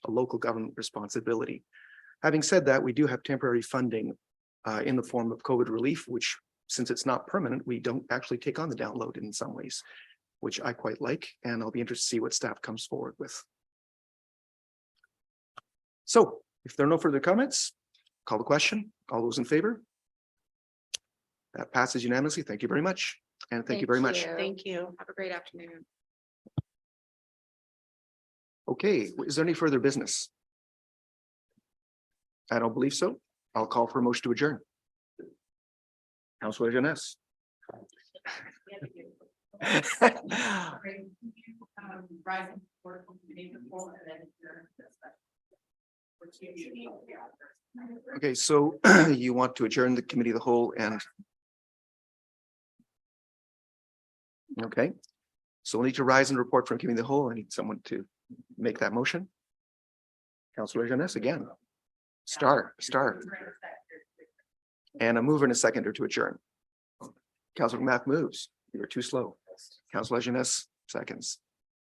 S1: local government responsibility. Having said that, we do have temporary funding in the form of COVID relief, which, since it's not permanent, we don't actually take on the download in some ways, which I quite like, and I'll be interested to see what staff comes forward with. So if there are no further comments, call the question. All those in favor? That passes unanimously. Thank you very much. And thank you very much.
S15: Thank you. Have a great afternoon.
S1: Okay, is there any further business? I don't believe so. I'll call for a motion to adjourn. Councilor Jeunesse. Okay, so you want to adjourn the committee of the whole and. Okay, so we'll need to rise and report from committee of the whole. I need someone to make that motion. Councilor Jeunesse again. Star. And a mover and a seconder to adjourn. Councilor Math moves. You were too slow. Councilor Jeunesse seconds.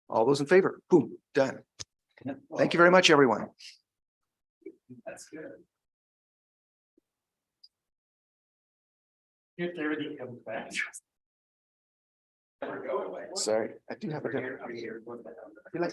S1: All those in favor? Boom, done. Thank you very much, everyone.
S13: That's good. If everything comes back.
S1: Sorry, I do have a. I feel like